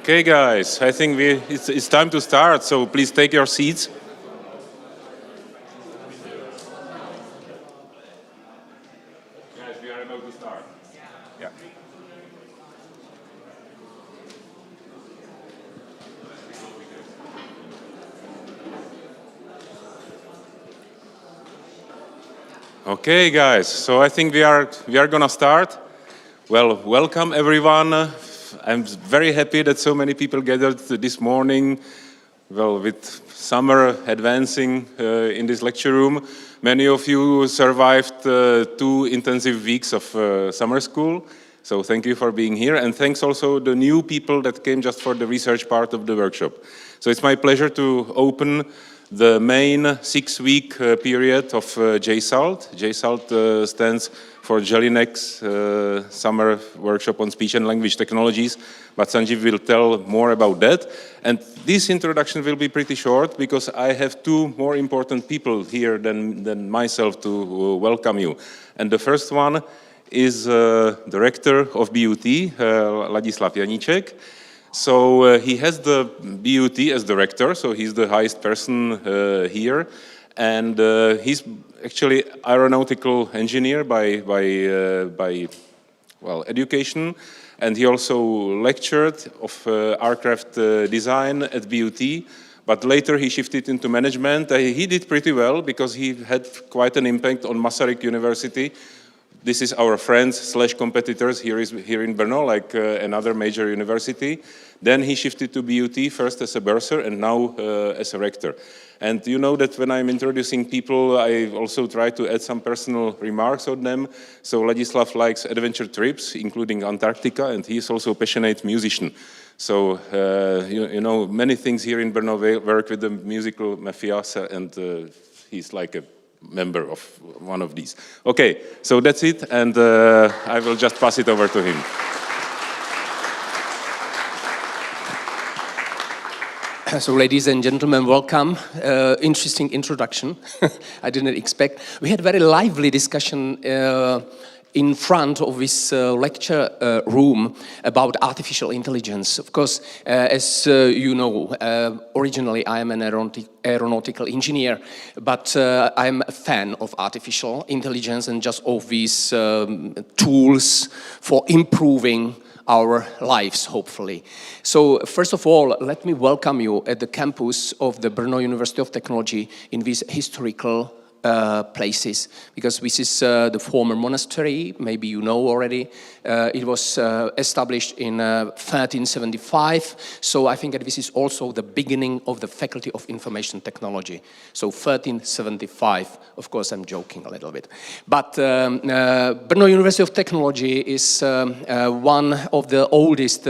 Okay, guys, I think it's time to start, so please take your seats. Guys, we are about to start. Yeah. Okay, guys, so I think we are gonna start. Well, welcome everyone. I'm very happy that so many people gathered this morning. Well, with summer advancing in this lecture room, many of you survived 2 intensive weeks of summer school. So thank you for being here, and thanks also the new people that came just for the research part of the workshop. So it's my pleasure to open the main 6-week period of JSALT. JSALT stands for Yannick's summer workshop on speech and language technologies, but Sanjeev will tell more about that. And this introduction will be pretty short because I have 2 more important people here than myself to welcome you. And the first one is the Rector of BUT, Yannick. So he has the BUT as director, so he's the highest person here, and he's actually aeronautical engineer by education, and he also lectured of aircraft design at BUT. But later he shifted into management. He did pretty well because he had quite an impact on Masaryk University. This is our friends / competitors here in Brno, like another major university. Then he shifted to BUT, first as a bursar and now as a rector. And you know that when I'm introducing people, I also try to add some personal remarks on them. So Ladislav likes adventure trips, including Antarctica, and he is also a passionate musician. So, you know, many things here in Brno work with the musical mafia, and he's like a member of one of these. Okay, so that's it, and I will just pass it over to him. So, ladies and gentlemen, welcome. Interesting introduction. I didn't expect. We had a very lively discussion in front of this lecture room about artificial intelligence. Of course, as you know, originally I am an aeronautical engineer, but I'm a fan of artificial intelligence and just of these tools for improving our lives, hopefully. So, first of all, let me welcome you at the campus of the Brno University of Technology in these historical places, because this is the former monastery, maybe you know already. It was established in 1375, so I think that this is also the beginning of the Faculty of Information Technology. So 1375, of course I'm joking a little bit. But Brno University of Technology is one of the oldest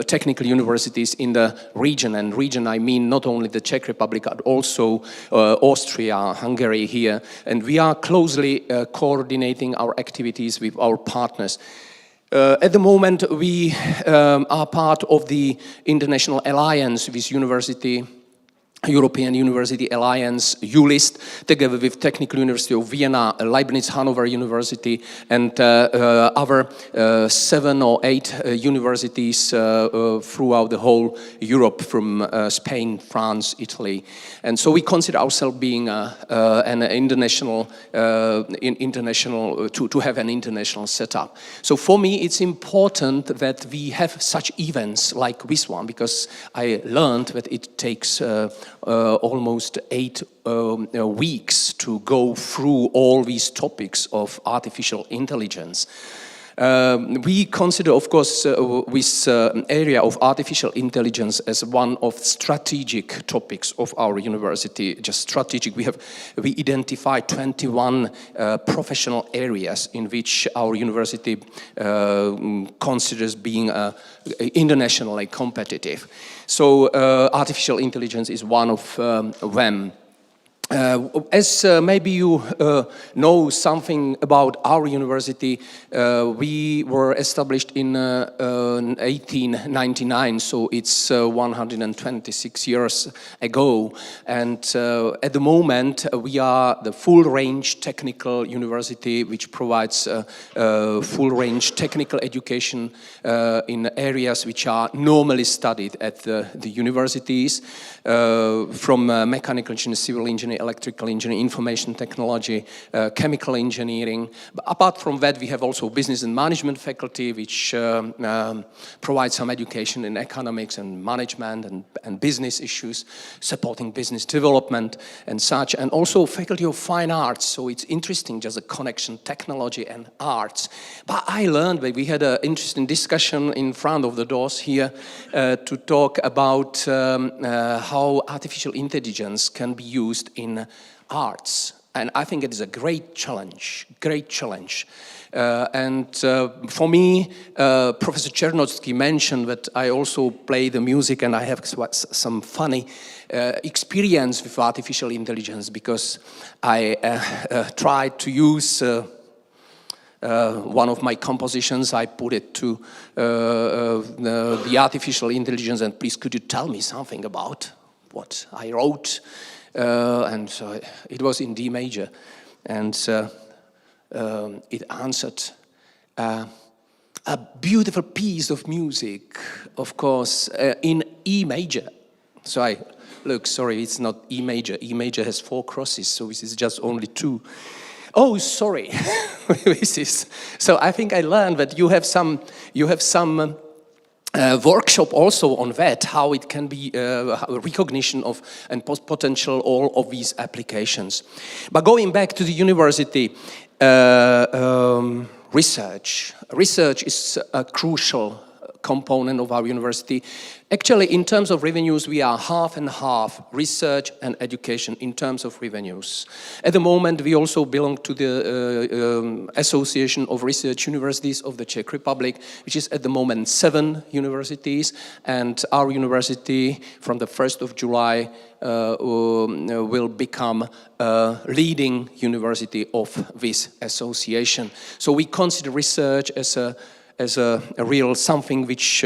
technical universities in the region, and region I mean not only the Czech Republic but also Austria, Hungary here, and we are closely coordinating our activities with our partners. At the moment we are part of the international alliance with European University Alliance, ULIST, together with Technical University of Vienna, Leibniz Hanover University, and other 7 or 8 universities throughout the whole Europe, from Spain, France, Italy. And so we consider ourselves being an international, to have an international setup. So for me, it's important that we have such events like this one, because I learned that it takes almost 8 weeks to go through all these topics of artificial intelligence. We consider, of course, this area of artificial intelligence as one of strategic topics of our university. Just strategic. We identified 21 professional areas in which our university considers being internationally competitive. So artificial intelligence is one of them. As maybe you know something about our university, we were established in 1899, so it's 126 years ago. And at the moment, we are the full-range technical university, which provides full-range technical education in areas which are normally studied at the universities, from mechanical engineering, civil engineering, electrical engineering, information technology, chemical engineering. But apart from that, we have also business and management faculty, which provides some education in economics and management and business issues, supporting business development and such, and also faculty of fine arts. So it's interesting, just a connection, technology and arts. But I learned that we had an interesting discussion in front of the doors here to talk about how artificial intelligence can be used in arts. And I think it is a great challenge, for me, Professor Černocký mentioned that I also play the music and I have some funny experience with artificial intelligence, because I tried to use one of my compositions. I put it to the artificial intelligence, and please could you tell me something about what I wrote? And so it was in D major, and it answered a beautiful piece of music, of course, in E major. So I, look, sorry, it's not E major. E major has 4 crosses, so this is just only 2. Oh, sorry. This is, so I think I learned that you have some workshop also on that, how it can be recognition of and potential all of these applications. But going back to the university, research is a crucial component of our university. Actually, in terms of revenues, we are half and half, research and education in terms of revenues. At the moment, we also belong to the Association of Research Universities of the Czech Republic, which is at the moment 7 universities, and our university from the 1st of July will become a leading university of this association. So we consider research as a real something which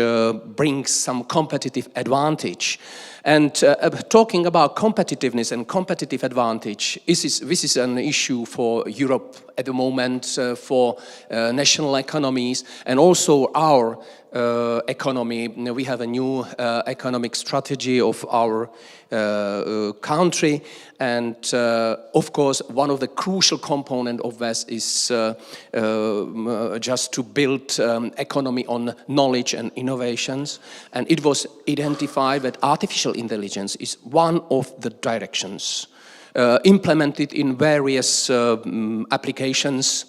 brings some competitive advantage. And talking about competitiveness and competitive advantage, this is an issue for Europe at the moment, for national economies, and also our economy. We have a new economic strategy of our country, and of course one of the crucial components of this is just to build economy on knowledge and innovations. And it was identified that artificial intelligence is one of the directions implemented in various applications.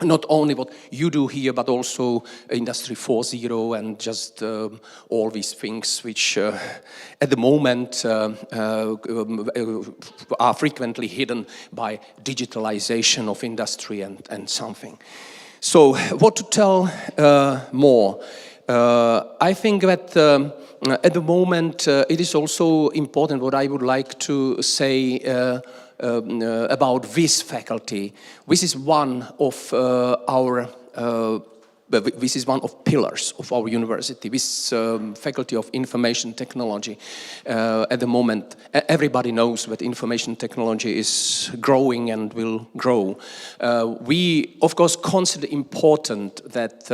Not only what you do here, but also Industry 4.0 and just all these things which at the moment are frequently hidden by digitalization of industry and something. So what to tell more? I think that at the moment it is also important what I would like to say about this faculty. This is one of this is one of pillars of our university. This faculty of information technology. At the moment, everybody knows that information technology is growing and will grow. We, of course, consider important that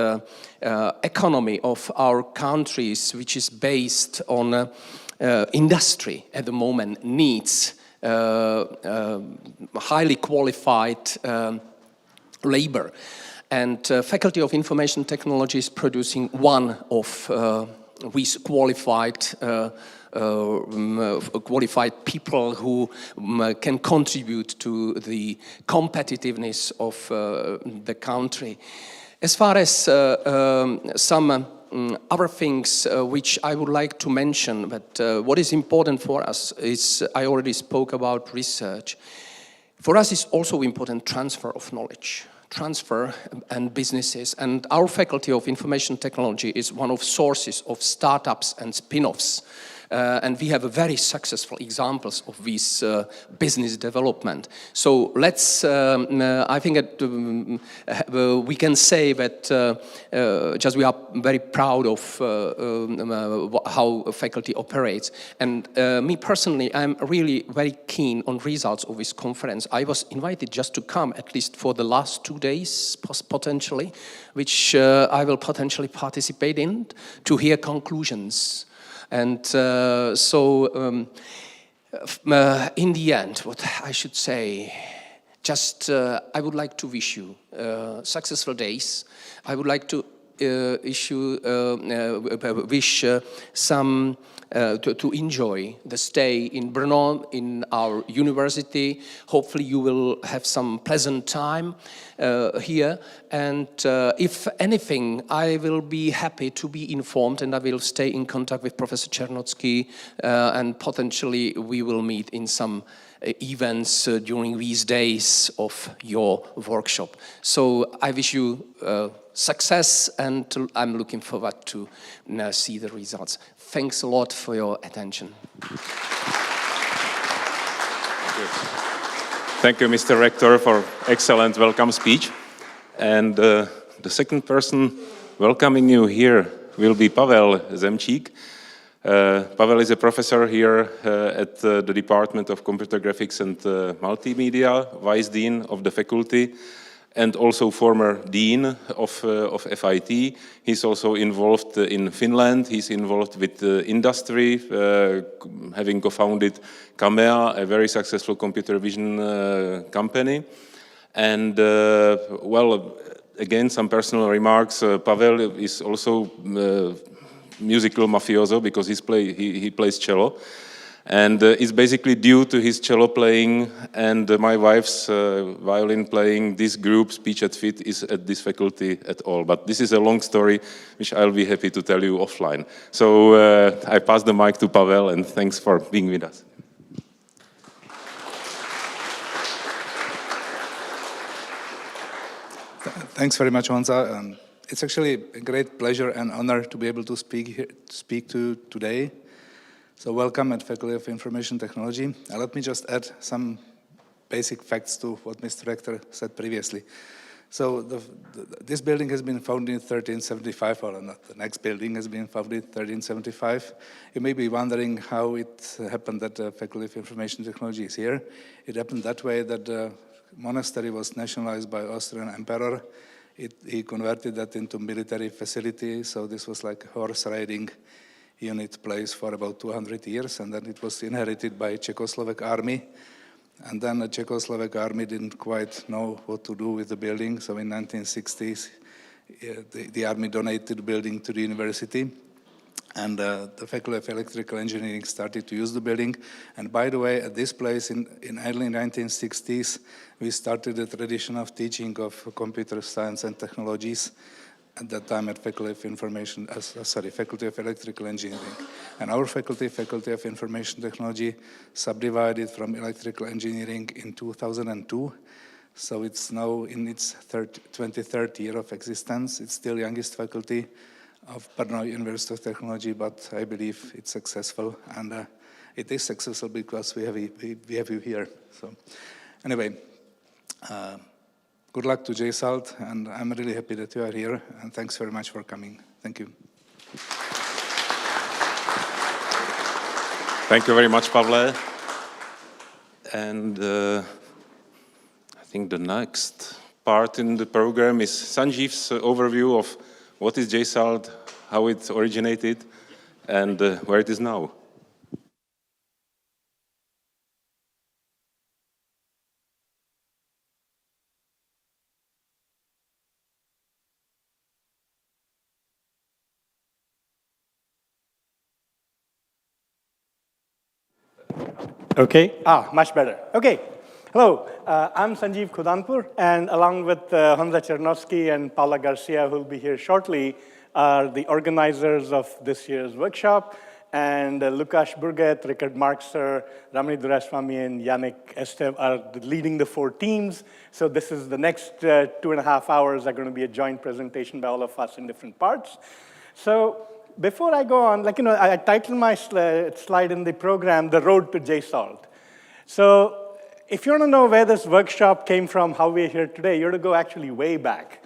economy of our countries, which is based on industry at the moment, needs highly qualified labor, and Faculty of Information Technology is producing one of these qualified people who can contribute to the competitiveness of the country. As far as some other things which I would like to mention, but what is important for us is, I already spoke about research. For us it's also important transfer of knowledge, transfer and businesses, and our Faculty of Information Technology is one of sources of startups and spin-offs And we have a very successful examples of this business development. So let's, I think that we can say that just we are very proud of how a faculty operates. And me personally, I'm really very keen on results of this conference. I was invited just to come, at least for the last 2 days, potentially, which I will potentially participate in to hear conclusions. And in the end, what I should say, just I would like to wish you successful days. I would like to wish some to enjoy the stay in Brno, in our university. Hopefully you will have some pleasant time here. And if anything, I will be happy to be informed, and I will stay in contact with Professor Černocký, and potentially we will meet in some events during these days of your workshop. So I wish you success, and I'm looking forward to see the results. Thanks a lot for your attention. Thank you, Mr. Rector, for excellent welcome speech. And the second person welcoming you here will be Pavel Zemčík. Pavel is a professor here at the Department of Computer Graphics and Multimedia, Vice Dean of the faculty, and also former Dean of FIT. He's also involved in Finland. He's involved with industry, having co-founded Camea, a very successful computer vision company. And, well, again, some personal remarks. Pavel is also musical mafioso because he plays cello, and it's basically due to his cello playing and my wife's violin playing. This group, Speech at Fit, is at this faculty at all. But this is a long story, which I'll be happy to tell you offline. So I pass the mic to Pavel, and thanks for being with us. Thanks very much, Honza. It's actually a great pleasure and honor to be able to speak to you today. So welcome at Faculty of Information Technology. Let me just add some basic facts to what Mr. Rector said previously. So this building has been founded in 1375, or not, the next building has been founded in 1375. You may be wondering how it happened that the Faculty of Information Technology is here. It happened that way that the monastery was nationalized by Austrian emperor. He converted that into military facility, so this was like a horse riding unit place for about 200 years, and then it was inherited by Czechoslovak army. And then the Czechoslovak army didn't quite know what to do with the building, so in 1960s, the army donated the building to the university. And the Faculty of Electrical Engineering started to use the building. And by the way, at this place in early 1960s, we started the tradition of teaching of computer science and technologies at that time at Faculty of Electrical Engineering. And our faculty of Information Technology, subdivided from Electrical Engineering in 2002. So it's now in its 23rd year of existence. It's still the youngest faculty of Brno University of Technology, but I believe it's successful, and it is successful because we have you here. So, anyway, good luck to JSALT, and I'm really happy that you are here, and thanks very much for coming. Thank you. Thank you very much, Pavle. And I think the next part in the program is Sanjeev's overview of what is JSALT, how it originated, and where it is now. Okay, much better. Okay, hello, I'm Sanjeev Khudanpur, and along with Honza Černocký and Paula Garcia, who will be here shortly, are the organizers of this year's workshop, and Lukáš, Burget, Ricard, Marxer, Ramani, Duraiswami, and Yannick, Estève are leading the 4 teams. So this is the next 2.5 hours are going to be a joint presentation by all of us in different parts. So before I go on, I titled my slide in the program, The Road to JSALT. So if you want to know where this workshop came from, how we're here today, you have to go actually way back.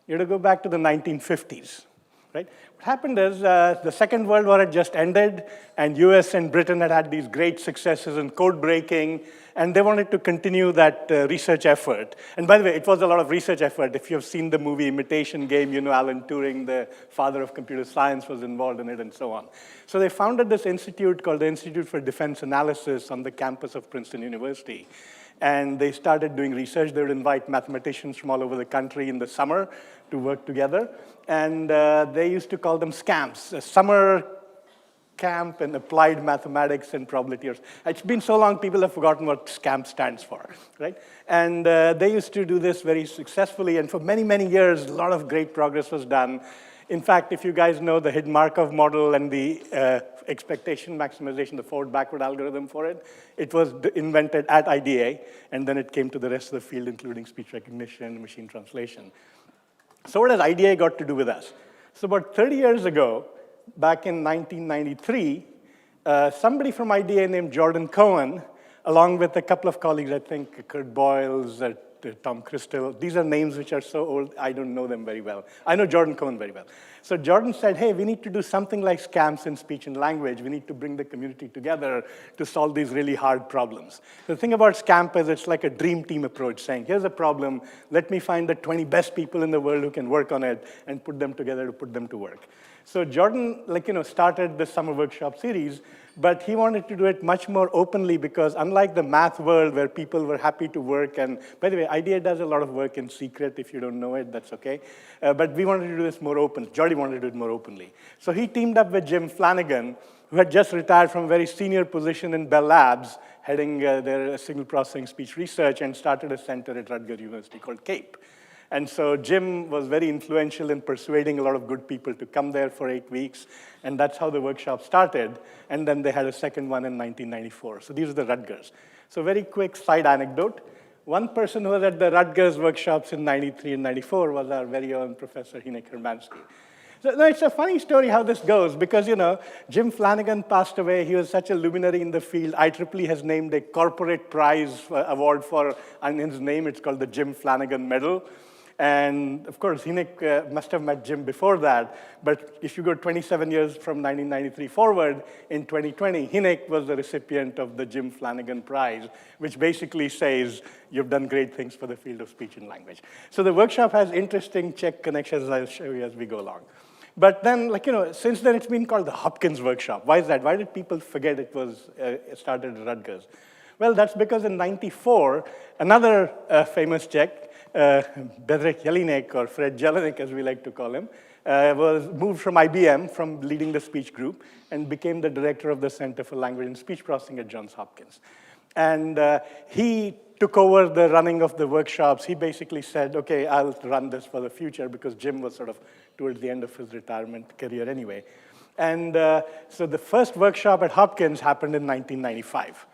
You have to go back to the 1950s, right? What happened is the Second World War had just ended, and US and Britain had these great successes in code breaking, and they wanted to continue that research effort. And by the way, it was a lot of research effort. If you've seen the movie Imitation Game, you know Alan Turing, the father of computer science, was involved in it and so on. So they founded this institute called the Institute for Defense Analysis on the campus of Princeton University. And they started doing research. They would invite mathematicians from all over the country in the summer to work together. And they used to call them SCAMPs, Summer Camp in Applied Mathematics and Probability. It's been so long, people have forgotten what SCAMP stands for, right? And they used to do this very successfully. And for many, many years, a lot of great progress was done. In fact, if you guys know the hidden Markov model and the expectation maximization, the forward-backward algorithm for it, it was invented at IDA, and then it came to the rest of the field, including speech recognition, machine translation. So what has IDA got to do with us? So about 30 years ago, back in 1993, somebody from IDA named Jordan Cohen, along with a couple of colleagues, I think Kurt Boyles, Tom Crystal, these are names which are so old, I don't know them very well. I know Jordan Cohen very well. So Jordan said, hey, we need to do something like SCAMPs in speech and language. We need to bring the community together to solve these really hard problems. The thing about SCAMP is it's like a dream team approach, saying, here's a problem, let me find the 20 best people in the world who can work on it and put them together to put them to work. So Jordan, started the summer workshop series, but he wanted to do it much more openly because unlike the math world where people were happy to work, and by the way, IDEA does a lot of work in secret. If you don't know it, that's okay. But we wanted to do this more open. Jordy wanted to do it more openly. So he teamed up with Jim Flanagan, who had just retired from a very senior position in Bell Labs, heading their signal processing speech research, and started a center at Rutgers University called CAPE. And so Jim was very influential in persuading a lot of good people to come there for 8 weeks, and that's how the workshop started. And then they had a second one in 1994. So these are the Rutgers. So very quick side anecdote. One person who was at the Rutgers workshops in 93 and 94 was our very own Professor Yannick. So it's a funny story how this goes, because Jim Flanagan passed away. He was such a luminary in the field. IEEE has named a corporate prize award in his name. It's called the Jim Flanagan Medal. And of course, Yannick must have met Jim before that. But if you go 27 years from 1993 forward, in 2020, Yannick was the recipient of the Jim Flanagan Prize, which basically says, you've done great things for the field of speech and language. So the workshop has interesting Czech connections I'll show you as we go along. But then, since then, it's been called the Hopkins Workshop. Why is that? Why did people forget it was started at Rutgers? Well, that's because in 94, another famous Czech, Bedřich Jelínek, or Fred Jelínek, as we like to call him, was moved from IBM, from leading the speech group, and became the director of the Center for Language and Speech Processing at Johns Hopkins. And he took over the running of the workshops. He basically said, okay, I'll run this for the future, because Jim was sort of towards the end of his retirement career anyway. And so the first workshop at Hopkins happened in 1995.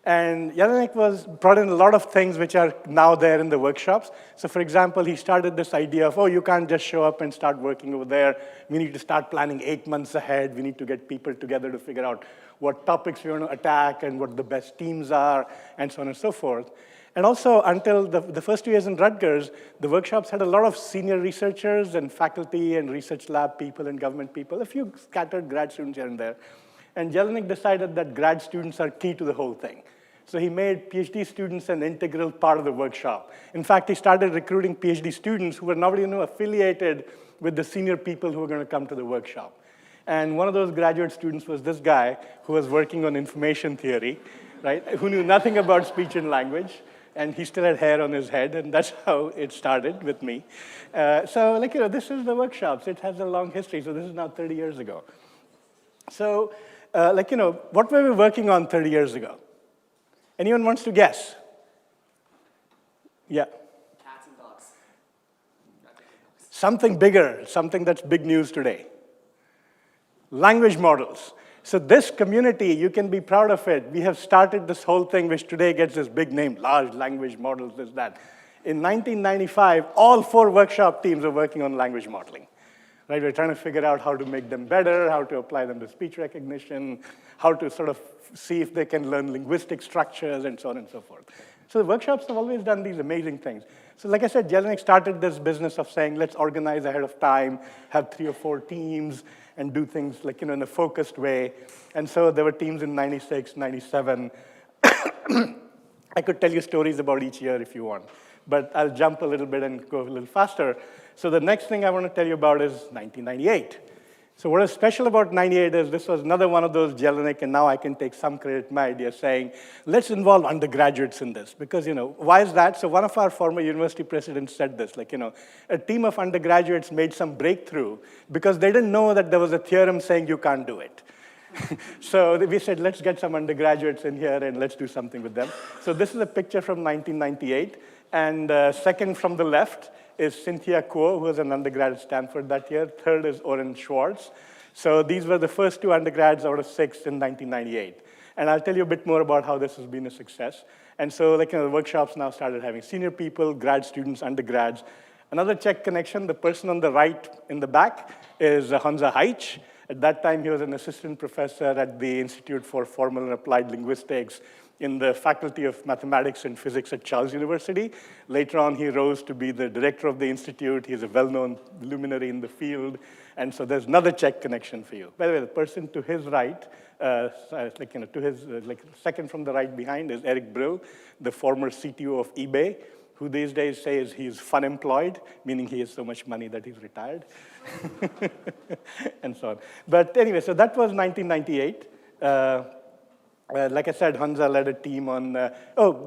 And Yannick brought in a lot of things which are now there in the workshops. So for example, he started this idea of, you can't just show up and start working over there. We need to start planning 8 months ahead. We need to get people together to figure out what topics we want to attack and what the best teams are, and so on and so forth. And also, until the first 2 years in Rutgers, the workshops had a lot of senior researchers and faculty and research lab people and government people, a few scattered grad students here and there. And Jelínek decided that grad students are key to the whole thing. So he made PhD students an integral part of the workshop. In fact, he started recruiting PhD students who were not even affiliated with the senior people who were going to come to the workshop. And one of those graduate students was this guy who was working on information theory, right? Who knew nothing about speech and language. And he still had hair on his head, and that's how it started with me. So this is the workshops. It has a long history, so this is now 30 years ago. So, what were we working on 30 years ago? Anyone wants to guess? Yeah. Cats and dogs. Something bigger, something that's big news today. Language models. So this community, you can be proud of it. We have started this whole thing, which today gets this big name, large language models, this, that. In 1995, all 4 workshop teams are working on language modeling. right? We're trying to figure out how to make them better, how to apply them to speech recognition, how to sort of see if they can learn linguistic structures, and so on and so forth. So the workshops have always done these amazing things. So like I said, Yannick started this business of saying, let's organize ahead of time, have 3 or 4 teams, and do things like, in a focused way. And so there were teams in 96, 97. I could tell you stories about each year if you want, but I'll jump a little bit and go a little faster. So the next thing I want to tell you about is 1998. So what is special about 98 is this was another one of those Jellinek, and now I can take some credit to my idea, saying, let's involve undergraduates in this. Because, why is that? So one of our former university presidents said this, a team of undergraduates made some breakthrough because they didn't know that there was a theorem saying you can't do it. So we said, let's get some undergraduates in here and let's do something with them. So this is a picture from 1998. And second from the left is Cynthia Kuo, who was an undergrad at Stanford that year. Third is Oren Schwartz. So these were the first 2 undergrads out of 6 in 1998. And I'll tell you a bit more about how this has been a success. And so the workshops now started having senior people, grad students, undergrads. Another Czech connection, the person on the right in the back is Honza. At that time, he was an assistant professor at the Institute for Formal and Applied Linguistics in the Faculty of Mathematics and Physics at Charles University. Later on, he rose to be the director of the institute. He's a well-known luminary in the field. And so there's another Czech connection for you. By the way, the person to his right, second from the right behind is Eric Brill, the former CTO of eBay, who these days says he's fun employed, meaning he has so much money that he's retired, and so on. But anyway, so that was 1998. Like I said, Honza led a team on,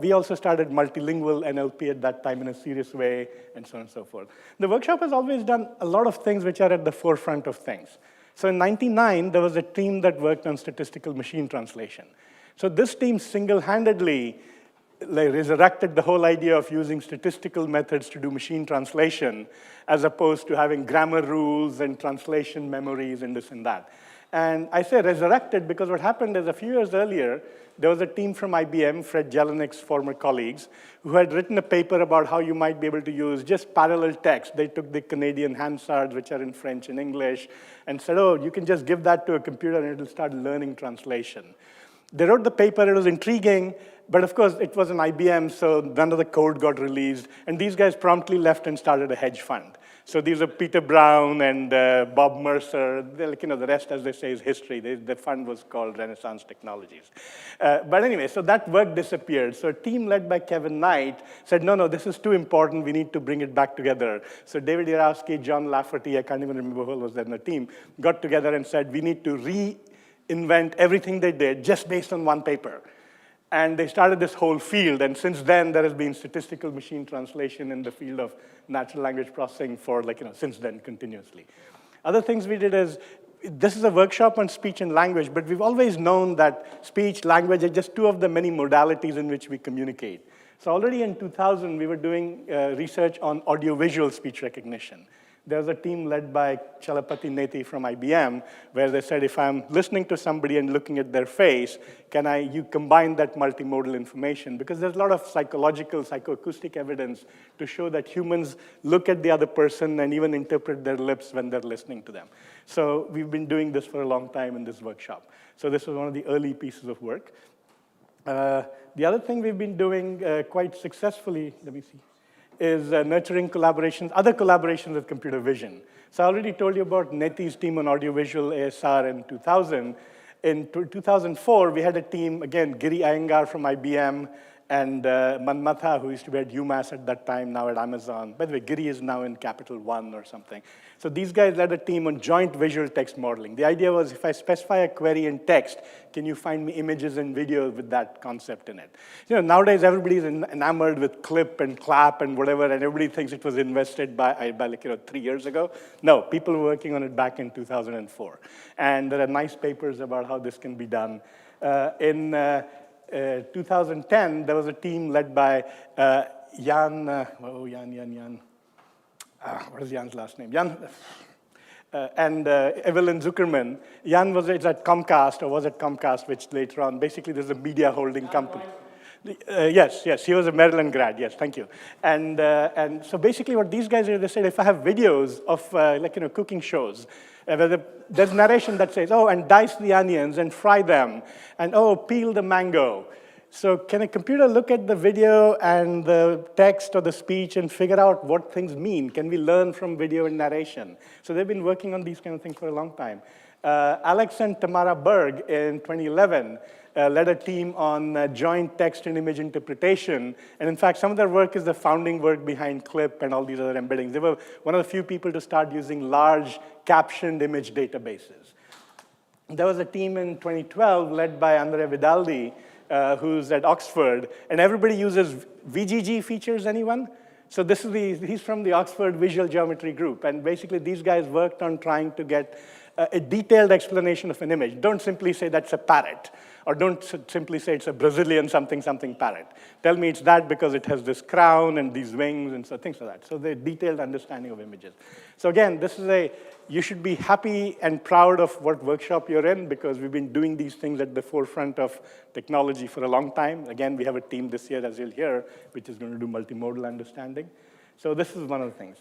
we also started multilingual NLP at that time in a serious way, and so on and so forth. The workshop has always done a lot of things which are at the forefront of things. So in 99, there was a team that worked on statistical machine translation. So this team single-handedly resurrected the whole idea of using statistical methods to do machine translation, as opposed to having grammar rules and translation memories and this and that. And I say resurrected because what happened is a few years earlier, there was a team from IBM, Fred Jellinek's former colleagues, who had written a paper about how you might be able to use just parallel text. They took the Canadian Hansards, which are in French and English, and said, you can just give that to a computer and it'll start learning translation. They wrote the paper, it was intriguing, but of course it was an IBM, so none of the code got released, and these guys promptly left and started a hedge fund. So these are Peter Brown and Bob Mercer. The rest, as they say, is history. The fund was called Renaissance Technologies. But anyway, so that work disappeared. So a team led by Kevin Knight said, no, this is too important. We need to bring it back together. So David Yarowski, John Lafferty, I can't even remember who was there in the team, got together and said, we need to reinvent everything they did just based on one paper. And they started this whole field, and since then, there has been statistical machine translation in the field of natural language processing for, since then, continuously. Other things we did is, this is a workshop on speech and language, but we've always known that speech, language are just 2 of the many modalities in which we communicate. So already in 2000, we were doing research on audiovisual speech recognition. There was a team led by Chalapati Neti from IBM, where they said, if I'm listening to somebody and looking at their face, you combine that multimodal information? Because there's a lot of psychological, psychoacoustic evidence to show that humans look at the other person and even interpret their lips when they're listening to them. So we've been doing this for a long time in this workshop. So this was one of the early pieces of work. The other thing we've been doing quite successfully, let me see, is nurturing collaborations, other collaborations with computer vision. So I already told you about Neti's team on audiovisual ASR in 2000. In 2004, we had a team, again, Giri Iyengar from IBM, and Manmatha, who used to be at UMass at that time, now at Amazon. By the way, Giri is now in Capital One or something. So these guys led a team on joint visual text modeling. The idea was, if I specify a query in text, can you find me images and videos with that concept in it? Nowadays, everybody's enamored with clip and clap and whatever, and everybody thinks it was invented by 3 years ago. No, people were working on it back in 2004. And there are nice papers about how this can be done. In 2010, there was a team led by Jan. What is Jan's last name? Jan and Evelyn Zuckerman. Jan was at Comcast, which later on, basically there's a media holding company. Yes, he was a Maryland grad, yes, thank you. And so basically what these guys did, they said, if I have videos of cooking shows, where there's narration that says, oh, and dice the onions and fry them, and oh, peel the mango. So can a computer look at the video and the text or the speech and figure out what things mean? Can we learn from video and narration? So they've been working on these kind of things for a long time. Alex and Tamara Berg in 2011 led a team on joint text and image interpretation. And in fact, some of their work is the founding work behind CLIP and all these other embeddings. They were one of the few people to start using large captioned image databases. There was a team in 2012 led by Andrea Vidaldi, who's at Oxford, and everybody uses VGG features, anyone? So this is he's from the Oxford Visual Geometry group, and basically these guys worked on trying to get a detailed explanation of an image. Don't simply say that's a parrot, or don't simply say it's a Brazilian something something parrot. Tell me it's that because it has this crown and these wings and so things like that. So the detailed understanding of images. So again, this is you should be happy and proud of what workshop you're in, because we've been doing these things at the forefront of technology for a long time. Again, we have a team this year, as you'll hear, which is going to do multimodal understanding. So this is one of the things.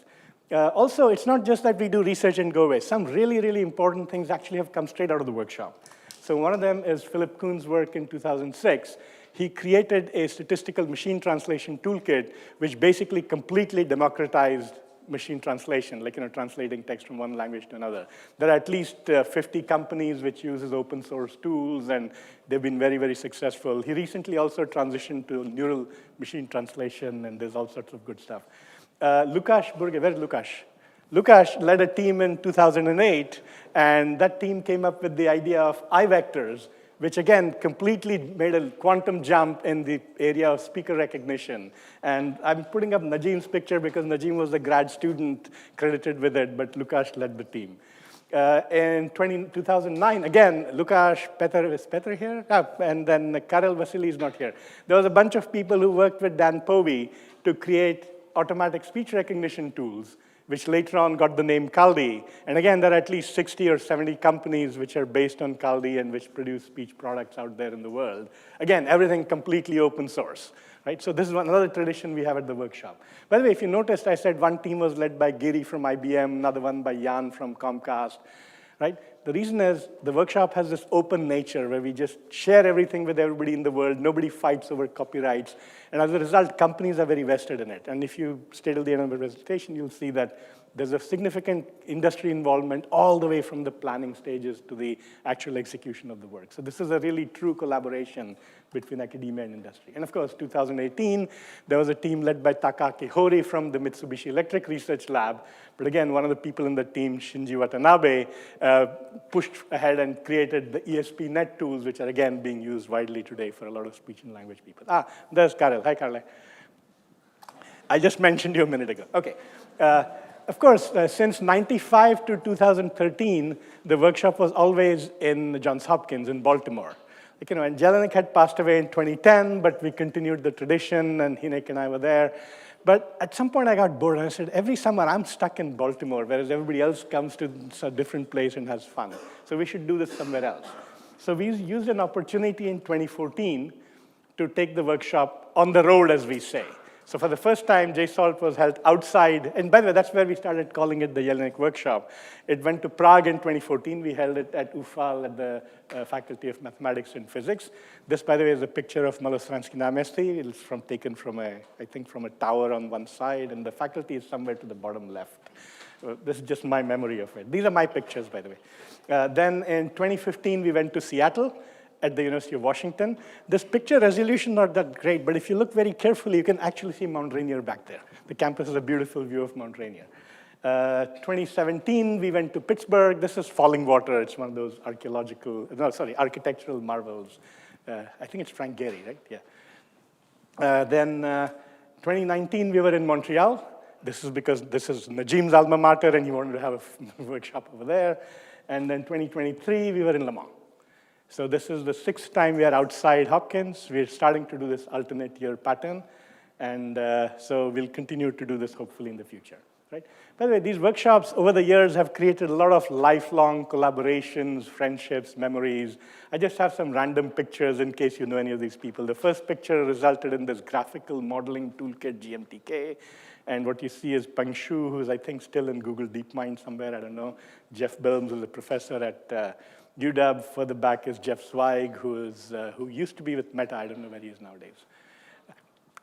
Also, it's not just that we do research and go away. Some really, really important things actually have come straight out of the workshop. So one of them is Philip Kuhn's work in 2006. He created a statistical machine translation toolkit, which basically completely democratized machine translation, like translating text from one language to another. There are at least 50 companies which uses open source tools, and they've been very, very successful. He recently also transitioned to neural machine translation, and there's all sorts of good stuff. Lukáš Burget, where's Lukáš? Lukáš led a team in 2008, and that team came up with the idea of I-vectors, which again completely made a quantum jump in the area of speaker recognition. And I'm putting up Najim's picture because Najim was the grad student credited with it, but Lukáš led the team. In 2009, again, Lukáš, is Petr here? And then Karel Vasily is not here. There was a bunch of people who worked with Dan Povey to create automatic speech recognition tools, which later on got the name Kaldi. And again, there are at least 60 or 70 companies which are based on Kaldi and which produce speech products out there in the world. Again, everything completely open source, right? So this is another tradition we have at the workshop. By the way, if you noticed, I said one team was led by Giri from IBM, another one by Jan from Comcast, right? The reason is the workshop has this open nature where we just share everything with everybody in the world. Nobody fights over copyrights. And as a result, companies are very vested in it. And if you stay till the end of the presentation, you'll see that there's a significant industry involvement all the way from the planning stages to the actual execution of the work. So this is a really true collaboration between academia and industry. And of course, 2018, there was a team led by Takaaki Hori from the Mitsubishi Electric Research Lab. But again, one of the people in the team, Shinji Watanabe, pushed ahead and created the ESP.NET tools, which are again being used widely today for a lot of speech and language people. There's Karel. Hi, Karel. I just mentioned you a minute ago. Okay. Of course, since 95 to 2013, the workshop was always in Johns Hopkins in Baltimore. And Yannick had passed away in 2010, but we continued the tradition, and Yannick and I were there. But at some point, I got bored, and I said, every summer, I'm stuck in Baltimore, whereas everybody else comes to a different place and has fun. So we should do this somewhere else. So we used an opportunity in 2014 to take the workshop on the road, as we say. So for the first time, JSALT was held outside. And by the way, that's where we started calling it the Yannick Workshop. It went to Prague in 2014. We held it at UFAL at the Faculty of Mathematics and Physics. This, by the way, is a picture of Malostranský náměstí. It's taken from I think from a tower on one side. And the faculty is somewhere to the bottom left. This is just my memory of it. These are my pictures, by the way. Then in 2015, we went to Seattle at the University of Washington. This picture resolution not that great, but if you look very carefully, you can actually see Mount Rainier back there. The campus has a beautiful view of Mount Rainier. 2017, we went to Pittsburgh. This is Falling Water. It's one of those architectural marvels. I think it's Frank Gehry, right? Yeah. Then 2019, we were in Montreal. This is because this is Najim's alma mater, and he wanted to have a workshop over there. And then 2023, we were in Le Mans. So this is the 6th time we are outside Hopkins. We're starting to do this alternate year pattern. And so we'll continue to do this hopefully in the future. right? By the way, these workshops over the years have created a lot of lifelong collaborations, friendships, memories. I just have some random pictures in case you know any of these people. The first picture resulted in this graphical modeling toolkit, GMTK. And what you see is Peng Shu, who's, I think, still in Google DeepMind somewhere, I don't know. Jeff Bilms, who's a professor at UW. Further back is Jeff Zweig, who used to be with Meta. I don't know where he is nowadays.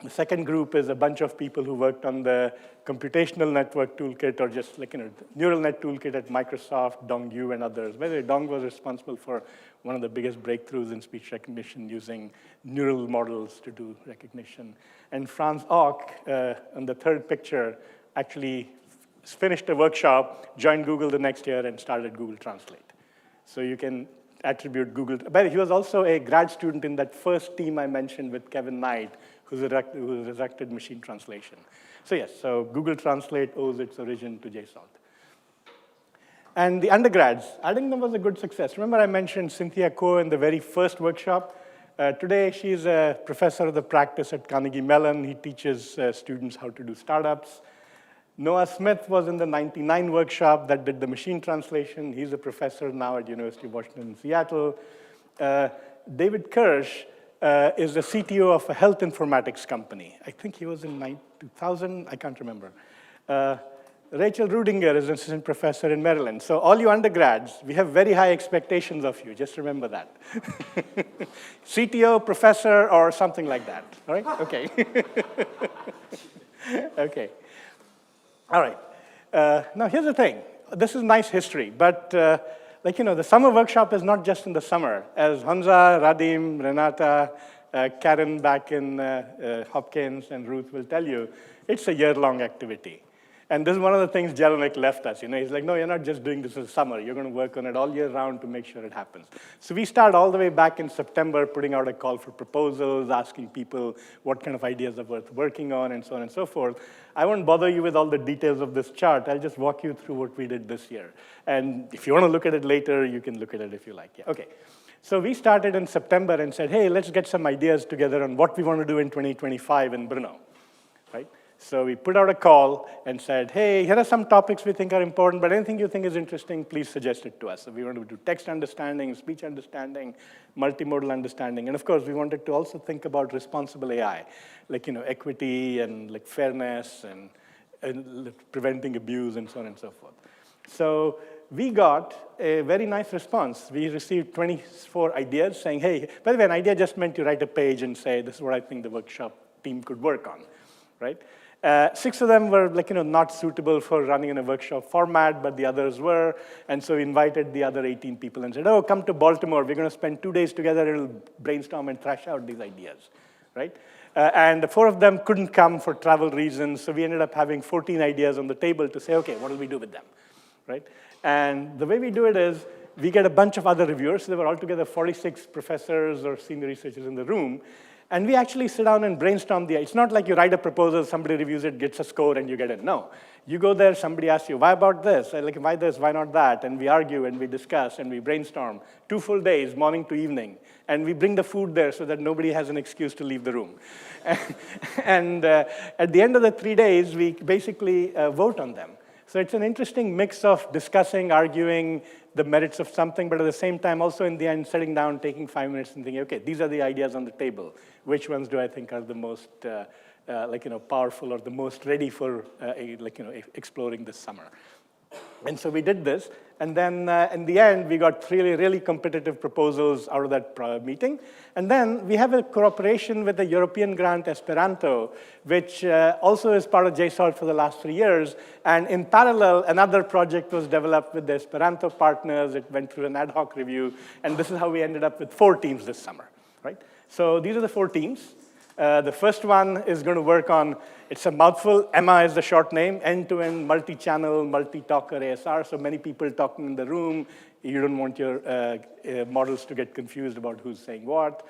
The second group is a bunch of people who worked on the computational network toolkit, or just like, neural net toolkit at Microsoft, Dong Yu and others. By the way, Dong was responsible for one of the biggest breakthroughs in speech recognition using neural models to do recognition. And Franz Ock, on the third picture, actually finished a workshop, joined Google the next year, and started Google Translate. So you can attribute Google. But he was also a grad student in that first team I mentioned with Kevin Knight, who resurrected machine translation. So yes, so Google Translate owes its origin to JSALT. And the undergrads, adding them was a good success. Remember I mentioned Cynthia Ko in the very first workshop? Today she's a professor of the practice at Carnegie Mellon. He teaches students how to do startups. Noah Smith was in the 99 workshop that did the machine translation. He's a professor now at University of Washington in Seattle. David Kirsch is the CTO of a health informatics company. I think he was in 2000, I can't remember. Rachel Rudinger is an assistant professor in Maryland. So all you undergrads, we have very high expectations of you, just remember that. CTO, professor, or something like that, all right? Okay. Okay. All right. Now here's the thing. This is nice history, but the summer workshop is not just in the summer. As Honza, Radim, Renata, Karen back in Hopkins, and Ruth will tell you, it's a year-long activity. And this is one of the things Yannick left us. He's like, no, you're not just doing this in the summer. You're going to work on it all year round to make sure it happens. So we start all the way back in September, putting out a call for proposals, asking people what kind of ideas are worth working on, and so on and so forth. I won't bother you with all the details of this chart. I'll just walk you through what we did this year. And if you want to look at it later, you can look at it if you like. Yeah, okay. So we started in September and said, hey, let's get some ideas together on what we want to do in 2025 in Brno, right? So we put out a call and said, hey, here are some topics we think are important, but anything you think is interesting, please suggest it to us. So we wanted to do text understanding, speech understanding, multimodal understanding. And of course, we wanted to also think about responsible AI, like equity and like fairness and preventing abuse and so on and so forth. So we got a very nice response. We received 24 ideas saying, hey, by the way, an idea just meant you write a page and say, this is what I think the workshop team could work on, right? 6 of them were not suitable for running in a workshop format, but the others were. And so we invited the other 18 people and said, oh, come to Baltimore. We're going to spend 2 days together and we'll brainstorm and thrash out these ideas, right? And 4 of them couldn't come for travel reasons. So we ended up having 14 ideas on the table to say, okay, what do we do with them, right? And the way we do it is we get a bunch of other reviewers. So there were altogether 46 professors or senior researchers in the room. And we actually sit down and brainstorm the idea. It's not like you write a proposal, somebody reviews it, gets a score, and you get it. No. You go there, somebody asks you, why about this? Like, why this, why not that? And we argue, and we discuss, and we brainstorm. 2 full days, morning to evening. And we bring the food there so that nobody has an excuse to leave the room. And at the end of the 3 days, we basically vote on them. So it's an interesting mix of discussing, arguing the merits of something, but at the same time, also in the end, sitting down, taking 5 minutes and thinking, okay, these are the ideas on the table. Which ones do I think are the most powerful or the most ready for exploring this summer? And so we did this, and then in the end, we got really, really competitive proposals out of that meeting. And then we have a cooperation with the European grant Esperanto, which also is part of JSALT for the last 3 years. And in parallel, another project was developed with the Esperanto partners. It went through an ad hoc review, and this is how we ended up with 4 teams this summer, right? So these are the 4 teams. The first one is going to work on, it's a mouthful, Emma is the short name, end-to-end, multi-channel, multi-talker ASR, so many people talking in the room. You don't want your models to get confused about who's saying what.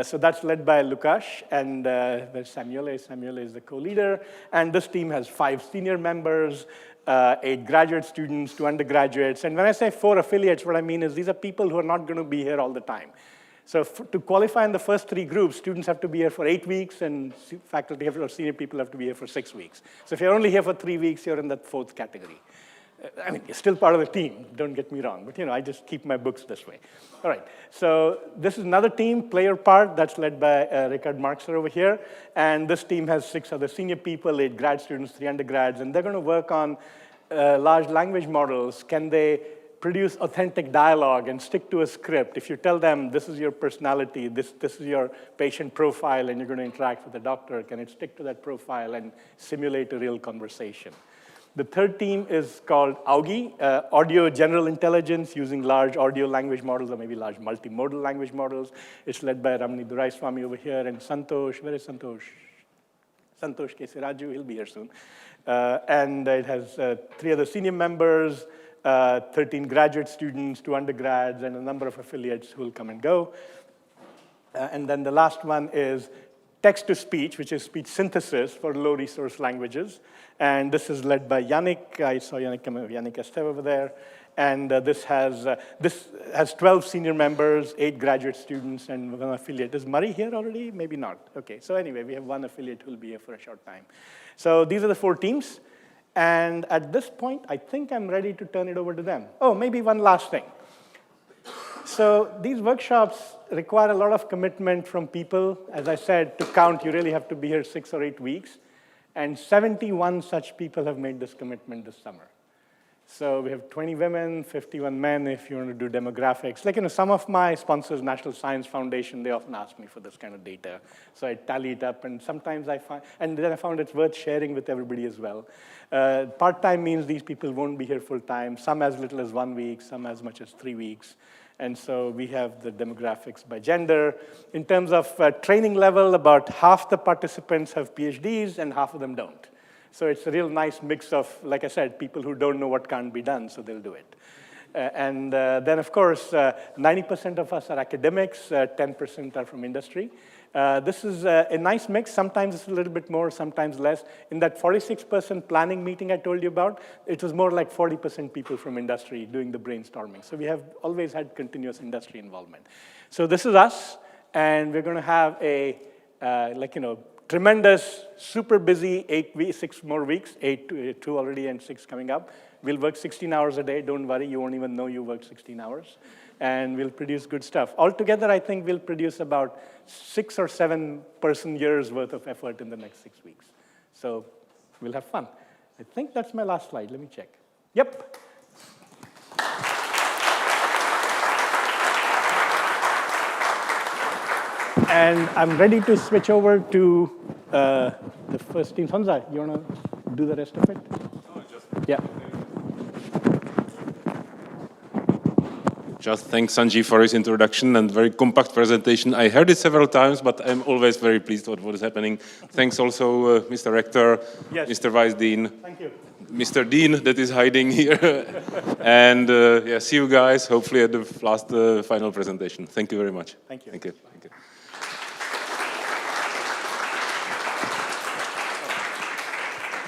So that's led by Lukáš, and there's Samuele. Samuele is the co-leader, and this team has 5 senior members, 8 graduate students, 2 undergraduates, and when I say 4 affiliates, what I mean is these are people who are not going to be here all the time. So to qualify in the first 3 groups, students have to be here for 8 weeks, and faculty or senior people have to be here for 6 weeks. So if you're only here for 3 weeks, you're in that 4th category. I mean, you're still part of the team, don't get me wrong, but I just keep my books this way. All right, so this is another team, player part, that's led by Ricard Marxer over here, and this team has 6 other senior people, 8 grad students, 3 undergrads, and they're gonna work on large language models. Can they produce authentic dialogue and stick to a script? If you tell them this is your personality, this is your patient profile, and you're gonna interact with the doctor, can it stick to that profile and simulate a real conversation? The third team is called AuGI, Audio General Intelligence, using large audio language models or maybe large multimodal language models. It's led by Ramani Duraiswami over here, and Santosh, where is Santosh? Santosh Kesiraju, he'll be here soon. And it has 3 other senior members, 13 graduate students, 2 undergrads, and a number of affiliates who will come and go. And then the last one is text-to-speech, which is speech synthesis for low-resource languages. And this is led by Yannick. I saw Yannick come over, Yannick Estève over there. And this has 12 senior members, 8 graduate students, and 1 affiliate. Is Murray here already? Maybe not. OK, so anyway, we have 1 affiliate who will be here for a short time. So these are the 4 teams. And at this point, I think I'm ready to turn it over to them. Oh, maybe one last thing. So these workshops require a lot of commitment from people. As I said, to count, you really have to be here 6 or 8 weeks. And 71 such people have made this commitment this summer. So we have 20 women, 51 men, if you want to do demographics. Like, some of my sponsors, National Science Foundation, they often ask me for this kind of data. So I tally it up, and sometimes I find, and then I found it's worth sharing with everybody as well. Part-time means these people won't be here full-time, some as little as 1 week, some as much as 3 weeks. And so we have the demographics by gender. In terms of training level, about half the participants have PhDs and half of them don't. So it's a real nice mix of, like I said, people who don't know what can't be done, so they'll do it. And then, of course, 90% of us are academics, 10% are from industry. This is a nice mix. Sometimes it's a little bit more, sometimes less. In that 46% planning meeting I told you about, it was more like 40% people from industry doing the brainstorming. So we have always had continuous industry involvement. So this is us, and we're going to have a, tremendous, super busy 6 more weeks, 2 already and 6 coming up. We'll work 16 hours a day. Don't worry, you won't even know you worked 16 hours. And we'll produce good stuff. Altogether, I think we'll produce about 6 or 7 person years worth of effort in the next 6 weeks. So we'll have fun. I think that's my last slide. Let me check. Yep. And I'm ready to switch over to the first team. Honza, you want to do the rest of it? Yeah. Just thank Sanjeev for his introduction and very compact presentation. I heard it several times, but I'm always very pleased with what is happening. Thanks also, Mr. Rector, yes. Mr. Vice Dean, thank you. Mr. Dean that is hiding here. And yeah, see you guys, hopefully at the last final presentation. Thank you very much. Thank you. Thank you. Thank you.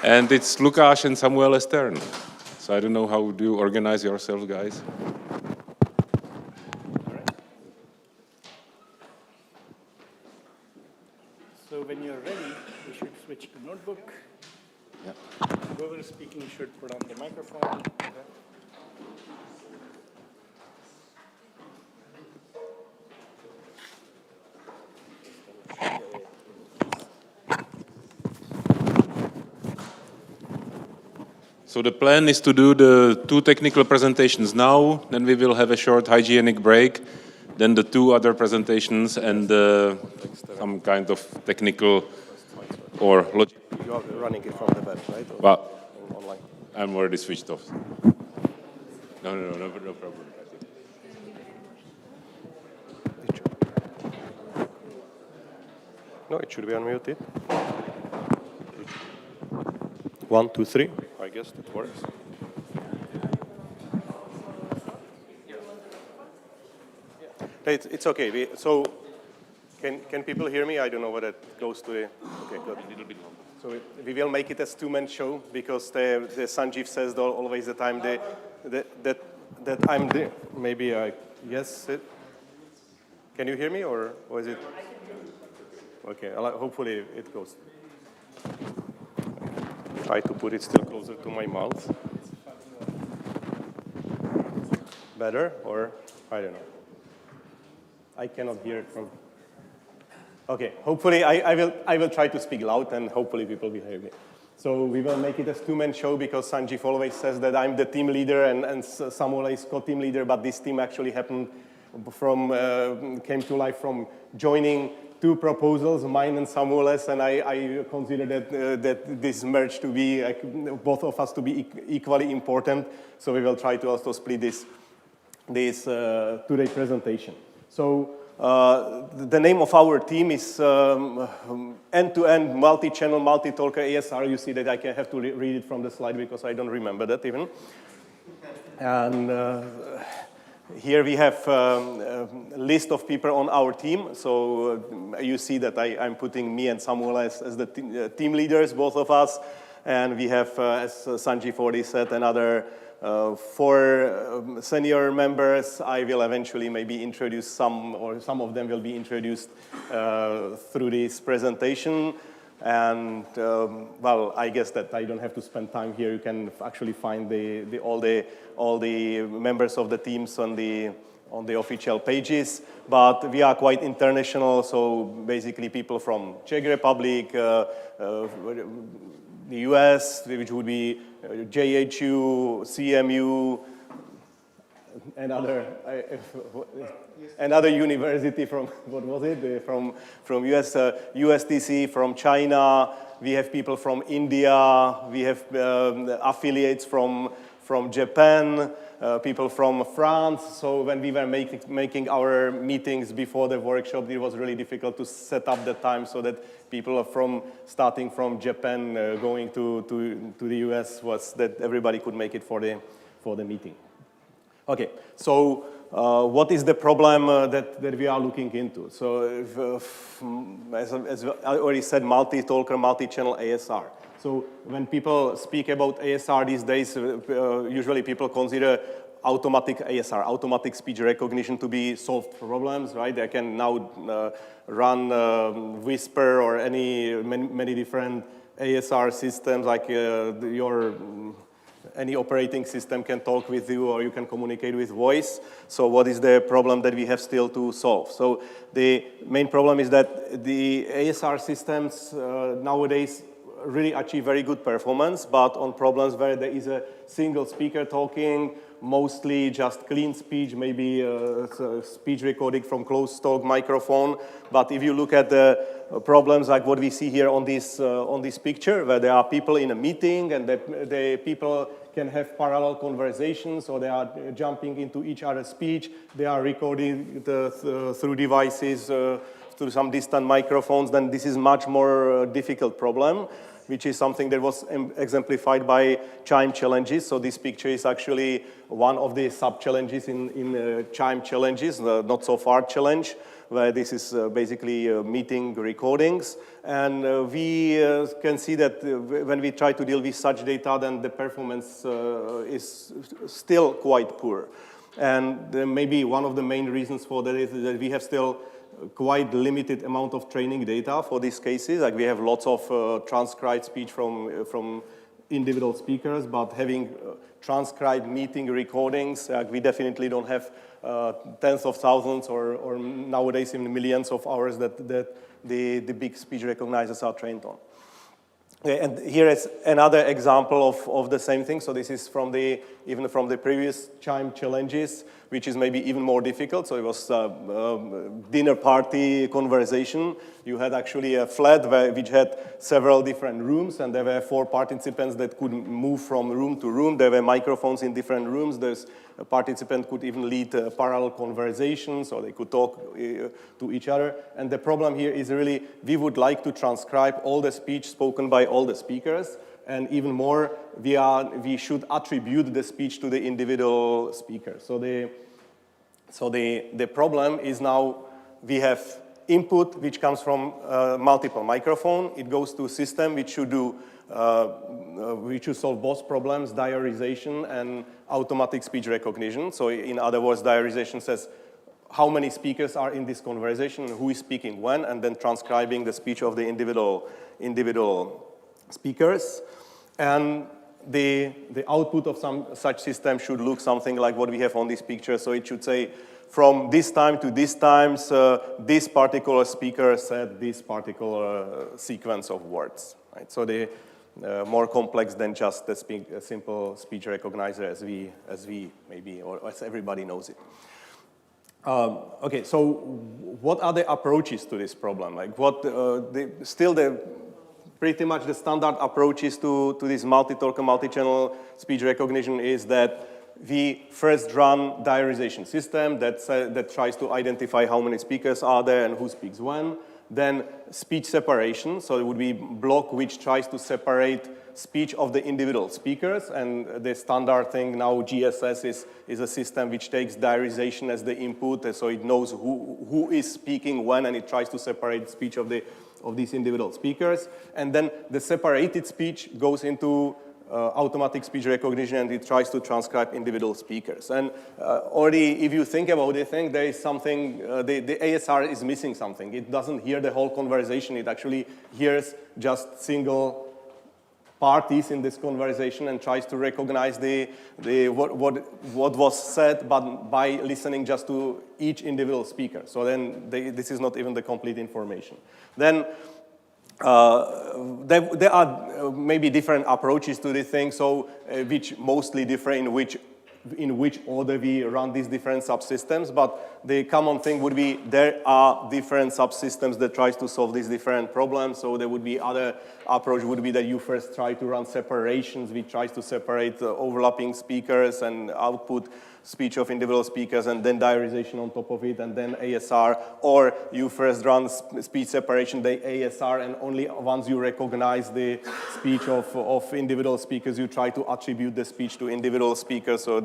And it's Lukáš and Samuel's turn. So I don't know how do you organize yourselves, guys. So when you're ready, you should switch to notebook. Yeah. Whoever is speaking should put on the microphone. So the plan is to do the 2 technical presentations now, then we will have a short hygienic break, then the 2 other presentations and some kind of technical or logic. You are running it from the web, right? Or well, online? I'm already switched off. No problem. No, it should be unmuted. 1, 2, 3. I guess that works. It's okay. So, can people hear me? I don't know whether it goes to the. Okay, good. A little bit longer. So we will make it as 2-man show because the Sanjeev says always that I'm that I'm the. Maybe I yes. Can you hear me, or is it? Okay, hopefully it goes. Try to put it still closer to my mouth. Better, or I don't know. I cannot hear it from. Okay, hopefully I will try to speak loud, and hopefully people will hear me. So we will make it a two-man show, because Sanjeev always says that I'm the team leader and Samuel is co-team leader, but this team actually happened came to life from joining two proposals, mine and Samuel's, and I consider that this merge to be, both of us to be equally important. So we will try to also split this today's presentation. So the name of our team is end-to-end multi-channel, multi-talker ASR. You see that I have to read it from the slide because I don't remember that even. And here we have a list of people on our team. So you see that I'm putting me and Samuel as the team leaders, both of us. And we have, as Sanjeev already said, another 4 senior members. I will eventually maybe introduce some, or some of them will be introduced through this presentation. And well, I guess that I don't have to spend time here. You can actually find all the members of the teams on the official pages. But we are quite international, so basically people from Czech Republic, the US, which would be JHU, CMU, another university from, what was it? From US, USTC, from China. We have people from India. We have affiliates from Japan, people from France. So when we were making our meetings before the workshop, it was really difficult to set up the time so that people starting from Japan, going to the US, was that everybody could make it for the meeting. Okay, so what is the problem that we are looking into? So as I already said, multi-talker, multi-channel ASR. So when people speak about ASR these days, usually people consider automatic ASR, automatic speech recognition, to be solved problems, right? They can now run Whisper or many different ASR systems, like any operating system can talk with you, or you can communicate with voice. So what is the problem that we have still to solve? So the main problem is that the ASR systems nowadays really achieve very good performance, but on problems where there is a single speaker talking, mostly just clean speech, maybe speech recording from closed talk microphone. But if you look at the problems like what we see here on this picture, where there are people in a meeting and the people can have parallel conversations, or they are jumping into each other's speech, they are recording through devices, through some distant microphones, then this is much more difficult problem, which is something that was exemplified by chime challenges. So this picture is actually one of the sub-challenges in chime challenges, the Not So Far challenge, where this is basically meeting recordings. And we can see that when we try to deal with such data, then the performance is still quite poor. And maybe one of the main reasons for that is that we have still quite limited amount of training data for these cases. Like we have lots of transcribed speech from individual speakers, but having transcribed meeting recordings, we definitely don't have tens of thousands or nowadays even millions of hours that the big speech recognizers are trained on. And here is another example of the same thing. So this is even from the previous chime challenges, which is maybe even more difficult. So it was dinner party conversation. You had actually a flat which had several different rooms, and there were 4 participants that could move from room to room. There were microphones in different rooms. A participant could even lead parallel conversations, or they could talk to each other. And the problem here is really, we would like to transcribe all the speech spoken by all the speakers. And even more, we should attribute the speech to the individual speaker. So the problem is now we have input which comes from multiple microphone. It goes to a system which should solve both problems, diarization and automatic speech recognition. So in other words, diarization says how many speakers are in this conversation, who is speaking when, and then transcribing the speech of the individual speakers. And the output of some such system should look something like what we have on this picture. So it should say, from this time to this times, this particular speaker said this particular sequence of words. Right? So the more complex than just a simple speech recognizer as we maybe, or as everybody knows it. Okay, so what are the approaches to this problem? Like pretty much the standard approaches to this multi-talk and multi-channel speech recognition is that we first run diarization system that tries to identify how many speakers are there and who speaks when. Then speech separation, so it would be block which tries to separate speech of the individual speakers, and the standard thing now, GSS, is a system which takes diarization as the input, so it knows who is speaking when, and it tries to separate speech of these individual speakers. And then the separated speech goes into automatic speech recognition, and it tries to transcribe individual speakers. And already, if you think about it, I think there is something, the ASR is missing something. It doesn't hear the whole conversation. It actually hears just single parties in this conversation and tries to recognize what was said, but by listening just to each individual speaker. So then this is not even the complete information. Then there are maybe different approaches to this thing, so which mostly differ in which order we run these different subsystems, but the common thing would be there are different subsystems that tries to solve these different problems. So there would be other approach would be that you first try to run separations, which tries to separate overlapping speakers and output speech of individual speakers, and then diarization on top of it, and then ASR, or you first run speech separation, the ASR, and only once you recognize the speech of individual speakers, you try to attribute the speech to individual speakers. So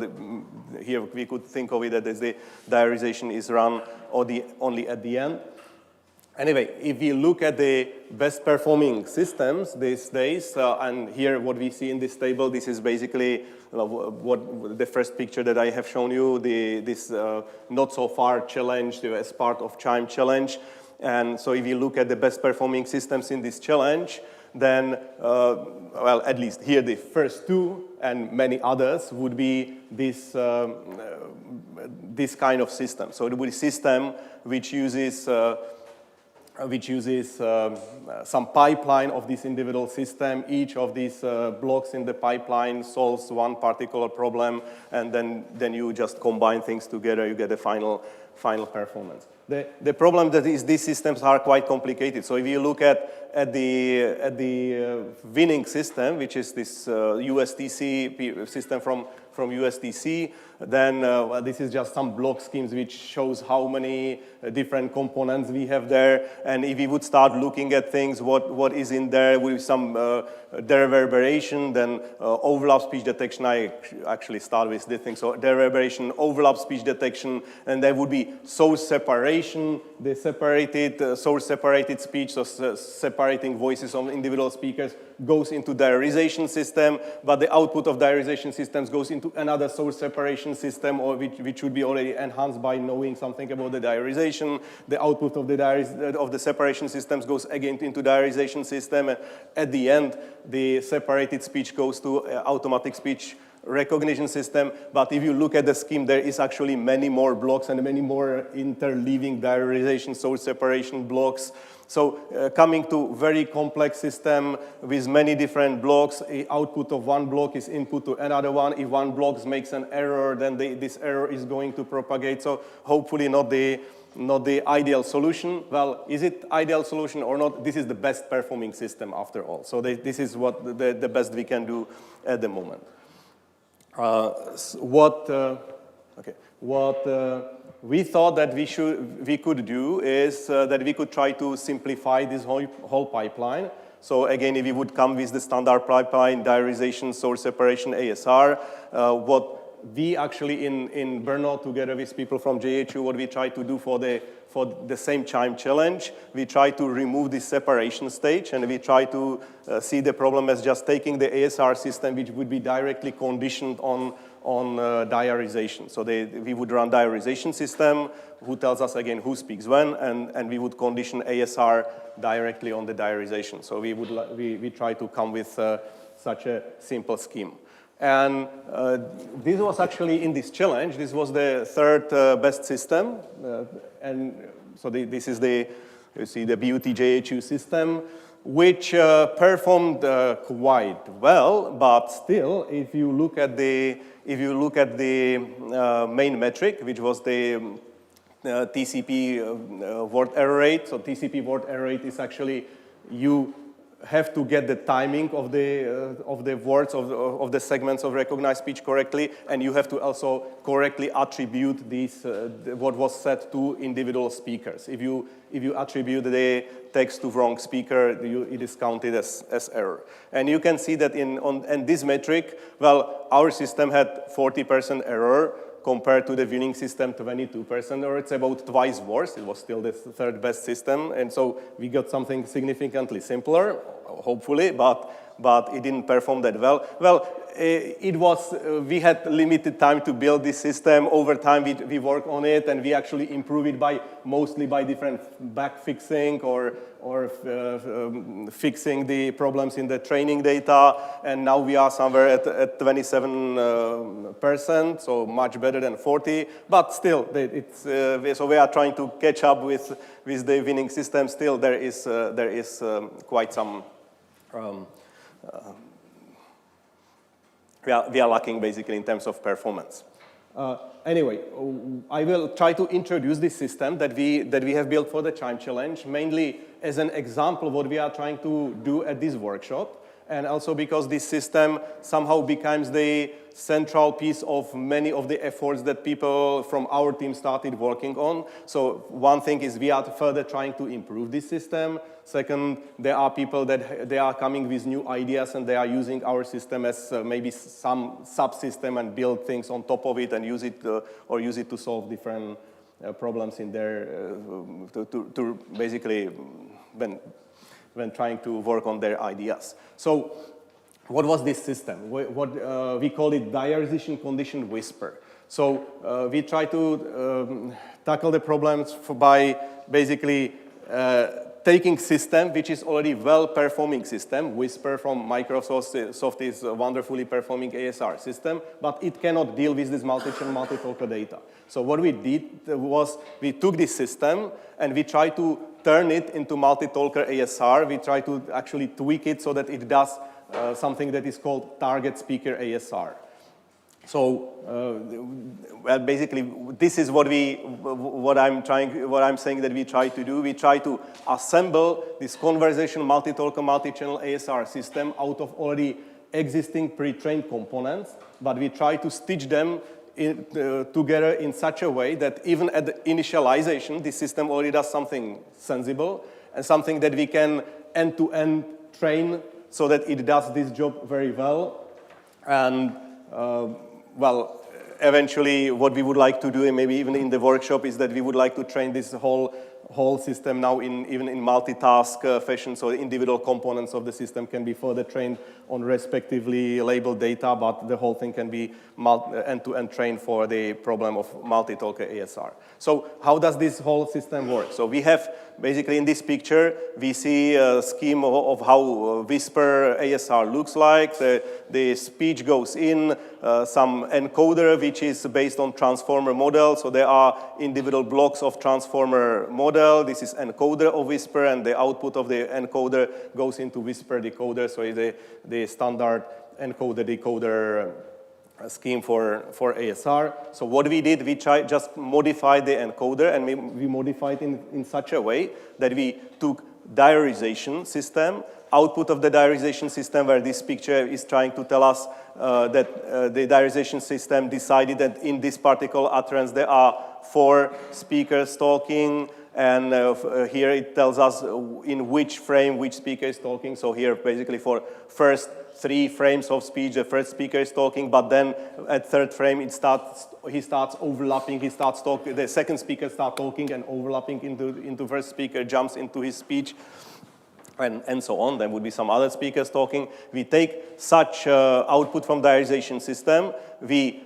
here we could think of it that as the diarization is run only at the end. Anyway, if we look at the best performing systems these days, and here what we see in this table, this is basically what the first picture that I have shown you, this not so far challenge as part of Chime challenge. And so if you look at the best performing systems in this challenge, then, well, at least here the first two and many others would be this kind of system. So it would be a system which uses some pipeline of this individual system. Each of these blocks in the pipeline solves one particular problem, and then you just combine things together, you get a final performance. The problem that is these systems are quite complicated. So if you look at the winning system, which is this USTC system from USTC, then this is just some block schemes which shows how many different components we have there. And if we would start looking at things, what is in there with some reverberation, then overlap speech detection, I actually start with this thing. So reverberation, overlap speech detection, and there would be source separation, the separated, source separated speech, so separating voices of individual speakers goes into diarization system, but the output of diarization systems goes into another source separation system, or which should be already enhanced by knowing something about the diarization. The output of the separation systems goes again into diarization system, and at the end, the separated speech goes to automatic speech recognition system. But if you look at the scheme, there is actually many more blocks and many more interleaving diarization source separation blocks. So coming to very complex system with many different blocks, the output of one block is input to another one. If one block makes an error, then this error is going to propagate. So hopefully not the ideal solution. Well, is it ideal solution or not? This is the best performing system after all. So this is what the best we can do at the moment. What we thought that we could do is that we could try to simplify this whole pipeline. So again, if we would come with the standard pipeline, diarization, source separation, ASR, what we actually in Brno, together with people from JHU, what we try to do for the same chime challenge, we try to remove this separation stage, and we try to see the problem as just taking the ASR system, which would be directly conditioned on diarization. So we would run diarization system, who tells us again who speaks when, and we would condition ASR directly on the diarization. So we try to come with such a simple scheme. And this was actually in this challenge, this was the third best system. And so this is you see the BUT JHU system, which performed quite well, but still, if you look at the main metric, which was the TCP word error rate. So TCP word error rate is actually you have to get the timing of the words of the segments of recognized speech correctly, and you have to also correctly attribute these what was said to individual speakers. If you attribute the text to wrong speaker, it is counted as error. And you can see that in this metric, well, our system had 40% error compared to the winning system, 22%, or it's about twice worse. It was still the third best system, and so we got something significantly simpler, hopefully, but it didn't perform that well. Well, we had limited time to build this system. Over time, we work on it, and we actually improve it mostly by different back fixing or fixing the problems in the training data. And now we are somewhere at 27%, so much better than 40. But still, so we are trying to catch up with the winning system. Still, there is quite some. We are lacking basically in terms of performance. Anyway, I will try to introduce this system that we have built for the Chime Challenge, mainly as an example of what we are trying to do at this workshop, and also because this system somehow becomes the central piece of many of the efforts that people from our team started working on. So one thing is we are further trying to improve this system. Second, there are people that they are coming with new ideas and they are using our system as maybe some subsystem and build things on top of it and use it to solve different problems in there to basically when trying to work on their ideas. So what was this system? We call it diarization conditioned whisper. So we try to tackle the problems by basically taking system, which is already well-performing system. Whisper from Microsoft is a wonderfully performing ASR system, but it cannot deal with this multi-channel, multi-talker data. So what we did was we took this system and we tried to turn it into multi-talker ASR. We tried to actually tweak it so that it does something that is called target speaker ASR. So, well, basically, this is what I'm saying that we try to do. We try to assemble this conversational multi-talker, multi-channel ASR system out of already existing pre-trained components, but we try to stitch them together in such a way that even at the initialization, this system already does something sensible and something that we can end-to-end train so that it does this job very well. And well, eventually what we would like to do, and maybe even in the workshop, is that we would like to train this whole system now even in multitask fashion, so individual components of the system can be further trained on respectively labeled data, but the whole thing can be end-to-end trained for the problem of multi-talker ASR. So how does this whole system work? So we have, basically in this picture, we see a scheme of how Whisper ASR looks like. The speech goes in, some encoder, which is based on transformer model. So there are individual blocks of transformer model. This is encoder of Whisper, and the output of the encoder goes into Whisper decoder. So it's the standard encoder-decoder scheme for ASR. So what we did, we just modified the encoder, and we modified it in such a way that we took diarization system, output of the diarization system, where this picture is trying to tell us that the diarization system decided that in this particular utterance there are 4 speakers talking, and here it tells us in which frame which speaker is talking. So here basically for first 3 frames of speech, the first speaker is talking, but then at third frame he starts overlapping, the second speaker starts talking and overlapping into first speaker, jumps into his speech, and so on. There would be some other speakers talking. We take such output from diarization system, we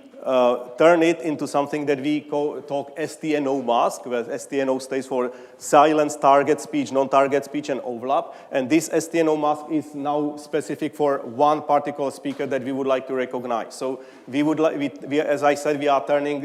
turn it into something that we talk STNO mask, where STNO stands for silence, target speech, non-target speech, and overlap. And this STNO mask is now specific for one particular speaker that we would like to recognize. So we would as I said, we are turning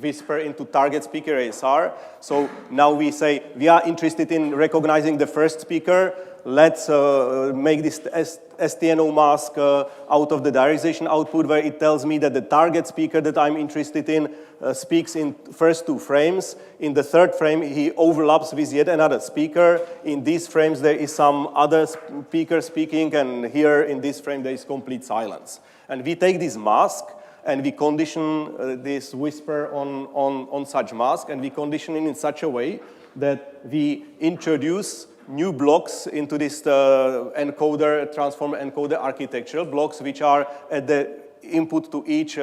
whisper into target speaker ASR. So now we say we are interested in recognizing the first speaker. Let's make this STNO mask out of the diarization output, where it tells me that the target speaker that I'm interested in speaks in first 2 frames. In the third frame, he overlaps with yet another speaker. In these frames, there is some other speaker speaking, and here in this frame, there is complete silence. And we take this mask, and we condition this whisper on such mask, and we condition it in such a way that we introduce new blocks into this transformer encoder architecture, blocks which are at the input to each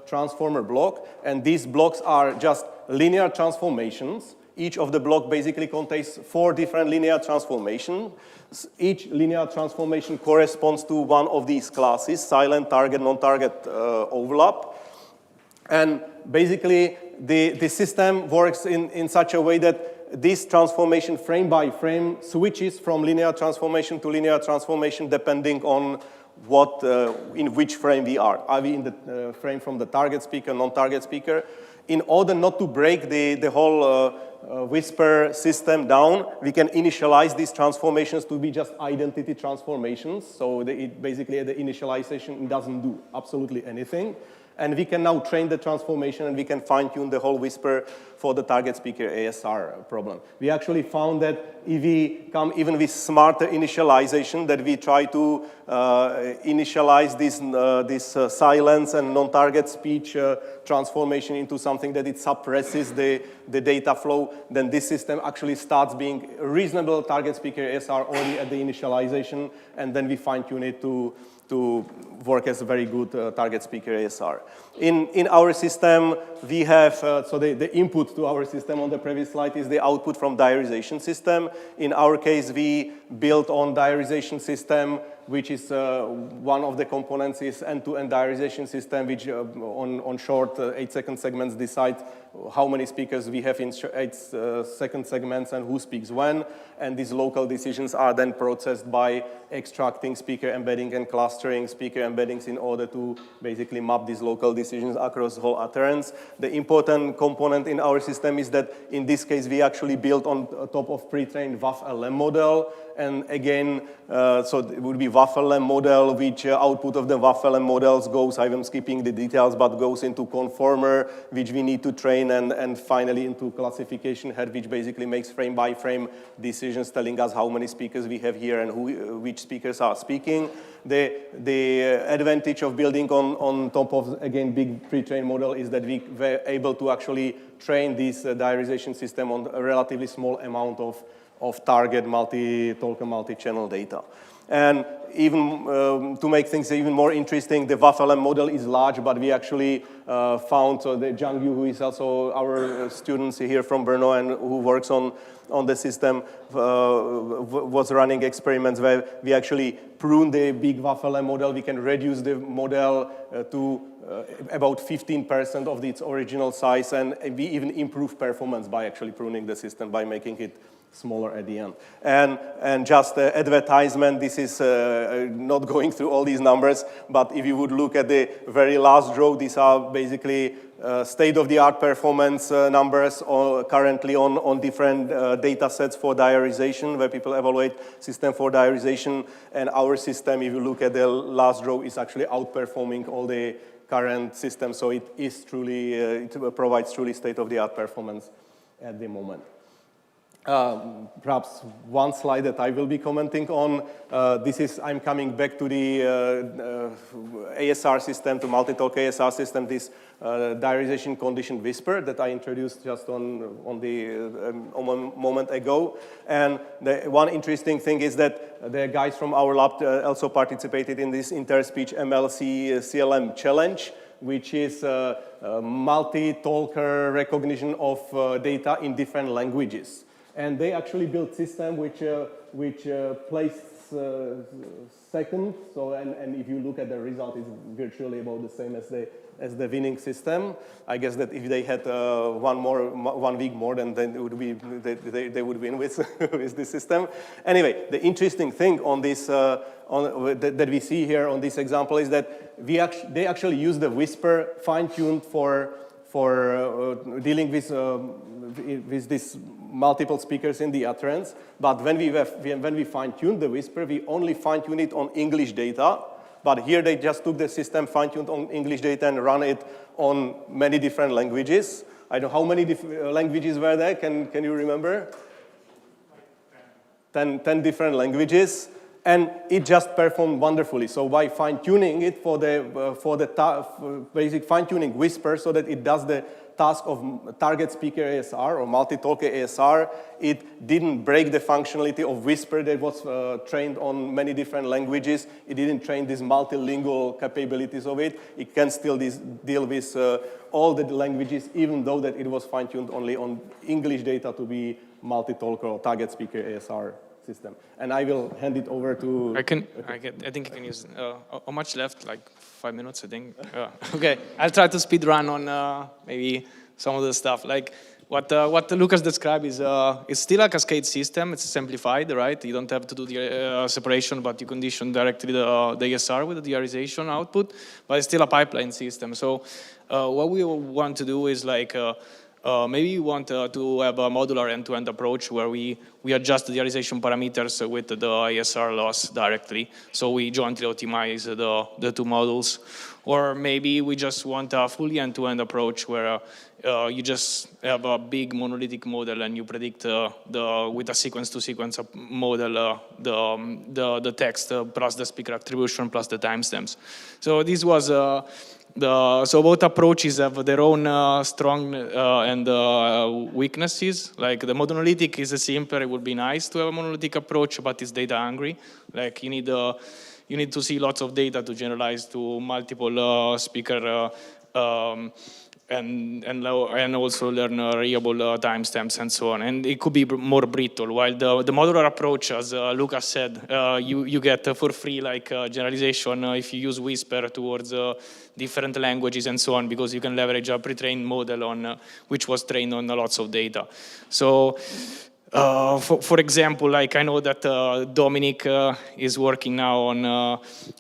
transformer block. And these blocks are just linear transformations. Each of the block basically contains 4 different linear transformations. Each linear transformation corresponds to one of these classes, silent, target, non-target overlap. And basically, the system works in such a way that this transformation frame by frame switches from linear transformation to linear transformation depending on in which frame we are. Are we in the frame from the target speaker, non-target speaker? In order not to break the whole whisper system down, we can initialize these transformations to be just identity transformations. So it basically, the initialization doesn't do absolutely anything. And we can now train the transformation, and we can fine-tune the whole whisper for the target speaker ASR problem. We actually found that if we come even with smarter initialization, that we try to initialize this silence and non-target speech transformation into something that it suppresses the data flow, then this system actually starts being a reasonable target speaker ASR already at the initialization, and then we fine-tune it to work as a very good target speaker ASR. In our system, we have, so the input to our system on the previous slide is the output from diarization system. In our case, we built on diarization system, which is one of the components is end-to-end diarization system, which on short 8-second segments decides how many speakers we have in 8-second segments and who speaks when. And these local decisions are then processed by extracting speaker embedding and clustering speaker embeddings in order to basically map these local decisions across the whole utterance. The important component in our system is that in this case we actually built on top of pre-trained WAF-LM model. And again, so it would be WAF-LM model, which output of the WAF-LM models goes, I'm skipping the details, but goes into conformer, which we need to train, and finally into classification head, which basically makes frame by frame decisions telling us how many speakers we have here and which speakers are speaking. The advantage of building on top of, again, big pre-trained model is that we were able to actually train this diarization system on a relatively small amount of target multi-talker, multi-channel data. And even to make things even more interesting, the WAF-LM model is large, but we actually found, so the Zhang Yu, who is also our student here from Brno and who works on the system, was running experiments where we actually prune the big WAF-LM model. We can reduce the model to about 15% of its original size, and we even improve performance by actually pruning the system, by making it smaller at the end. And just advertisement, this is not going through all these numbers, but if you would look at the very last row, these are basically state-of-the-art performance numbers currently on different data sets for diarization, where people evaluate system for diarization. And our system, if you look at the last row, is actually outperforming all the current systems. So it is truly, it provides truly state-of-the-art performance at the moment. perhaps one slide that I will be commenting on. I'm coming back to the ASR system, to multi-talk ASR system, this diarization condition whisper that I introduced just a moment ago. And the one interesting thing is that the guys from our lab also participated in this interspeech MLC CLM challenge, which is multi-talker recognition of data in different languages. And they actually built system which placed second. So and if you look at the result, it's virtually about the same as the winning system. I guess that if they had 1 week more, then they would win with with this system. Anyway, the interesting thing on this that we see here on this example is that they actually use the whisper fine-tuned for dealing with these multiple speakers in the utterance. But when we fine-tuned the whisper, we only fine-tuned it on English data. But here they just took the system fine-tuned on English data and run it on many different languages. I don't know how many languages were there. Can you remember? 10 different languages. And it just performed wonderfully. So by fine-tuning it for the basic fine-tuning whisper, so that it does the task of target speaker ASR or multi-talk ASR, it didn't break the functionality of whisper that was trained on many different languages. It didn't train these multilingual capabilities of it. It can still deal with all the languages, even though that it was fine-tuned only on English data to be multi-talk or target speaker ASR system. And I will hand it over to... I think I can use... how much left? Like 5 minutes, I think. Okay, I'll try to speed run on maybe some of the stuff. Like what Lukáš described is it's still a cascade system. It's simplified, right? You don't have to do the separation, but you condition directly the ASR with the diarization output. But it's still a pipeline system. So what we want to do is like... maybe we want to have a modular end-to-end approach where we adjust the diarization parameters with the ASR loss directly. So we jointly optimize the two models. Or maybe we just want a fully end-to-end approach where you just have a big monolithic model and you predict with a sequence-to-sequence model the text plus the speaker attribution plus the timestamps. So this was... so both approaches have their own strong and weaknesses. Like the monolithic is simpler. It would be nice to have a monolithic approach, but it's data hungry. Like you need to see lots of data to generalize to multiple speaker and also learn reliable timestamps and so on. And it could be more brittle. While the modular approach, as Lukáš said, you get for free like generalization if you use Whisper towards different languages and so on, because you can leverage a pre-trained model on which was trained on lots of data. So. For example, like I know that Dominic is working now on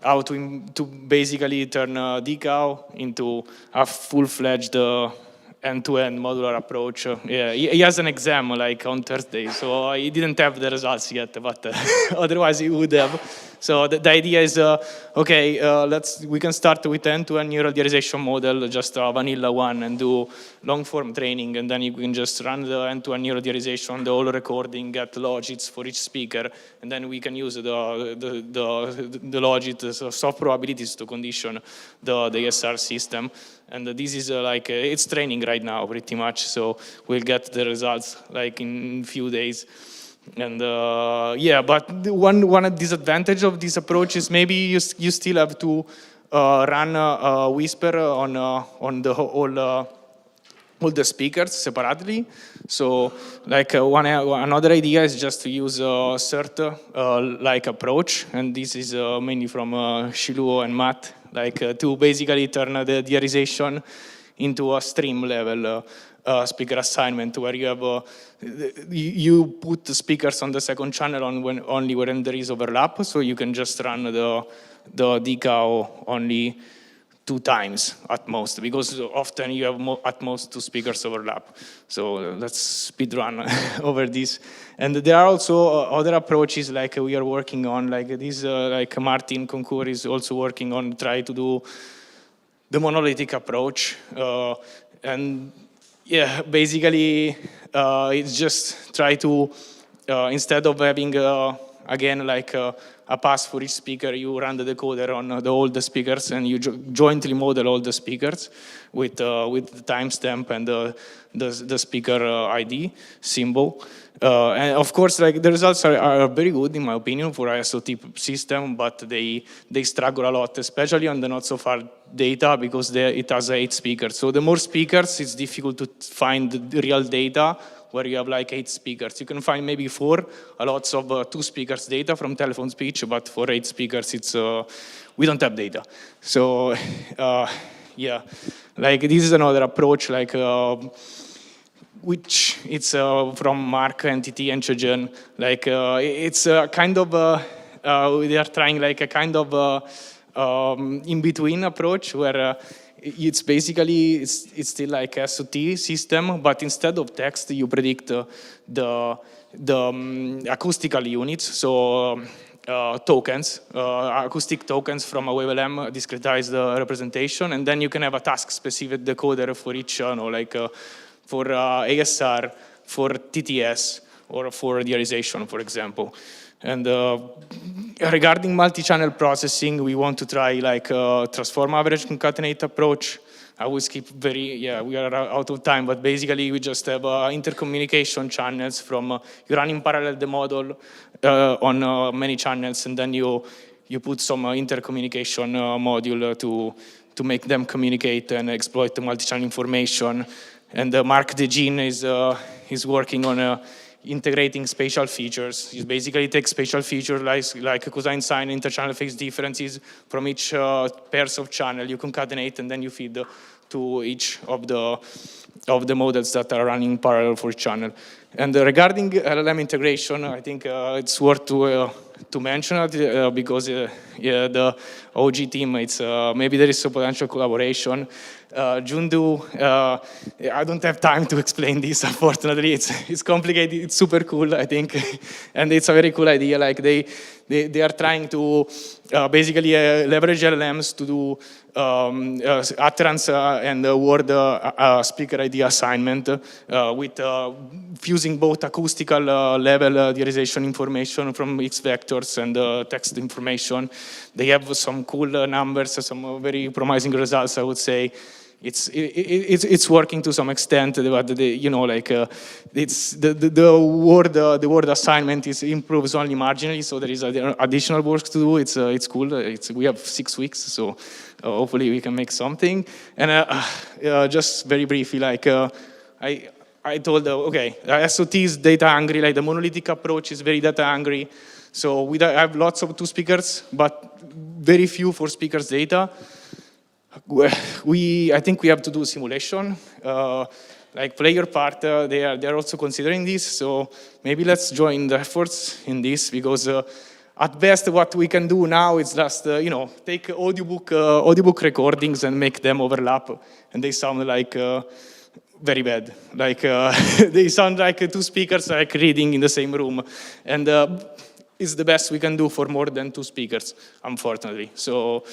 how to basically turn DCAO into a full-fledged end-to-end modular approach. Yeah, he has an exam like on Thursday, so he didn't have the results yet, but otherwise he would have. So the idea is, okay, we can start with end-to-end neural diarization model, just a vanilla one, and do long-form training, and then you can just run the end-to-end neural diarization, the whole recording, get logits for each speaker, and then we can use the logit, soft probabilities to condition the ASR system. And this is it's training right now pretty much, so we'll get the results like in a few days. And yeah, but one disadvantage of this approach is maybe you still have to run Whisper on the whole all the speakers separately. So like another idea is just to use a CERT like approach, and this is mainly from Shiluo and Matt, to basically turn the diarization into a stream level speaker assignment, where you have you put the speakers on the second channel only when there is overlap, so you can just run the DCAO only 2 times at most, because often you have at most 2 speakers overlap. So let's speed run over this. And there are also other approaches like we are working on, like this, like Martin Concours is also working on try to do the monolithic approach. And yeah, basically it's just try to, instead of having, again, like a pass for each speaker, you run the decoder on all the speakers, and you jointly model all the speakers with the timestamp and the speaker ID symbol. And of course, like the results are very good in my opinion for ISOT system, but they struggle a lot, especially on the not so far data, because it has 8 speakers. So the more speakers, it's difficult to find the real data where you have like 8 speakers. You can find maybe 4, a lots of 2 speakers data from telephone speech, but for 8 speakers, it's we don't have data. So yeah, like this is another approach, like which it's from Mark, NTT, and Chechen. Like it's kind of they are trying like a kind of in-between approach where it's basically it's still like a SOT system, but instead of text, you predict the acoustical units. So tokens, acoustic tokens from a WaveLM discretize the representation, and then you can have a task-specific decoder for each channel, like for ASR, for TTS, or for dearization, for example. And regarding multi-channel processing, we want to try like transform average concatenate approach. I will skip we are out of time, but basically we just have intercommunication channels from, you run in parallel the model on many channels, and then you put some intercommunication module to make them communicate and exploit the multi-channel information. And Mark Degin is working on integrating spatial features. You basically take spatial features like cosine sine, interchannel phase differences from each pairs of channel. You concatenate, and then you feed to each of the models that are running parallel for each channel. And regarding LLM integration, I think it's worth to mention it because the AuGI team, it's maybe there is a potential collaboration. Jundu, I don't have time to explain this, unfortunately. It's complicated, it's super cool, I think, and it's a very cool idea. Like they are trying to basically leverage LLMs to do utterance and word speaker ID assignment with fusing both acoustical level dearization information from X vectors and text information. They have some cool numbers, some very promising results, I would say. It's working to some extent, but it's the word assignment improves only marginally, so there is additional work to do. It's cool. We have 6 weeks, so hopefully we can make something. And just very briefly, like I told, okay, SOT is data hungry. Like the monolithic approach is very data hungry. So we have lots of 2 speakers, but very few 4 speakers data. I think we have to do simulation, like player part. They are also considering this. So maybe let's join the efforts in this, because at best what we can do now is just take audiobook recordings and make them overlap, and they sound like very bad. Like they sound like 2 speakers like reading in the same room, and it's the best we can do for more than 2 speakers, unfortunately. So.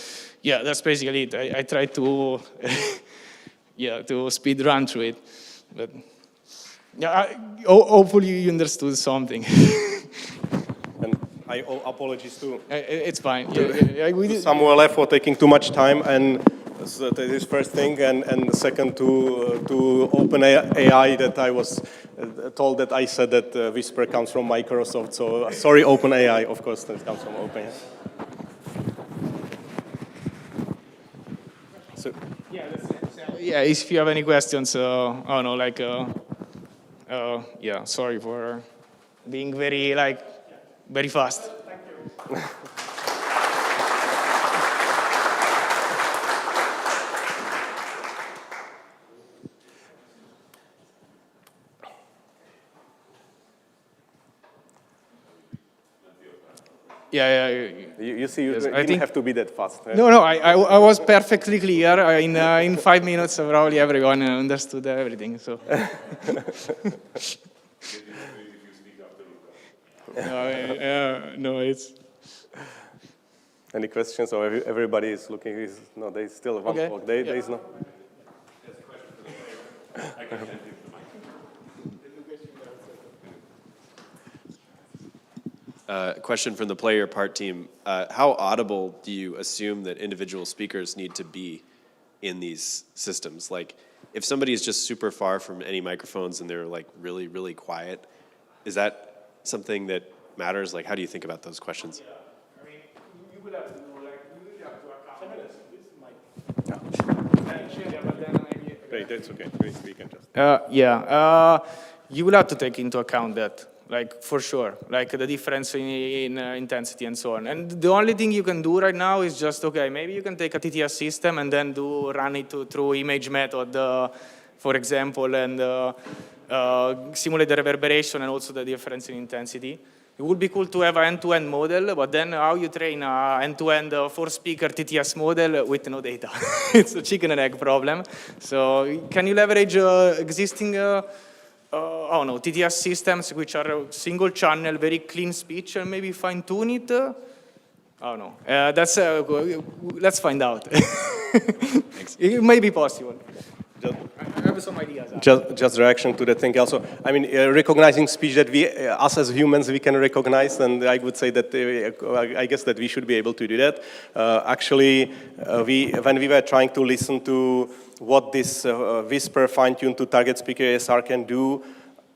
Yeah, that's basically it. I tried to, to speed run through it, but yeah, hopefully you understood something. And I owe apologies too. It's fine. To Samuel for taking too much time, and so that is first thing, and second to OpenAI, that I was told that I said that Whisper comes from Microsoft. So sorry, OpenAI, of course, that comes from OpenAI. Yeah, if you have any questions, I don't know, like, sorry for being very fast. Thank you. Yeah. You see, you didn't have to be that fast. No, I was perfectly clear. In 5 minutes, probably everyone understood everything. So. No, it's. Any questions? Or everybody is looking? No, they still want to talk. There is no. Question from the player part team. How audible do you assume that individual speakers need to be in these systems? Like, if somebody is just super far from any microphones and they're like really, really quiet, is that something that matters? Like, how do you think about those questions? Yeah. I mean, you will have to do, like, you will have to account this. Wait, that's okay. We can just. You will have to take into account that, like, for sure, like the difference in intensity and so on. And the only thing you can do right now is just, okay, maybe you can take a TTS system and then run it through image method, for example, and simulate the reverberation and also the difference in intensity. It would be cool to have an end-to-end model, but then how you train an end-to-end four-speaker TTS model with no data? It's a chicken and egg problem. So can you leverage existing TTS systems which are single channel, very clean speech, and maybe fine-tune it? Let's find out. It may be possible. I have some ideas. Just reaction to that thing also. I mean, recognizing speech that us as humans, we can recognize, and I would say that I guess that we should be able to do that. Actually, when we were trying to listen to what this whisper fine-tuned to target speaker ASR can do,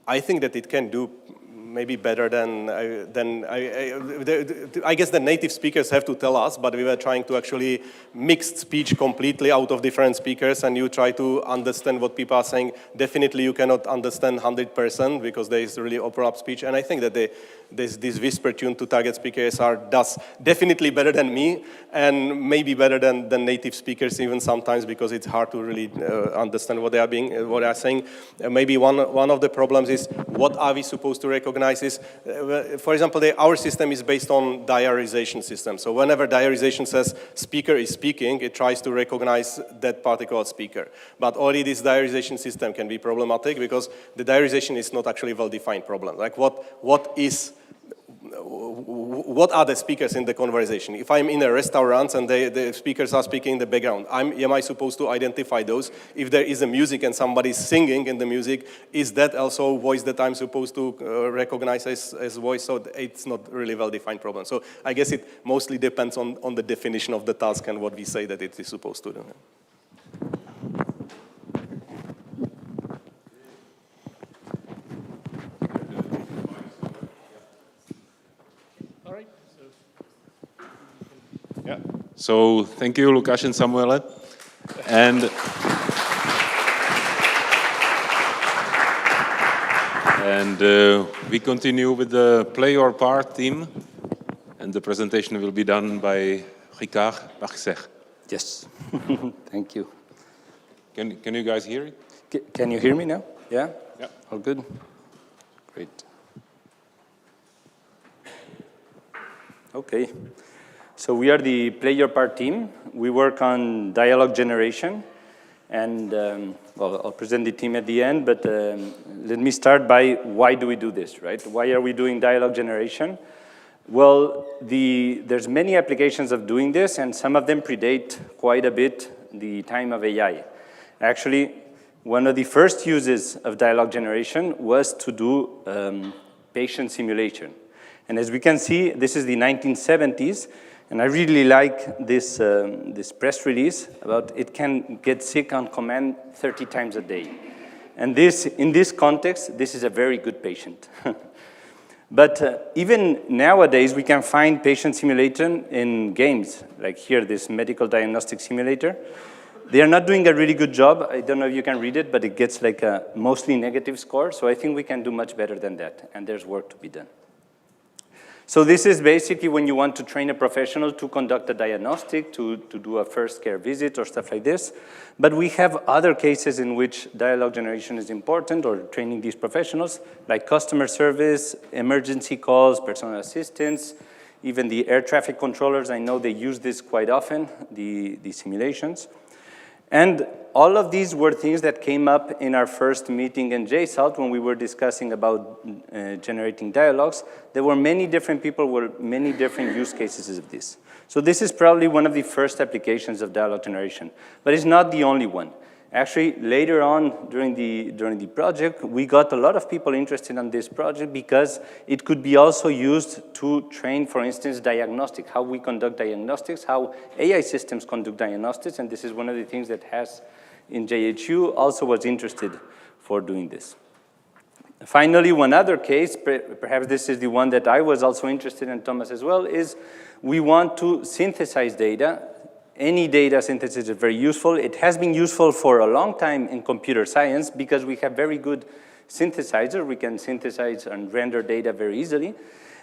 I think that it can do maybe better than I guess the native speakers have to tell us, but we were trying to actually mix speech completely out of different speakers, and you try to understand what people are saying. Definitely you cannot understand 100% because there is really overlap speech, and I think that this whisper tuned to target speaker ASR does definitely better than me, and maybe better than native speakers even sometimes, because it's hard to really understand what they are saying. Maybe one of the problems is, what are we supposed to recognize is, for example, our system is based on diarization system. So whenever diarization says speaker is speaking, it tries to recognize that particular speaker. But already this diarization system can be problematic because the diarization is not actually a well-defined problem. Like what are the speakers in the conversation? If I'm in a restaurant and the speakers are speaking in the background, am I supposed to identify those? If there is a music and somebody's singing in the music, is that also a voice that I'm supposed to recognize as voice? So it's not really well-defined problem. So I guess it mostly depends on the definition of the task and what we say that it is supposed to do. So thank you, Lukáš and Samuele. And we continue with the Play Your Part team, and the presentation will be done by Ricard Marxer. Yes, thank you. Can you guys hear it? Can you hear me now? Yeah? Yeah. All good? Great. Okay. So we are the Play Your Part team. We work on dialogue generation. And, well, I'll present the team at the end, but let me start by why do we do this, right? Why are we doing dialogue generation? Well, there's many applications of doing this, and some of them predate quite a bit the time of AI. Actually, one of the first uses of dialogue generation was to do patient simulation. And as we can see, this is the 1970s, and I really like this, this press release about it can get sick on command 30 times a day. And this, in this context, this is a very good patient. But even nowadays, we can find patient simulation in games, like here, this medical diagnostic simulator. They are not doing a really good job. I don't know if you can read it, but it gets like a mostly negative score. So I think we can do much better than that, and there's work to be done. So this is basically when you want to train a professional to conduct a diagnostic, to do a first care visit or stuff like this. But we have other cases in which dialogue generation is important, or training these professionals, like customer service, emergency calls, personal assistance, even the air traffic controllers. I know they use this quite often, the simulations. And all of these were things that came up in our first meeting in JSALT when we were discussing about generating dialogues. There were many different people with many different use cases of this. So this is probably one of the first applications of dialogue generation, but it's not the only one. Actually, later on during the project, we got a lot of people interested in this project because it could be also used to train, for instance, diagnostic, how we conduct diagnostics, how AI systems conduct diagnostics, and this is one of the things that has in JHU also was interested for doing this. Finally, one other case, perhaps this is the one that I was also interested in, Thomas as well, is we want to synthesize data. Any data synthesis is very useful. It has been useful for a long time in computer science because we have very good synthesizer. We can synthesize and render data very easily.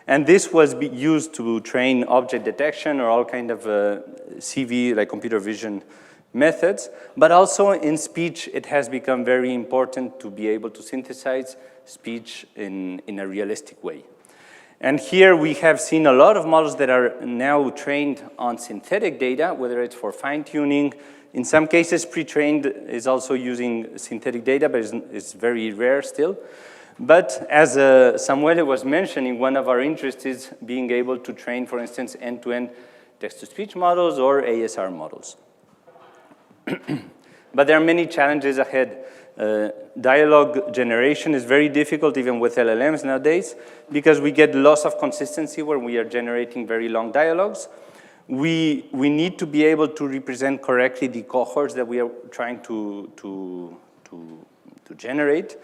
And this was used to train object detection or all kind of CV, like computer vision methods. But also in speech, it has become very important to be able to synthesize speech in a realistic way. And here we have seen a lot of models that are now trained on synthetic data, whether it's for fine-tuning. In some cases, pre-trained is also using synthetic data, but it's very rare still. But as Samuele was mentioning, one of our interests is being able to train, for instance, end-to-end text-to-speech models or ASR models. But there are many challenges ahead. Dialogue generation is very difficult even with LLMs nowadays because we get loss of consistency when we are generating very long dialogues. We need to be able to represent correctly the cohorts that we are trying to generate.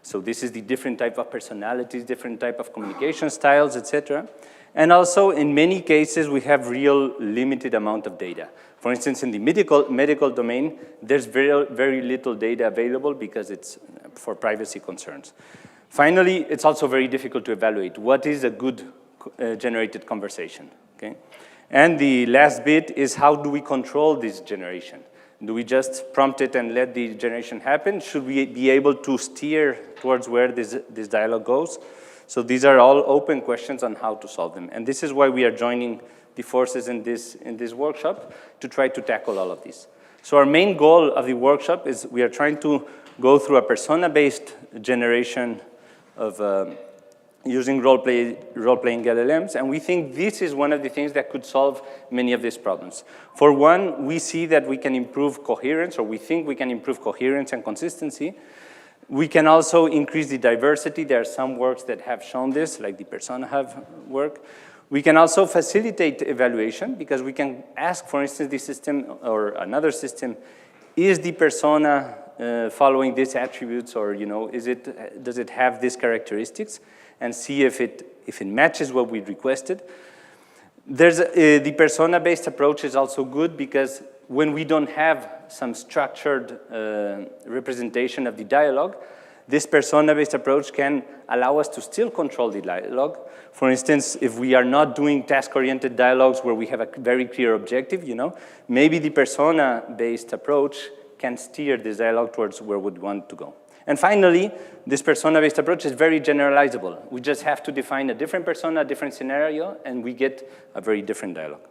So this is the different type of personalities, different type of communication styles, etc. And also, in many cases, we have real limited amount of data. For instance, in the medical domain, there's very little data available because it's for privacy concerns. Finally, it's also very difficult to evaluate what is a good generated conversation, okay? And the last bit is how do we control this generation? Do we just prompt it and let the generation happen? Should we be able to steer towards where this dialogue goes? So these are all open questions on how to solve them. And this is why we are joining the forces in this workshop to try to tackle all of these. So our main goal of the workshop is we are trying to go through a persona-based generation of using role-playing LLMs, and we think this is one of the things that could solve many of these problems. For one, we see that we can improve coherence, or we think we can improve coherence and consistency. We can also increase the diversity. There are some works that have shown this, like the Persona Hub work. We can also facilitate evaluation because we can ask, for instance, the system or another system, is the persona following these attributes, or does it have these characteristics, and see if it matches what we requested. There's the persona-based approach is also good because when we don't have some structured representation of the dialogue, this persona-based approach can allow us to still control the dialogue. For instance, if we are not doing task-oriented dialogues where we have a very clear objective, maybe the persona-based approach can steer this dialogue towards where we want to go. And finally, this persona-based approach is very generalizable. We just have to define a different persona, a different scenario, and we get a very different dialogue.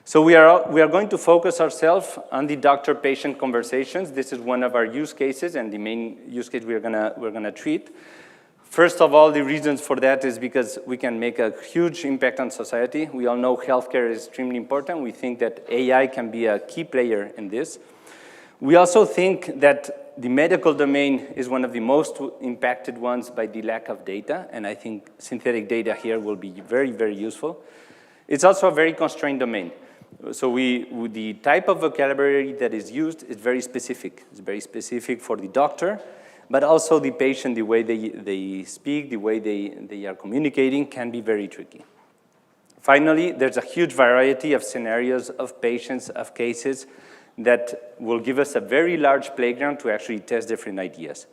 So we are going to focus ourselves on the doctor-patient conversations. This is one of our use cases and the main use case we're gonna treat. First of all, the reasons for that is because we can make a huge impact on society. We all know healthcare is extremely important. We think that AI can be a key player in this. We also think that the medical domain is one of the most impacted ones by the lack of data, and I think synthetic data here will be very, very useful. It's also a very constrained domain. So the type of vocabulary that is used is very specific. It's very specific for the doctor, but also the patient, the way they speak, the way they are communicating can be very tricky. Finally, there's a huge variety of scenarios, of patients, of cases that will give us a very large playground to actually test different ideas.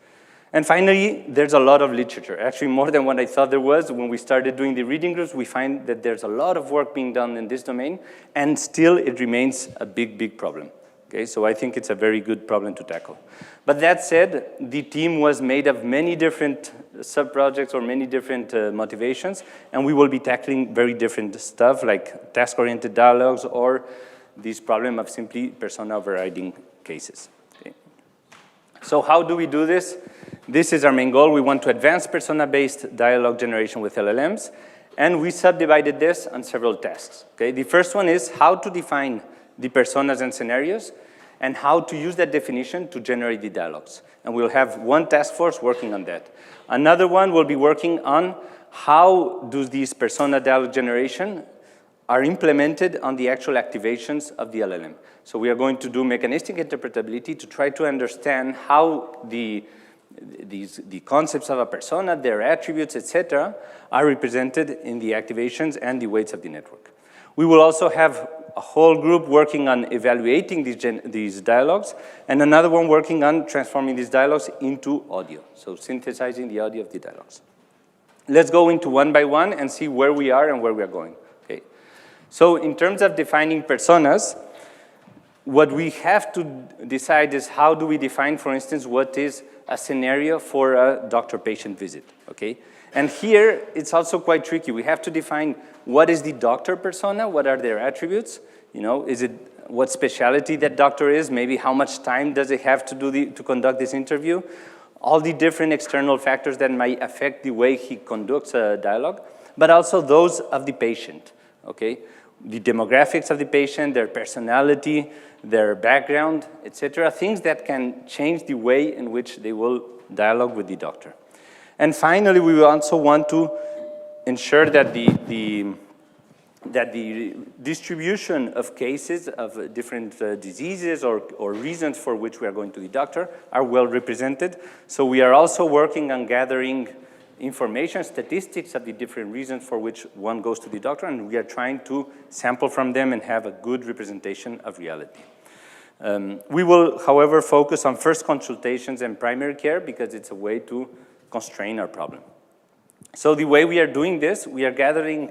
And finally, there's a lot of literature, actually more than what I thought there was. When we started doing the reading groups, we find that there's a lot of work being done in this domain, and still it remains a big, big problem. Okay, so I think it's a very good problem to tackle. But that said, the team was made of many different sub-projects or many different motivations, and we will be tackling very different stuff like task-oriented dialogues or this problem of simply persona overriding cases. Okay. So how do we do this? This is our main goal. We want to advance persona-based dialogue generation with LLMs, and we subdivided this on several tasks. Okay? The first one is how to define the personas and scenarios, and how to use that definition to generate the dialogues. And we'll have one task force working on that. Another one will be working on how do these persona dialogue generation are implemented on the actual activations of the LLM. So we are going to do mechanistic interpretability to try to understand how the concepts of a persona, their attributes, etc., are represented in the activations and the weights of the network. We will also have a whole group working on evaluating these dialogues, and another one working on transforming these dialogues into audio, so synthesizing the audio of the dialogues. Let's go into one by one and see where we are and where we are going. Okay. So in terms of defining personas, what we have to decide is how do we define, for instance, what is a scenario for a doctor-patient visit, okay? And here, it's also quite tricky. We have to define what is the doctor persona, what are their attributes, you know, is it what specialty that doctor is, maybe how much time does it have to conduct this interview, all the different external factors that might affect the way he conducts a dialogue, but also those of the patient, okay? The demographics of the patient, their personality, their background, etc., things that can change the way in which they will dialogue with the doctor. And finally, we also want to ensure that the distribution of cases of different diseases or reasons for which we are going to the doctor are well represented. So we are also working on gathering information, statistics of the different reasons for which one goes to the doctor, and we are trying to sample from them and have a good representation of reality. We will, however, focus on first consultations and primary care because it's a way to constrain our problem. So the way we are doing this, we are gathering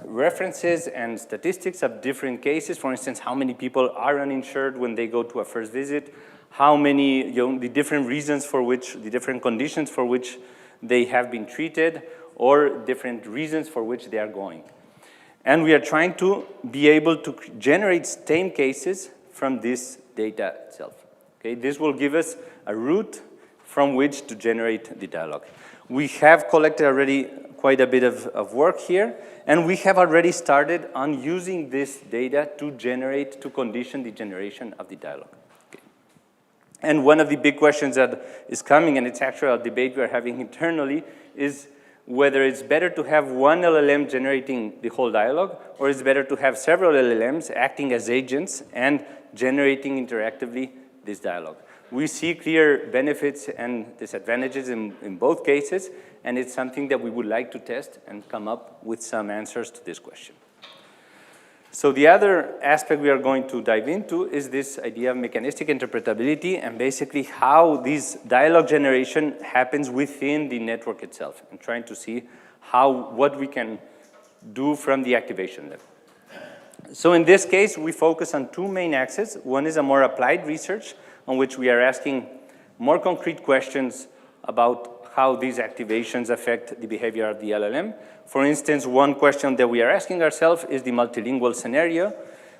references and statistics of different cases. For instance, how many people are uninsured when they go to a first visit, how many, the different reasons for which, the different conditions for which they have been treated, or different reasons for which they are going. And we are trying to be able to generate same cases from this data itself. Okay, this will give us a route from which to generate the dialogue. We have collected already quite a bit of work here, and we have already started on using this data to condition the generation of the dialogue. Okay. And one of the big questions that is coming, and it's actually a debate we're having internally, is whether it's better to have one LLM generating the whole dialogue, or it's better to have several LLMs acting as agents and generating interactively this dialogue. We see clear benefits and disadvantages in both cases, and it's something that we would like to test and come up with some answers to this question. So the other aspect we are going to dive into is this idea of mechanistic interpretability and basically how this dialogue generation happens within the network itself, and trying to see what we can do from the activation level. So in this case, we focus on two main axes. One is a more applied research, on which we are asking more concrete questions about how these activations affect the behavior of the LLM. For instance, one question that we are asking ourselves is the multilingual scenario,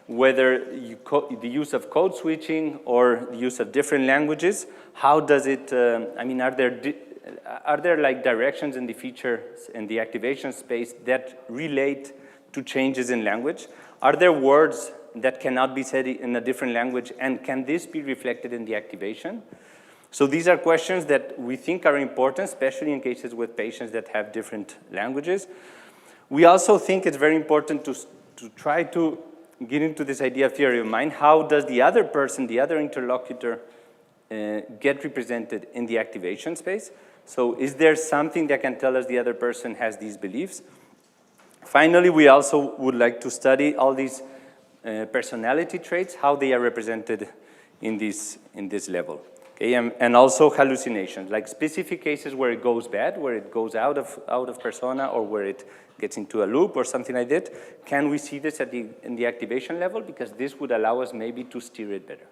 whether the use of code switching or the use of different languages, how does it, are there like directions in the features in the activation space that relate to changes in language? Are there words that cannot be said in a different language, and can this be reflected in the activation? So these are questions that we think are important, especially in cases with patients that have different languages. We also think it's very important to try to get into this idea of theory of mind. How does the other person, the other interlocutor, get represented in the activation space? So is there something that can tell us the other person has these beliefs? Finally, we also would like to study all these personality traits, how they are represented in this level. Okay, and also hallucinations, like specific cases where it goes bad, where it goes out of persona, or where it gets into a loop or something like that. Can we see this in the activation level? Because this would allow us maybe to steer it better.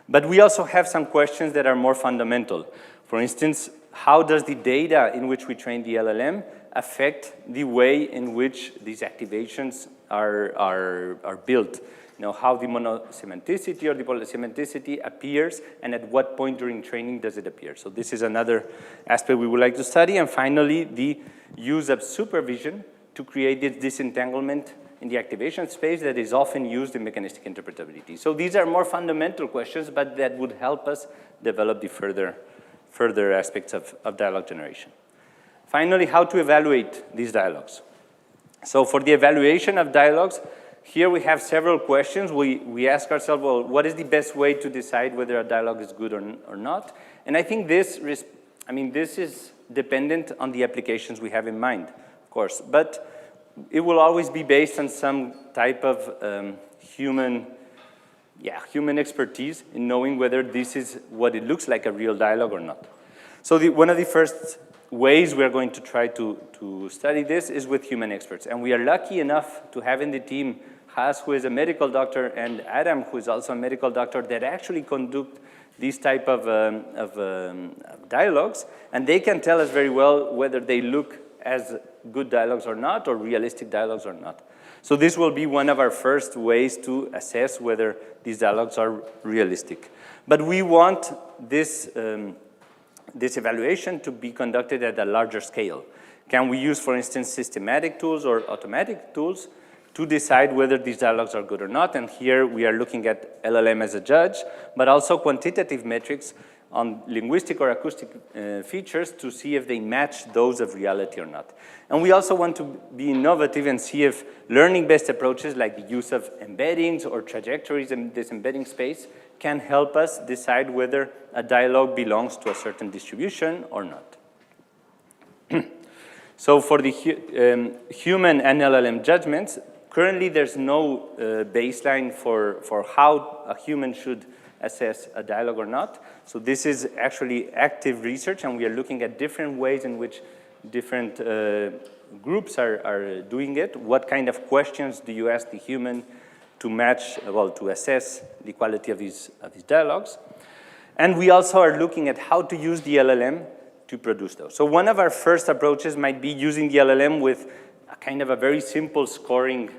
But we also have some questions that are more fundamental. For instance, how does the data in which we train the LLM affect the way in which these activations are built? You know, how the monosemanticity or the polysemanticity appears, and at what point during training does it appear? So this is another aspect we would like to study. And finally, the use of supervision to create this disentanglement in the activation space that is often used in mechanistic interpretability. So these are more fundamental questions, but that would help us develop the further aspects of dialogue generation. Finally, how to evaluate these dialogues. So for the evaluation of dialogues, here we have several questions. We ask ourselves, well, what is the best way to decide whether a dialogue is good or not? And I think this is dependent on the applications we have in mind, of course. But it will always be based on some type of human expertise in knowing whether this is what it looks like a real dialogue or not. So one of the first ways we are going to try to study this is with human experts. And we are lucky enough to have in the team Has, who is a medical doctor, and Adam, who is also a medical doctor, that actually conduct these type of dialogues. And they can tell us very well whether they look as good dialogues or not, or realistic dialogues or not. So this will be one of our first ways to assess whether these dialogues are realistic. But we want this evaluation to be conducted at a larger scale. Can we use, for instance, systematic tools or automatic tools to decide whether these dialogues are good or not? And here we are looking at LLM as a judge, but also quantitative metrics on linguistic or acoustic features to see if they match those of reality or not. And we also want to be innovative and see if learning-based approaches like the use of embeddings or trajectories in this embedding space can help us decide whether a dialogue belongs to a certain distribution or not. So for the human and LLM judgments, currently there's no baseline for how a human should assess a dialogue or not. So this is actually active research, and we are looking at different ways in which different groups are doing it. What kind of questions do you ask the human to match, well, to assess the quality of these dialogues? And we also are looking at how to use the LLM to produce those. So one of our first approaches might be using the LLM with a kind of a very simple scoring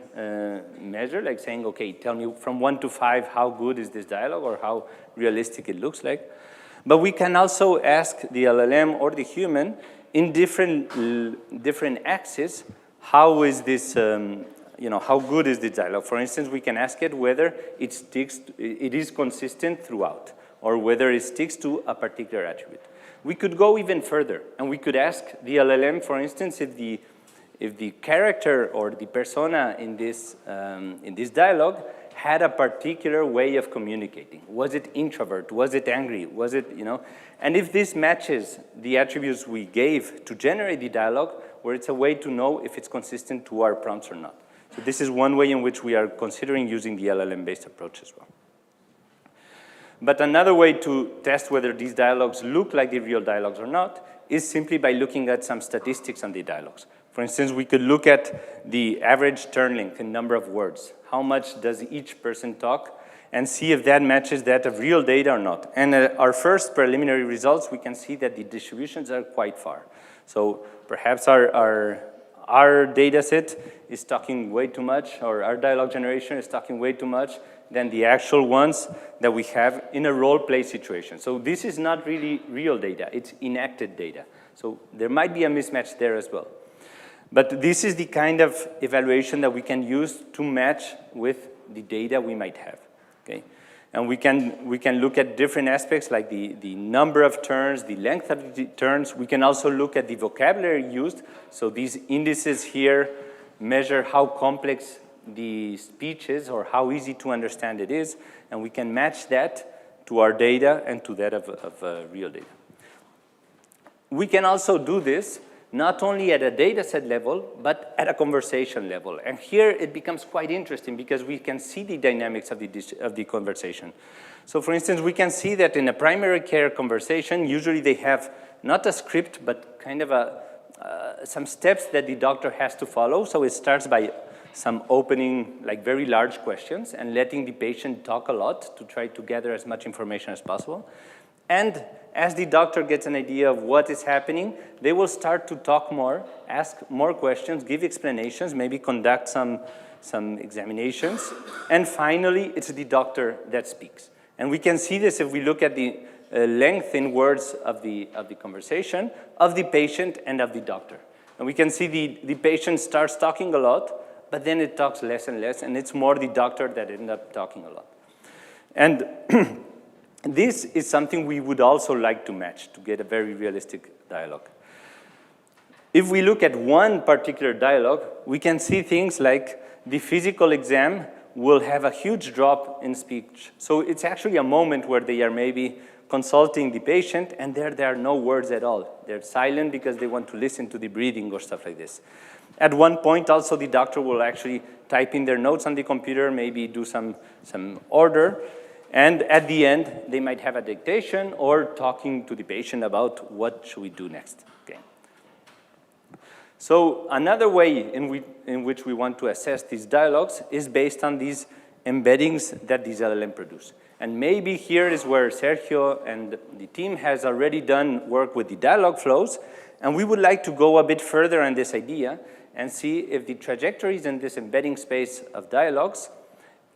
measure, like saying, okay, tell me from 1 to 5, how good is this dialogue or how realistic it looks like. But we can also ask the LLM or the human in different axes, how is this, how good is this dialogue? For instance, we can ask it whether it is consistent throughout, or whether it sticks to a particular attribute. We could go even further, and we could ask the LLM, for instance, if the character or the persona in this dialogue had a particular way of communicating. Was it introvert? Was it angry? Was it, And if this matches the attributes we gave to generate the dialogue, where it's a way to know if it's consistent to our prompts or not. So this is one way in which we are considering using the LLM-based approach as well. But another way to test whether these dialogues look like the real dialogues or not is simply by looking at some statistics on the dialogues. For instance, we could look at the average turn length in number of words. How much does each person talk? And see if that matches that of real data or not. And our first preliminary results, we can see that the distributions are quite far. So perhaps our data set is talking way too much, or our dialogue generation is talking way too much than the actual ones that we have in a role-play situation. So this is not really real data, it's enacted data. So there might be a mismatch there as well. But this is the kind of evaluation that we can use to match with the data we might have, okay? And we can look at different aspects like the number of turns, the length of the turns. We can also look at the vocabulary used. So these indices here measure how complex the speech is or how easy to understand it is. And we can match that to our data and to that of real data. We can also do this not only at a data set level, but at a conversation level. And here it becomes quite interesting because we can see the dynamics of the conversation. So for instance, we can see that in a primary care conversation, usually they have not a script, but kind of some steps that the doctor has to follow. So it starts by some opening, like very large questions and letting the patient talk a lot to try to gather as much information as possible. And as the doctor gets an idea of what is happening, they will start to talk more, ask more questions, give explanations, maybe conduct some examinations. And finally, it's the doctor that speaks. And we can see this if we look at the length in words of the conversation of the patient and of the doctor. And we can see the patient starts talking a lot but then it talks less and less, and it's more the doctor that ends up talking a lot. And this is something we would also like to match to get a very realistic dialogue. If we look at one particular dialogue, we can see things like the physical exam will have a huge drop in speech. So it's actually a moment where they are maybe consulting the patient, and there are no words at all. They're silent because they want to listen to the breathing or stuff like this. At one point, also, the doctor will actually type in their notes on the computer, maybe do some order, and at the end, they might have a dictation or talking to the patient about what should we do next. Okay. So another way in which we want to assess these dialogues is based on these embeddings that these LLM produce. And maybe here is where Sergio and the team has already done work with the dialogue flows, and we would like to go a bit further on this idea and see if the trajectories in this embedding space of dialogues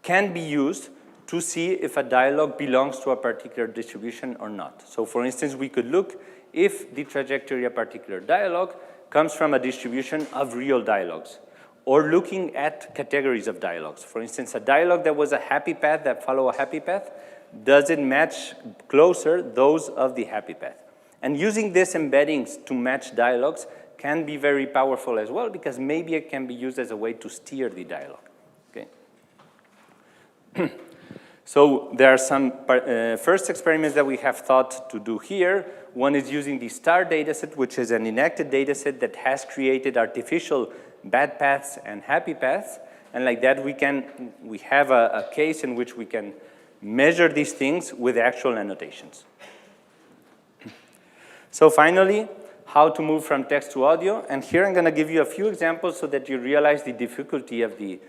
can be used to see if a dialogue belongs to a particular distribution or not. So for instance, we could look if the trajectory of a particular dialogue comes from a distribution of real dialogues, or looking at categories of dialogues. For instance, a dialogue that was a happy path, that follow a happy path, does it match closer those of the happy path? And using these embeddings to match dialogues can be very powerful as well, because maybe it can be used as a way to steer the dialogue. Okay. So there are some first experiments that we have thought to do here. One is using the STAR dataset, which is an enacted dataset that has created artificial bad paths and happy paths. And like that, we have a case in which we can measure these things with actual annotations. So finally, how to move from text to audio. And here I'm going to give you a few examples so that you realize the difficulty of the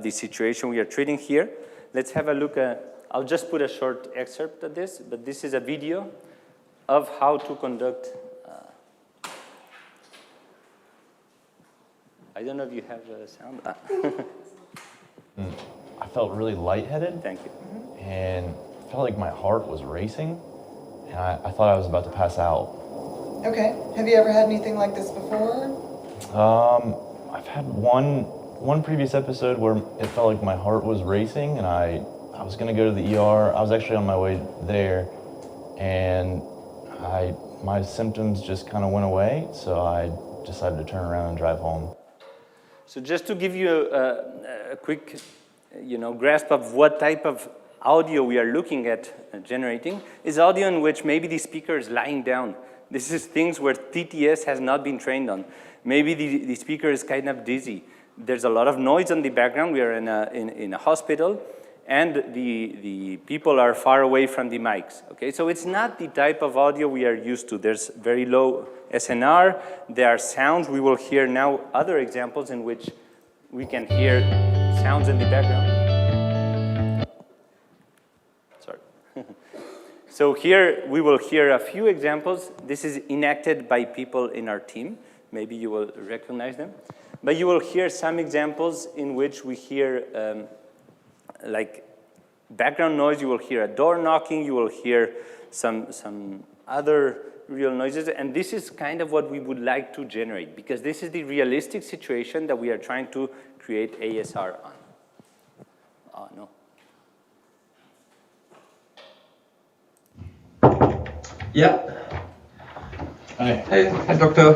situation we are treating here. Let's have a look at, I'll just put a short excerpt of this, but this is a video of how to conduct, I don't know if you have a sound. I felt really lightheaded. Thank you. And felt like my heart was racing, and I thought I was about to pass out. Okay. Have you ever had anything like this before? I've had one previous episode where it felt like my heart was racing, and I was going to go to the ER. I was actually on my way there, and my symptoms just kind of went away, so I decided to turn around and drive home. So just to give you a quick grasp of what type of audio we are looking at generating, is audio in which maybe the speaker is lying down. This is things where TTS has not been trained on. Maybe the speaker is kind of dizzy. There's a lot of noise in the background. We are in a hospital, and the people are far away from the mics. Okay, so it's not the type of audio we are used to. There's very low SNR. There are sounds. We will hear now other examples in which we can hear sounds in the background. Sorry. So here we will hear a few examples. This is enacted by people in our team. Maybe you will recognize them. But you will hear some examples in which we hear like background noise. You will hear a door knocking. You will hear some other real noises. And this is kind of what we would like to generate, because this is the realistic situation that we are trying to create ASR on. Oh, no. Yeah. Hi, doctor.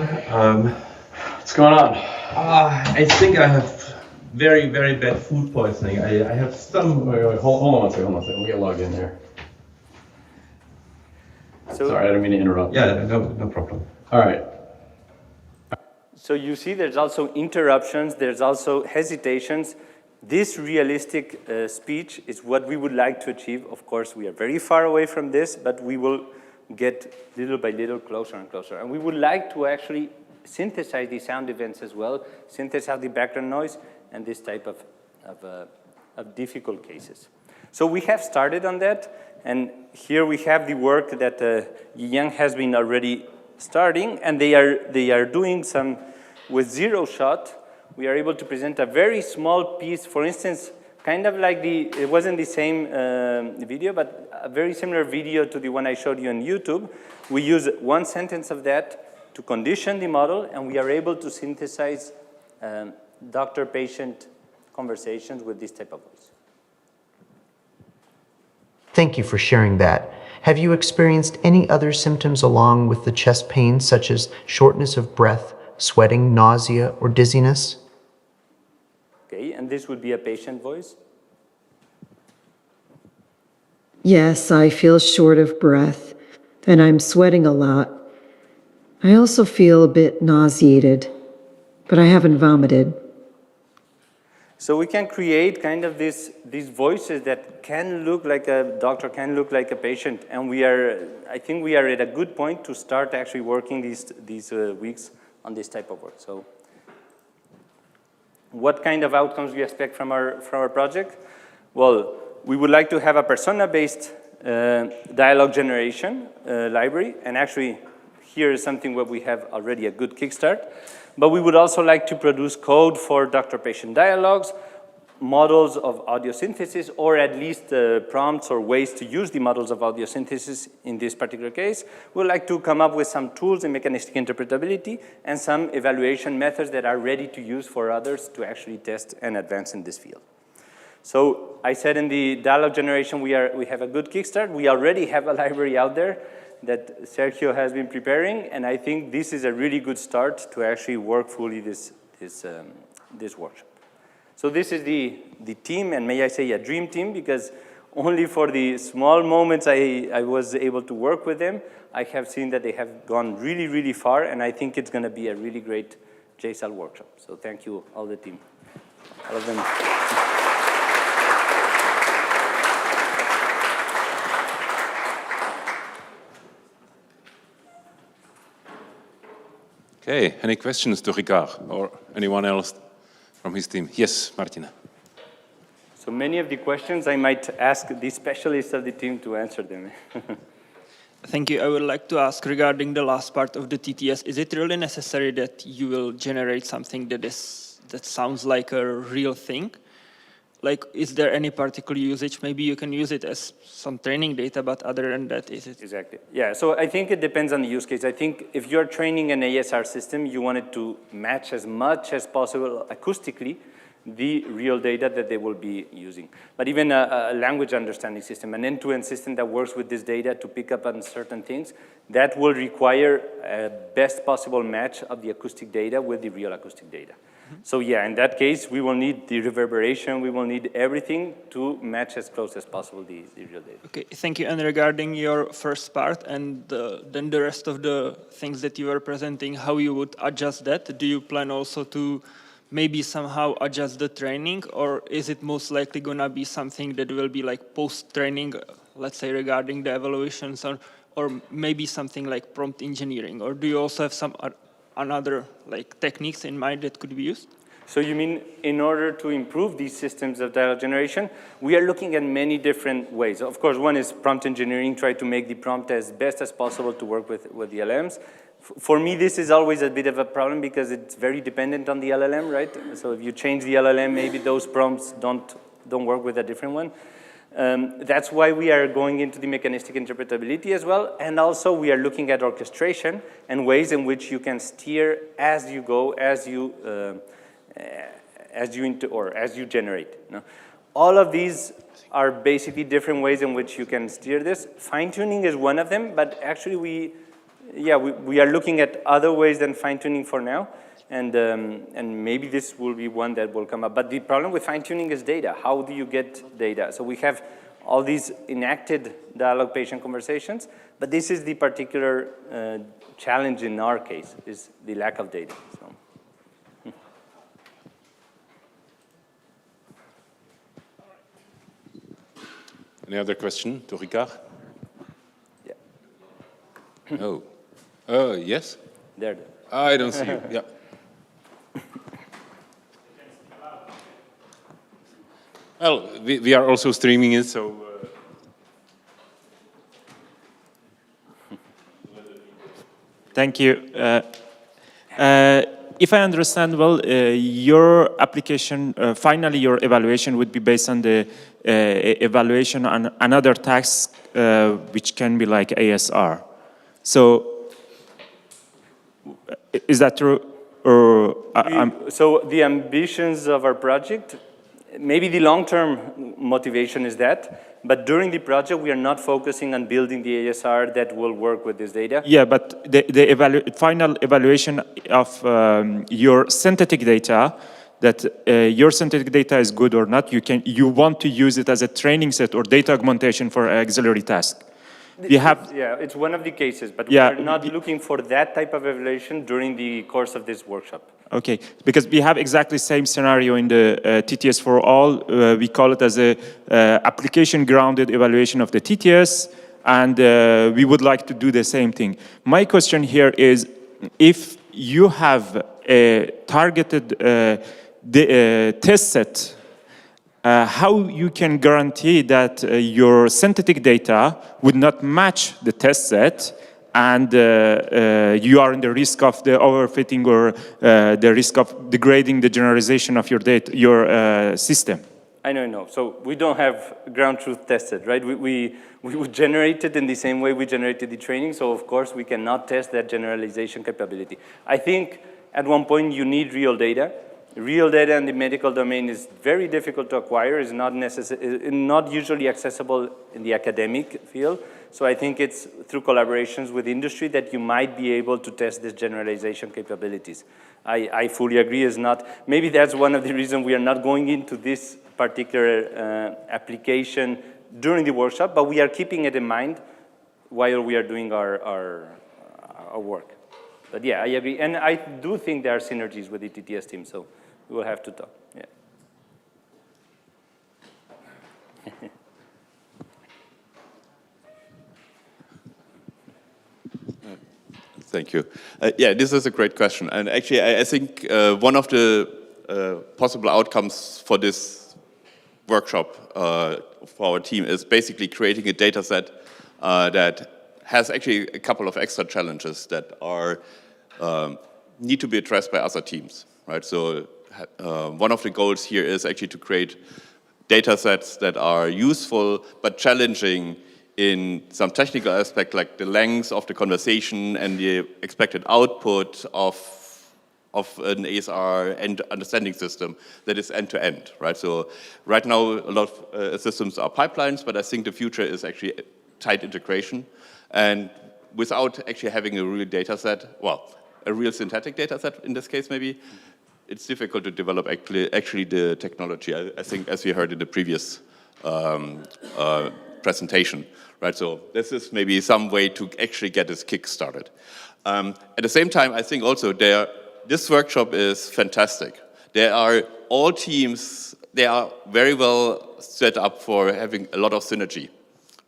What's going on? I think I have very, very bad food poisoning. I have some. Wait, hold on one second. Let me get logged in here. So, sorry, I didn't mean to interrupt. Yeah, no problem. All right. So you see there's also interruptions, there's also hesitations. This realistic speech is what we would like to achieve. Of course, we are very far away from this, but we will get little by little closer and closer. And we would like to actually synthesize the sound events as well, synthesize the background noise, and this type of difficult cases. So we have started on that, and here we have the work that Yang has been already starting, and they are doing some, with zero shot, we are able to present a very small piece, for instance, kind of like it wasn't the same video, but a very similar video to the one I showed you on YouTube. We use one sentence of that to condition the model, and we are able to synthesize doctor-patient conversations with this type of voice. Thank you for sharing that. Have you experienced any other symptoms along with the chest pain, such as shortness of breath, sweating, nausea, or dizziness? Okay, and this would be a patient voice. Yes, I feel short of breath, and I'm sweating a lot. I also feel a bit nauseated, but I haven't vomited. So we can create kind of these voices that can look like a doctor, can look like a patient, and I think we are at a good point to start actually working these weeks on this type of work. So what kind of outcomes we expect from our project? Well, we would like to have a persona-based dialogue generation library, and actually here is something where we have already a good kickstart. But we would also like to produce code for doctor-patient dialogues, models of audio synthesis, or at least prompts or ways to use the models of audio synthesis in this particular case. We'd like to come up with some tools in mechanistic interpretability and some evaluation methods that are ready to use for others to actually test and advance in this field. So I said in the dialogue generation, we have a good kickstart. We already have a library out there that Sergio has been preparing, and I think this is a really good start to actually work fully this workshop. So this is the team, and may I say a dream team, because only for the small moments I was able to work with them, I have seen that they have gone really, really far, and I think it's going to be a really great JSALT workshop. So thank you, all the team, all of them. Okay, any questions to Ricard or anyone else from his team? Yes, Martina. So many of the questions I might ask the specialists of the team to answer them. Thank you. I would like to ask regarding the last part of the TTS, is it really necessary that you will generate something that sounds like a real thing? Like, is there any particular usage? Maybe you can use it as some training data, but other than that, is it? Exactly. Yeah, so I think it depends on the use case. I think if you're training an ASR system, you want it to match as much as possible acoustically the real data that they will be using. But even a language understanding system, an end-to-end system that works with this data to pick up on certain things, that will require a best possible match of the acoustic data with the real acoustic data. So yeah, in that case, we will need the reverberation, we will need everything to match as close as possible the real data. Okay, thank you. And regarding your first part and then the rest of the things that you were presenting, how you would adjust that? Do you plan also to maybe somehow adjust the training, or is it most likely gonna be something that will be like post-training, let's say regarding the evaluations, or maybe something like prompt engineering? Or do you also have some another like techniques in mind that could be used? So you mean in order to improve these systems of dialogue generation, we are looking at many different ways. Of course, one is prompt engineering, try to make the prompt as best as possible to work with the LLMs. For me, this is always a bit of a problem because it's very dependent on the LLM, right? So if you change the LLM, maybe those prompts don't work with a different one. That's why we are going into the mechanistic interpretability as well, and also we are looking at orchestration and ways in which you can steer as you go, as you generate. No? All of these are basically different ways in which you can steer this. Fine-tuning is one of them, but actually we are looking at other ways than fine-tuning for now. And maybe this will be one that will come up. But the problem with fine-tuning is data. How do you get data? So we have all these enacted dialogue patient conversations, but this is the particular challenge in our case, is the lack of data. So. Any other question to Ricard? Yeah. Oh, yes? There. I don't see you, yeah. Well, we are also streaming it, so... Thank you. If I understand well, your application, finally your evaluation would be based on the evaluation on another task, which can be like ASR. So, is that true? Or so the ambitions of our project maybe the long-term motivation is that, but during the project, we are not focusing on building the ASR that will work with this data. Yeah, but the final evaluation of your synthetic data, that your synthetic data is good or not, you want to use it as a training set or data augmentation for auxiliary task. Yeah, it's one of the cases, but yeah, we're not looking for that type of evaluation during the course of this workshop. Okay, because we have exactly the same scenario in the TTS for all. We call it as a application-grounded evaluation of the TTS, and we would like to do the same thing. My question here is, if you have a targeted test set, how you can guarantee that your synthetic data would not match the test set, and you are in the risk of the overfitting or the risk of degrading the generalization of your data, your system? I know. So we don't have ground truth tested, right? We would generate it in the same way we generated the training. So of course we cannot test that generalization capability. I think at one point you need real data. Real data in the medical domain is very difficult to acquire, is not usually accessible in the academic field. So I think it's through collaborations with industry that you might be able to test this generalization capabilities. I fully agree, is not, maybe that's one of the reasons we are not going into this particular application during the workshop, but we are keeping it in mind while we are doing our work. But yeah, I agree, and I do think there are synergies with the TTS team, so we will have to talk, yeah. Thank you. Yeah, this is a great question. And actually, I think one of the possible outcomes for this workshop for our team is basically creating a data set that has actually a couple of extra challenges that are need to be addressed by other teams, right? So one of the goals here is actually to create data sets that are useful but challenging in some technical aspect, like the length of the conversation and the expected output of an ASR and understanding system that is end-to-end, right? So right now, a lot of systems are pipelines, but I think the future is actually tight integration. And without actually having a real data set, well, a real synthetic data set in this case maybe, it's difficult to develop actually the technology, I think, as we heard in the previous presentation, right? So this is maybe some way to actually get this kick started. At the same time, I think also this workshop is fantastic. There are all teams, they are very well set up for having a lot of synergy,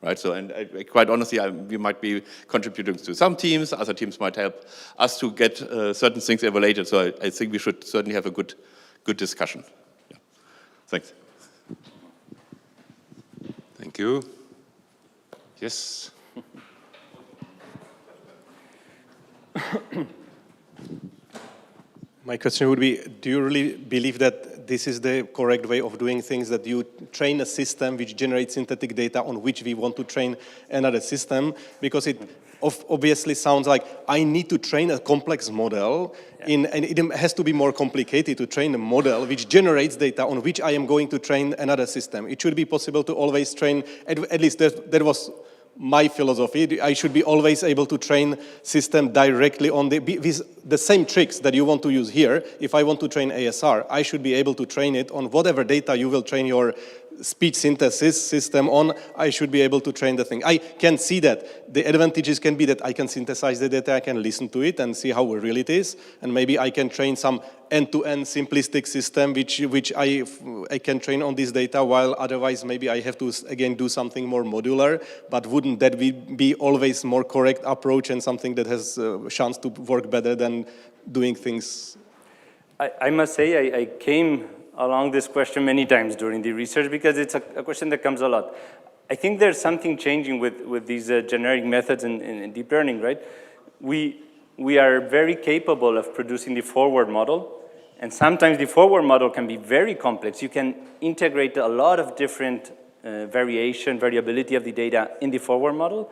right? So, and quite honestly, we might be contributing to some teams, other teams might help us to get certain things evaluated. So I think we should certainly have a good discussion. Yeah. Thanks. Thank you. Yes. My question would be, do you really believe that this is the correct way of doing things, that you train a system which generates synthetic data on which we want to train another system? Because it obviously sounds like I need to train a complex model, and it has to be more complicated to train a model which generates data on which I am going to train another system. It should be possible to always train, at least that was my philosophy. I should be always able to train system directly on with the same tricks that you want to use here. If I want to train ASR, I should be able to train it on whatever data you will train your speech synthesis system on. I should be able to train the thing. I can see that. The advantages can be that I can synthesize the data, I can listen to it and see how real it is, and maybe I can train some end-to-end simplistic system which I can train on this data, while otherwise maybe I have to again do something more modular. But wouldn't that be always more correct approach and something that has a chance to work better than doing things? I must say I came along this question many times during the research, because it's a question that comes a lot. I think there's something changing with these generic methods in deep learning, right? We are very capable of producing the forward model, and sometimes the forward model can be very complex. You can integrate a lot of different variability of the data in the forward model,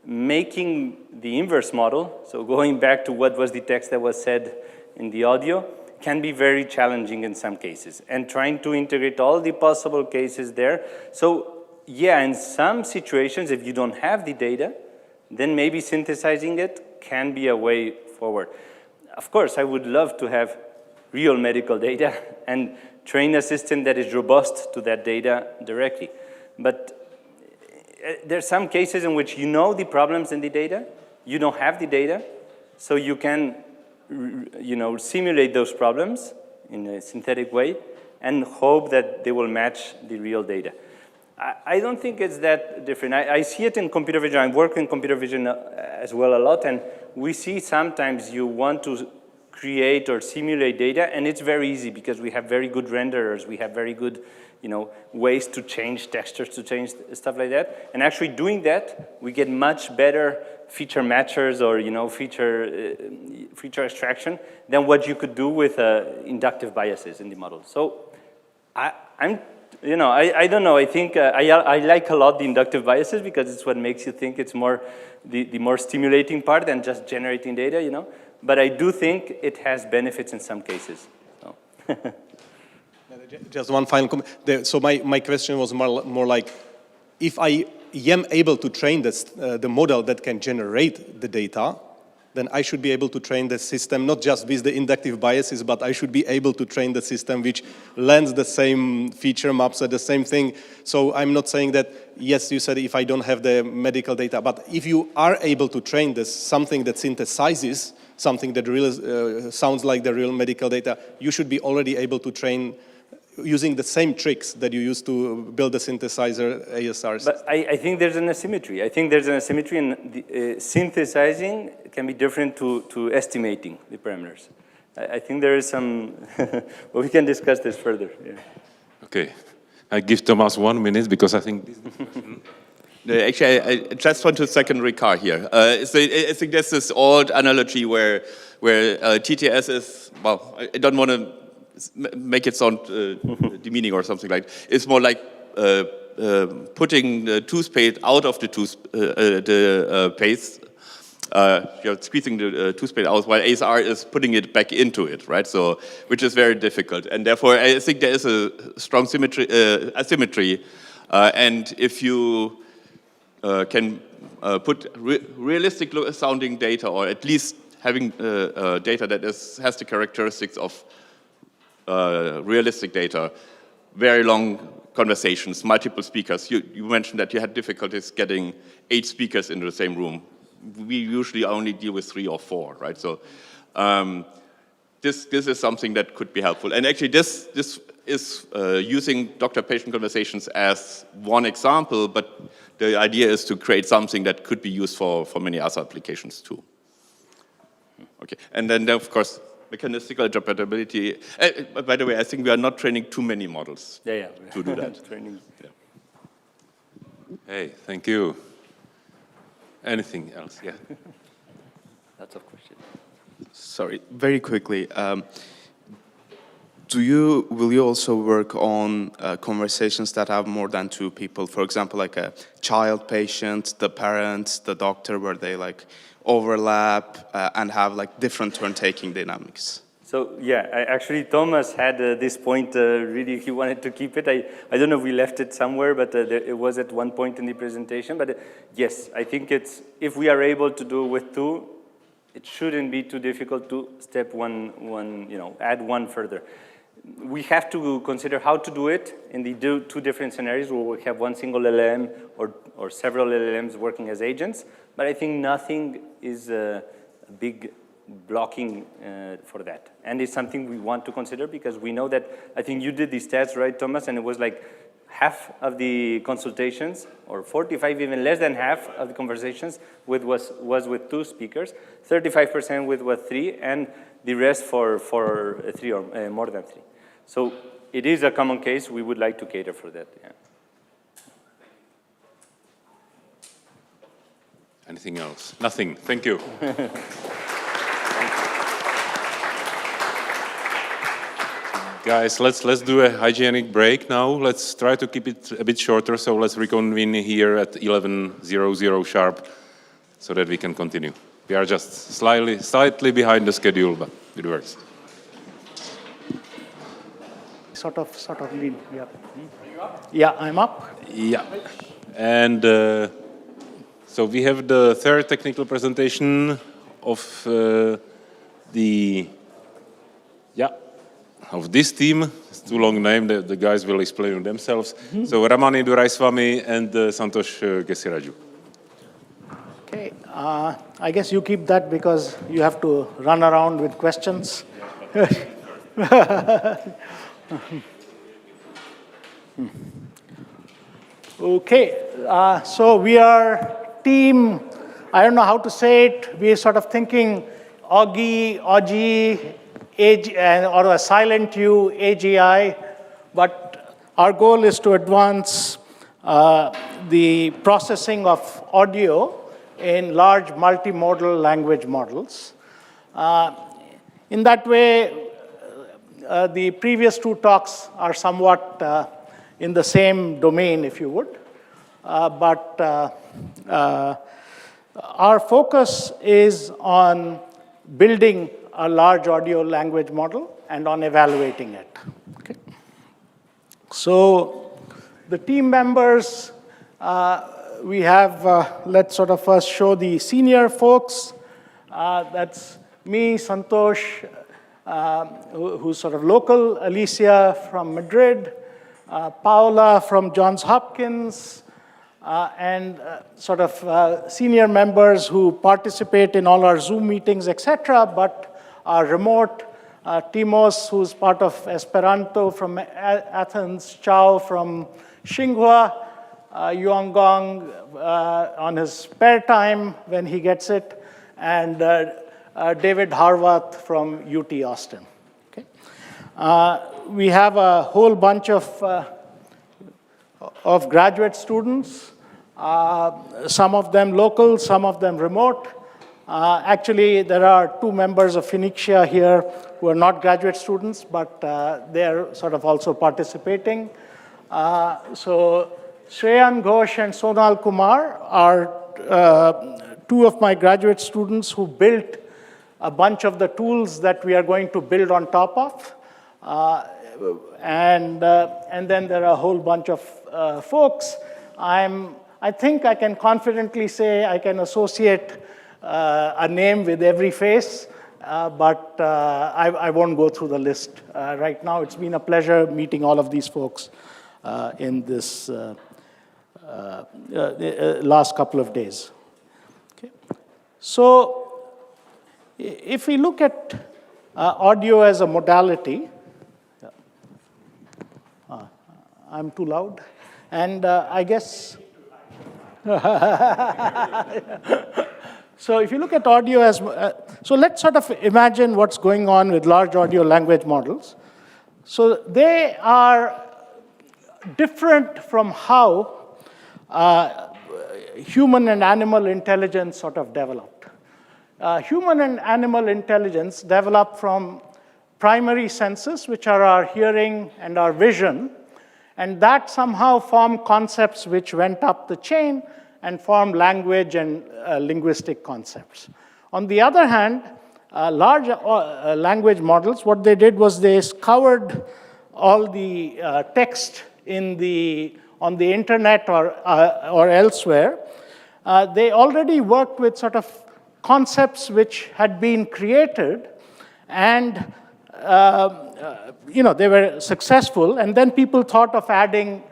making the inverse model, so going back to what was the text that was said in the audio, can be very challenging in some cases, and trying to integrate all the possible cases there. So yeah, in some situations, if you don't have the data, then maybe synthesizing it can be a way forward. Of course, I would love to have real medical data and train a system that is robust to that data directly. But there are some cases in which you know the problems in the data, you don't have the data, so you can simulate those problems in a synthetic way and hope that they will match the real data. I don't think it's that different. I see it in computer vision. I work in computer vision as well a lot, and we see sometimes you want to create or simulate data, and it's very easy because we have very good renderers, we have very good ways to change textures, to change stuff like that. And actually doing that, we get much better feature matchers or feature extraction than what you could do with inductive biases in the model. So I don't know. I think I like a lot the inductive biases because it's what makes you think it's more the more stimulating part than just generating data, But I do think it has benefits in some cases. So. Just one final comment. So my question was more like, if I am able to train the model that can generate the data, then I should be able to train the system not just with the inductive biases, but I should be able to train the system which lends the same feature maps at the same thing. So I'm not saying that, yes, you said if I don't have the medical data, but if you are able to train this something that synthesizes something that really sounds like the real medical data, you should be already able to train using the same tricks that you use to build a synthesizer ASR system. But I think there's an asymmetry. I think there's an asymmetry in the, synthesizing can be different to estimating the parameters. I think there is some, well, we can discuss this further. Yeah. Okay, I give Thomas 1 minute because I think this is the question. Actually, I just want to second Ricard here. So I think there's this old analogy where TTS is, well, I don't want to make it sound demeaning or something like that. It's more like putting the toothpaste out of the paste. You're squeezing the toothpaste out while ASR is putting it back into it, right? So, which is very difficult. And therefore, I think there is a strong asymmetry. And if you can put realistic sounding data, or at least having data that has the characteristics of realistic data, very long conversations, multiple speakers. You mentioned that you had difficulties getting 8 speakers into the same room. We usually only deal with 3 or 4, right? So this is something that could be helpful. And actually this is using doctor-patient conversations as one example, but the idea is to create something that could be used for many other applications too. Okay, and then of course, mechanistical interpretability. By the way, I think we are not training too many models to do that. Training. Yeah. Hey, thank you. Anything else? Yeah. Lots of questions. Sorry, very quickly. Will you also work on conversations that have more than 2 people? For example, like a child patient, the parents, the doctor, where they like overlap and have like different turn-taking dynamics? So yeah, actually Thomas had this point, really he wanted to keep it. I don't know if we left it somewhere, but it was at one point in the presentation. But yes, I think if we are able to do with 2, it shouldn't be too difficult to step one, add one further. We have to consider how to do it in the 2 different scenarios where we have one single LLM or several LLMs working as agents. But I think nothing is a big blocking for that. And it's something we want to consider because we know that, I think you did these stats, right, Thomas? And it was like half of the consultations, or 45, even less than half of the conversations was with 2 speakers, 35% with 3, and the rest for 3 or more than 3. So it is a common case. We would like to cater for that. Yeah. Anything else? Nothing. Thank you. Guys, let's do a hygienic break now. Let's try to keep it a bit shorter. So let's reconvene here at 11:00 sharp, so that we can continue. We are just slightly behind the schedule, but it works. sort of lead. Yeah. Yeah, I'm up. Yeah. And so we have the third technical presentation of of this team. It's too long name, the guys will explain themselves. So Ramani, Duraiswami, and Santosh Gesiraju. Okay, I guess you keep that because you have to run around with questions. Okay, so we are team, I don't know how to say it, we're sort of thinking AuGI, or a silent U, AGI, but our goal is to advance the processing of audio in large multimodal language models. In that way, the previous two talks are somewhat in the same domain, if you would. But our focus is on building a large audio language model and on evaluating it. Okay. So the team members, we have, let's sort of first show the senior folks. That's me, Santosh, who's sort of local, Alicia from Madrid, Paula from Johns Hopkins, and sort of senior members who participate in all our Zoom meetings, etc., but are remote. Timos, who's part of Esperanto from Athens, Chao from Xinhua, Yuangong on his spare time when he gets it, and David Harvath from UT Austin. Okay. We have a whole bunch of graduate students, some of them local, some of them remote. Actually, there are two members of Phoenicia here who are not graduate students, but they're sort of also participating. So Shreyan Ghosh and Sonal Kumar are two of my graduate students who built a bunch of the tools that we are going to build on top of. And then there are a whole bunch of folks. I think I can confidently say I can associate a name with every face, but I won't go through the list right now. It's been a pleasure meeting all of these folks in this last couple of days. Okay. So if we look at audio as a modality, I'm too loud, and I guess, so if you look at audio as, so let's sort of imagine what's going on with large audio language models. So they are different from how human and animal intelligence sort of developed. Human and animal intelligence developed from primary senses, which are our hearing and our vision, and that somehow formed concepts which went up the chain and formed language and linguistic concepts. On the other hand, large language models, what they did was they scoured all the text on the internet or elsewhere. They already worked with sort of concepts which had been created, and they were successful, and then people thought of adding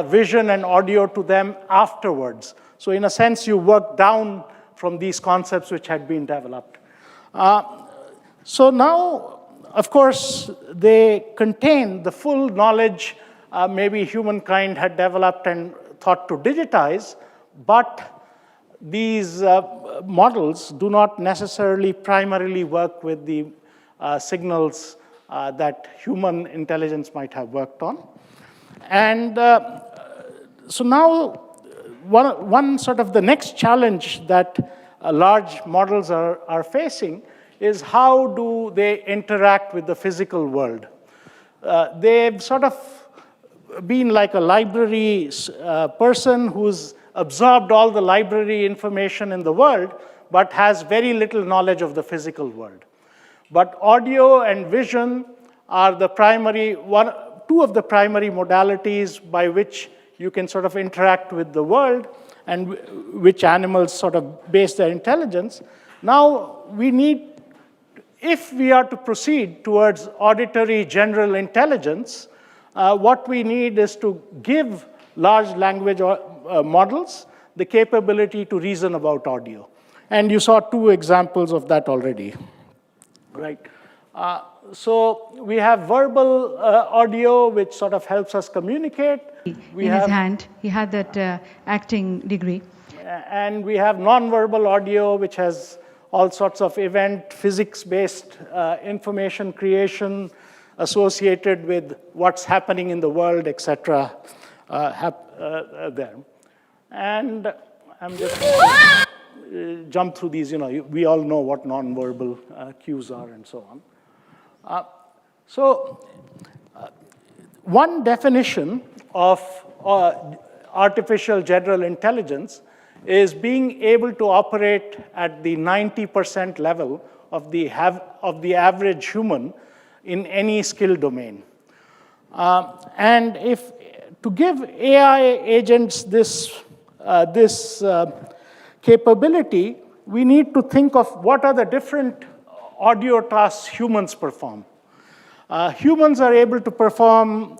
vision and audio to them afterwards. So in a sense, you work down from these concepts which had been developed. So now, of course, they contain the full knowledge maybe humankind had developed and thought to digitize, but these models do not necessarily primarily work with the signals that human intelligence might have worked on. And so now, one sort of the next challenge that large models are facing is how do they interact with the physical world? They've sort of been like a library person who's absorbed all the library information in the world, but has very little knowledge of the physical world. But audio and vision are the primary two of the primary modalities by which you can sort of interact with the world and which animals sort of base their intelligence. Now we need, if we are to proceed towards auditory general intelligence, what we need is to give large language models the capability to reason about audio. And you saw two examples of that already, right? So we have verbal audio, which sort of helps us communicate. We in his hand, he had that acting degree. And we have non-verbal audio, which has all sorts of event, physics-based information creation associated with what's happening in the world, etc. There. And I'm just going to jump through these. We all know what non-verbal cues are and so on. One definition of artificial general intelligence is being able to operate at the 90% level of the average human in any skill domain. And to give AI agents this capability, we need to think of what are the different audio tasks humans perform. Humans are able to perform,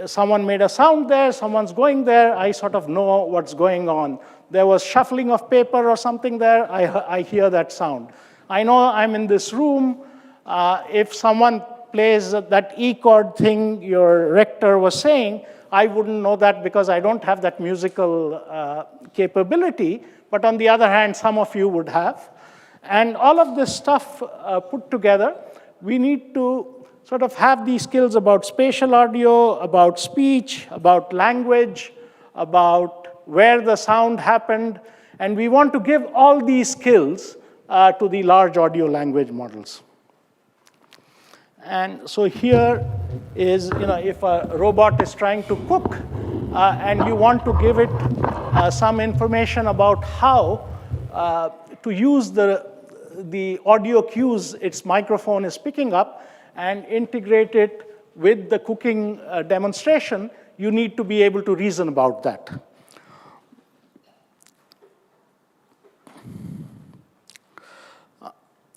someone made a sound there, someone's going there, I sort of know what's going on. There was shuffling of paper or something there, I hear that sound. I know I'm in this room. If someone plays that E chord thing your rector was saying, I wouldn't know that because I don't have that musical capability. But on the other hand, some of you would have. And all of this stuff put together, we need to sort of have these skills about spatial audio, about speech, about language, about where the sound happened. And we want to give all these skills to the large audio language models. And so here is, if a robot is trying to cook and you want to give it some information about how to use the audio cues its microphone is picking up and integrate it with the cooking demonstration, you need to be able to reason about that.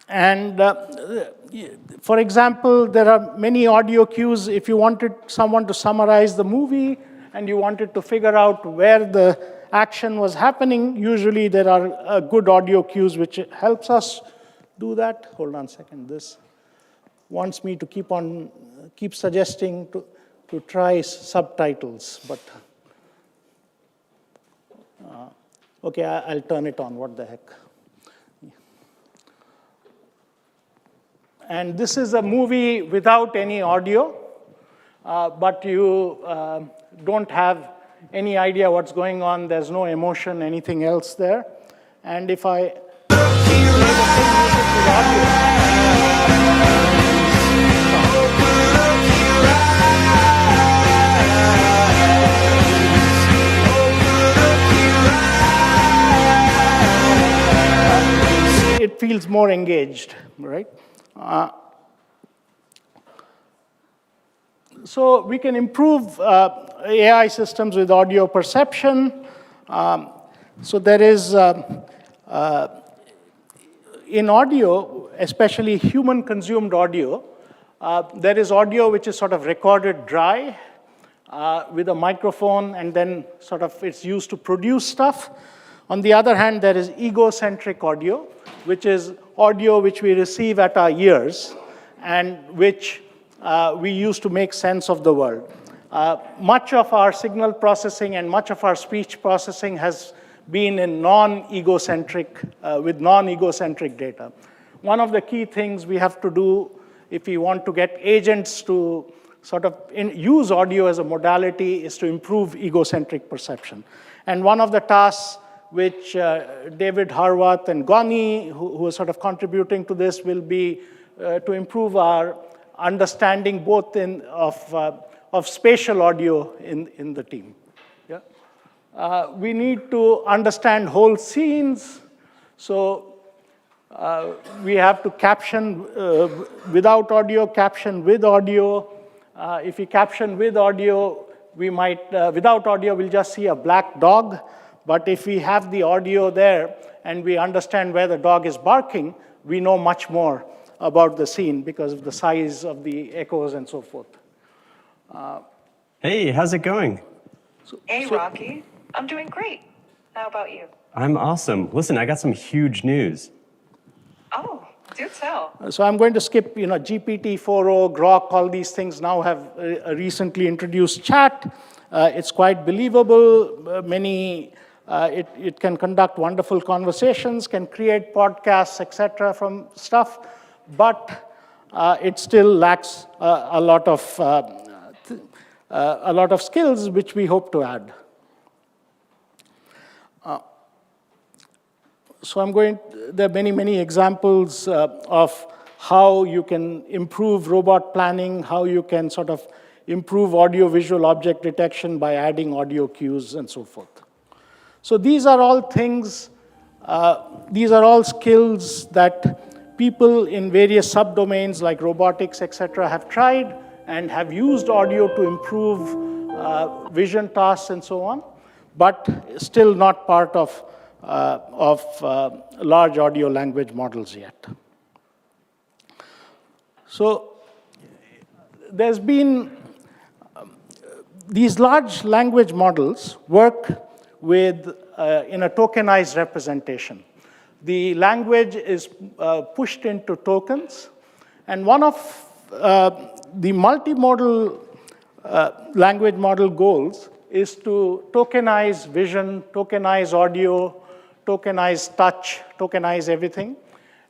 And for example, there are many audio cues. If you wanted someone to summarize the movie and you wanted to figure out where the action was happening, usually there are good audio cues which helps us do that. Hold on a second. This wants me to keep suggesting to try subtitles, but okay, I'll turn it on. What the heck? And this is a movie without any audio, but you don't have any idea what's going on. There's no emotion, anything else there. And if I it feels more engaged, right? So we can improve AI systems with audio perception. So there is, in audio, especially human-consumed audio, there is audio which is sort of recorded dry with a microphone, and then sort of it's used to produce stuff. On the other hand, there is egocentric audio, which is audio which we receive at our ears and which we use to make sense of the world. Much of our signal processing and much of our speech processing has been in with non-egocentric data. One of the key things we have to do if we want to get agents to sort of use audio as a modality is to improve egocentric perception. And one of the tasks which David Harwath and Goni, who are sort of contributing to this, will be to improve our understanding both of spatial audio in the team. Yeah? We need to understand whole scenes. So we have to caption without audio, caption with audio. If we caption with audio, we might, without audio, we'll just see a black dog. But if we have the audio there and we understand where the dog is barking, we know much more about the scene because of the size of the echoes and so forth. Hey, how's it going? Hey, Rocky. I'm doing great. How about you? I'm awesome. Listen, I got some huge news. Oh, do tell. So I'm going to skip, GPT-4o, Grok, all these things now have a recently introduced chat. It's quite believable. It can conduct wonderful conversations, can create podcasts, etc. from stuff, but it still lacks a lot of skills which we hope to add. So there are many examples of how you can improve robot planning, how you can sort of improve audio-visual object detection by adding audio cues and so forth. So these are all things, these are all skills that people in various subdomains like robotics, etc., have tried and have used audio to improve vision tasks and so on, but still not part of large audio language models yet. So there's been, these large language models work with, in a tokenized representation. The language is pushed into tokens, and one of the multimodal language model goals is to tokenize vision, tokenize audio, tokenize touch, tokenize everything,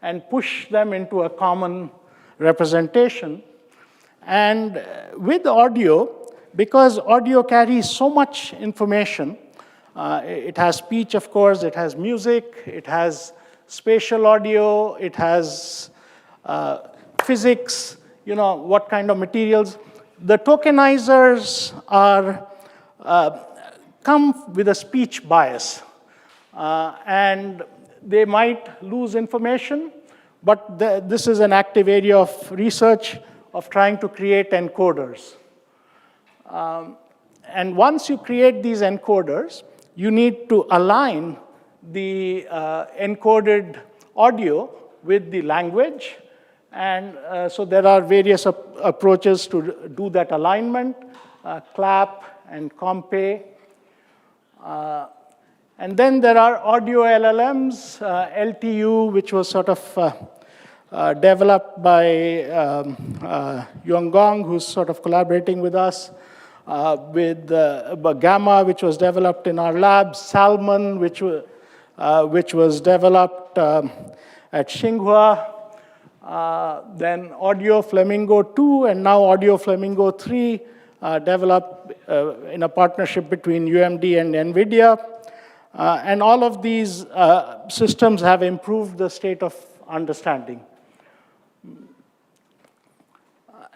and push them into a common representation. And with audio, because audio carries so much information, it has speech, of course, it has music, it has spatial audio, it has physics, what kind of materials. The tokenizers come with a speech bias. And they might lose information, but this is an active area of research of trying to create encoders. And once you create these encoders, you need to align the encoded audio with the language. And so there are various approaches to do that alignment, CLAP and COMPE. And then there are audio LLMs, LTU, which was sort of developed by Yuan, who's sort of collaborating with us, with Gamma, which was developed in our lab, Salmon, which was developed at Tsinghua, then Audio Flamingo 2, and now Audio Flamingo 3, developed in a partnership between UMD and NVIDIA. And all of these systems have improved the state of understanding.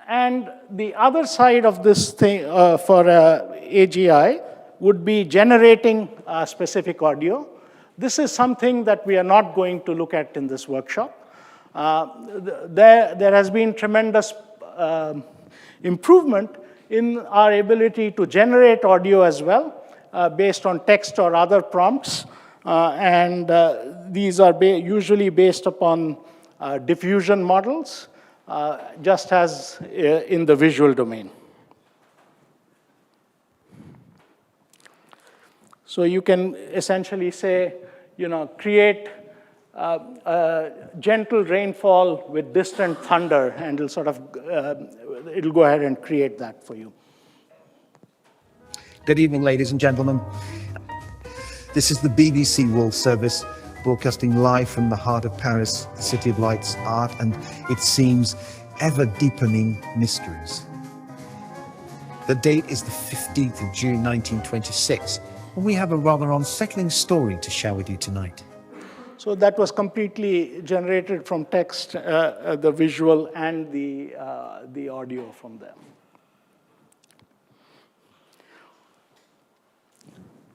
And the other side of this thing for AGI would be generating specific audio. This is something that we are not going to look at in this workshop. There has been tremendous improvement in our ability to generate audio as well, based on text or other prompts. And these are usually based upon diffusion models, just as in the visual domain. So you can essentially say, create gentle rainfall with distant thunder, and it'll sort of, it'll go ahead and create that for you. Good evening, ladies and gentlemen. This is the BBC World Service, broadcasting live from the heart of Paris, the City of Lights, art, and it seems ever-deepening mysteries. The date is the 15th of June, 1926, and we have a rather unsettling story to share with you tonight. So that was completely generated from text, the visual and the audio from them.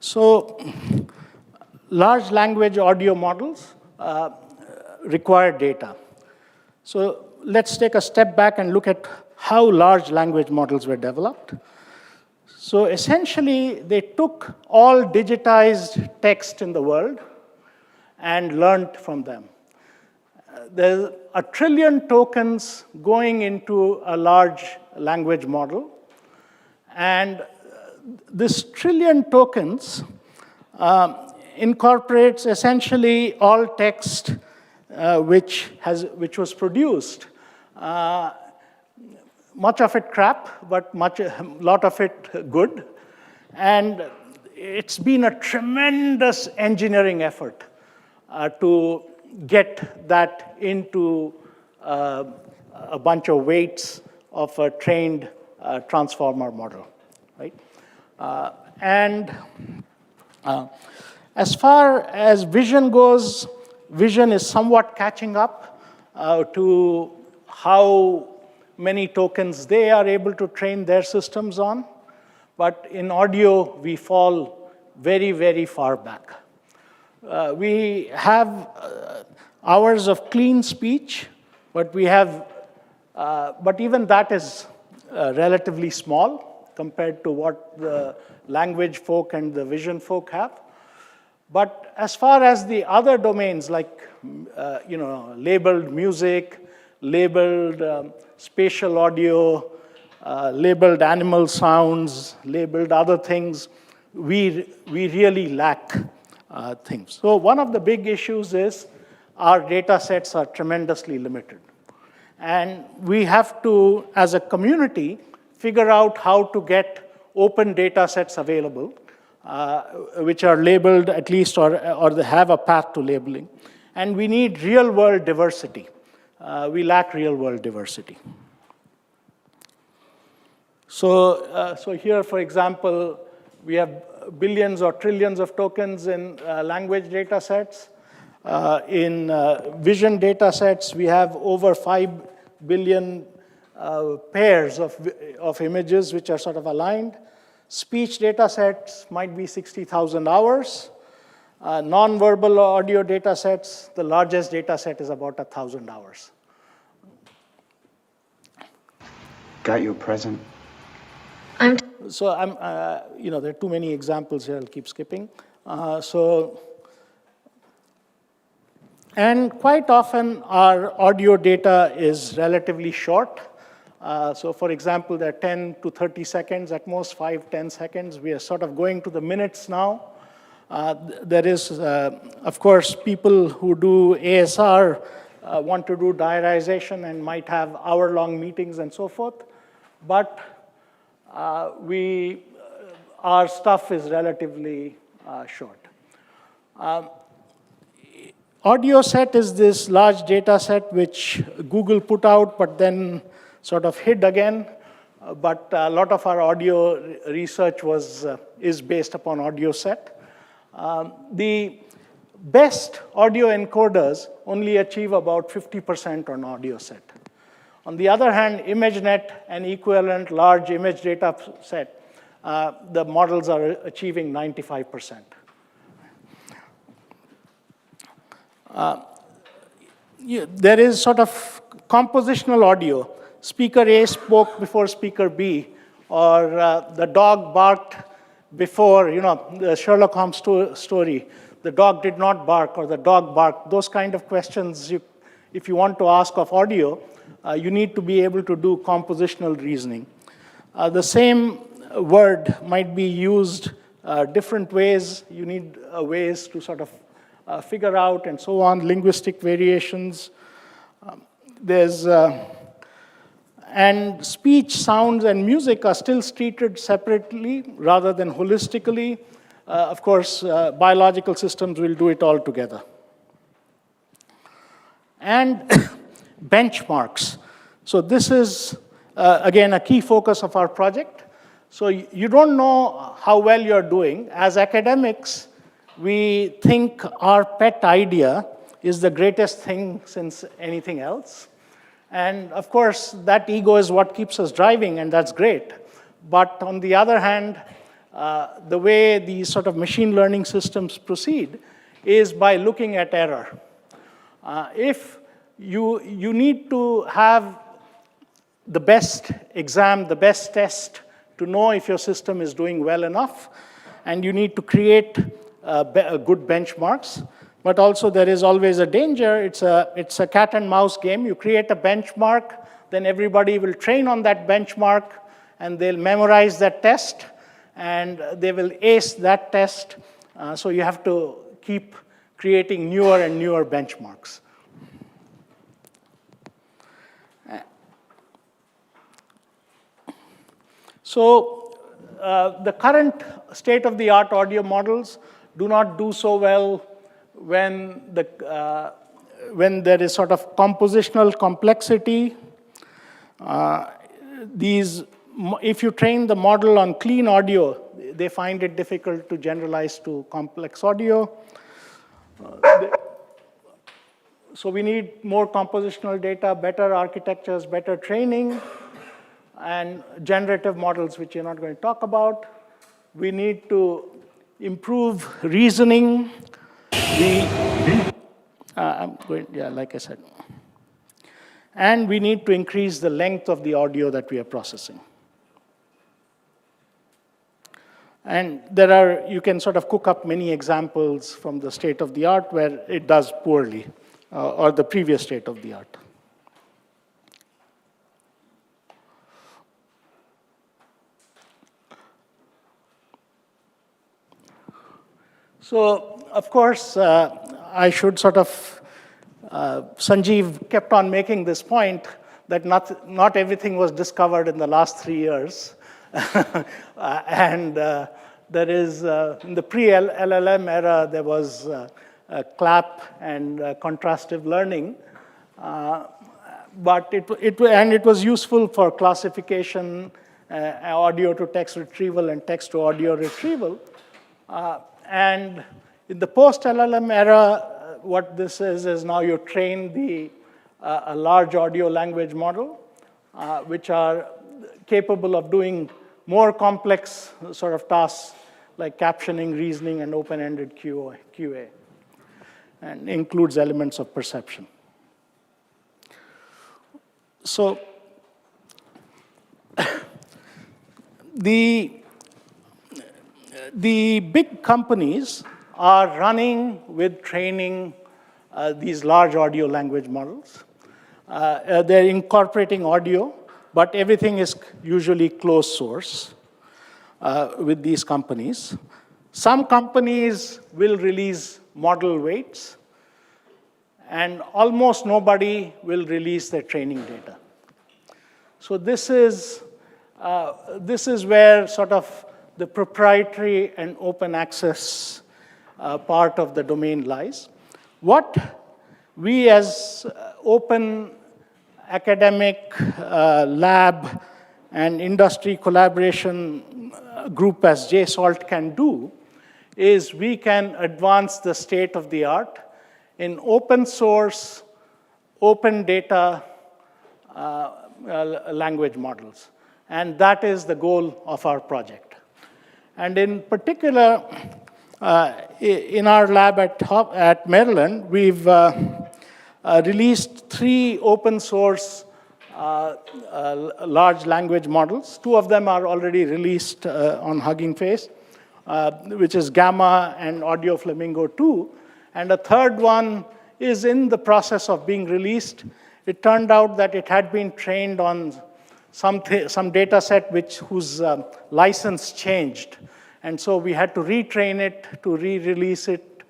So large language audio models require data. So let's take a step back and look at how large language models were developed. So essentially, they took all digitized text in the world and learned from them. There's 1 trillion tokens going into a large language model. And this 1 trillion tokens incorporates essentially all text which was produced. Much of it crap, but a lot of it good. And it's been a tremendous engineering effort to get that into a bunch of weights of a trained transformer model, right? As far as vision goes, vision is somewhat catching up to how many tokens they are able to train their systems on. But in audio, we fall very, very far back. We have hours of clean speech, but but even that is relatively small compared to what the language folk and the vision folk have. But as far as the other domains, like labeled music, labeled spatial audio, labeled animal sounds, labeled other things, we really lack things. So one of the big issues is our data sets are tremendously limited. And we have to, as a community, figure out how to get open data sets available, which are labeled at least, or they have a path to labeling. And we need real-world diversity. We lack real-world diversity. So here, for example, we have billions or trillions of tokens in language data sets. In vision data sets, we have over 5 billion pairs of images which are sort of aligned. Speech data sets might be 60,000 hours. Non-verbal audio data sets, the largest data set is about 1,000 hours. Got you a present. So there are too many examples here, I'll keep skipping. And quite often, our audio data is relatively short. So for example, they're 10 to 30 seconds, at most 5-10 seconds. We are sort of going to the minutes now. There is, of course, people who do ASR want to do diarization and might have hour-long meetings and so forth. But our stuff is relatively short. Audio set is this large data set which Google put out, but then sort of hid again. But a lot of our audio research is based upon audio set. The best audio encoders only achieve about 50% on audio set. On the other hand, ImageNet and equivalent large image data set, the models are achieving 95%. There is sort of compositional audio. Speaker A spoke before speaker B, or the dog barked before, the Sherlock Holmes story. The dog did not bark, or the dog barked. Those kind of questions, if you want to ask of audio, you need to be able to do compositional reasoning. The same word might be used different ways. You need ways to sort of figure out and so on, linguistic variations. And speech, sounds, and music are still treated separately rather than holistically. Of course, biological systems will do it all together. And benchmarks. So this is, again, a key focus of our project. So you don't know how well you're doing. As academics, we think our pet idea is the greatest thing since anything else. And of course, that ego is what keeps us driving, and that's great. But on the other hand, the way these sort of machine learning systems proceed is by looking at error. If you need to have the best exam, the best test to know if your system is doing well enough, and you need to create good benchmarks. But also there is always a danger. It's a cat and mouse game. You create a benchmark, then everybody will train on that benchmark, and they'll memorize that test, and they will ace that test. So you have to keep creating newer and newer benchmarks. So the current state-of-the-art audio models do not do so well when there is sort of compositional complexity. If you train the model on clean audio, they find it difficult to generalize to complex audio. So we need more compositional data, better architectures, better training, and generative models, which you're not going to talk about. We need to improve reasoning. Like I said. And we need to increase the length of the audio that we are processing. And you can sort of cook up many examples from the state of the art where it does poorly, or the previous state of the art. So, of course, I should sort of, Sanjeev kept on making this point that not everything was discovered in the last 3 years. And there is, in the pre-LLM era, there was clap and contrastive learning. But it was useful for classification, audio to text retrieval, and text to audio retrieval. And in the post-LLM era, what this is now you train a large audio language model, which are capable of doing more complex sort of tasks like captioning, reasoning, and open-ended QA, and includes elements of perception. So the big companies are running with training these large audio language models. They're incorporating audio, but everything is usually closed source with these companies. Some companies will release model weights, and almost nobody will release their training data. So this is where sort of the proprietary and open access part of the domain lies. What we as open academic lab and industry collaboration group as JSALT can do is we can advance the state of the art in open source, open data language models. And that is the goal of our project. And in particular, in our lab at Maryland, we've released 3 open source large language models. 2 of them are already released on Hugging Face, which is Gamma and Audio Flamingo 2. And a third one is in the process of being released. It turned out that it had been trained on some data set whose license changed. And so we had to retrain it to re-release it,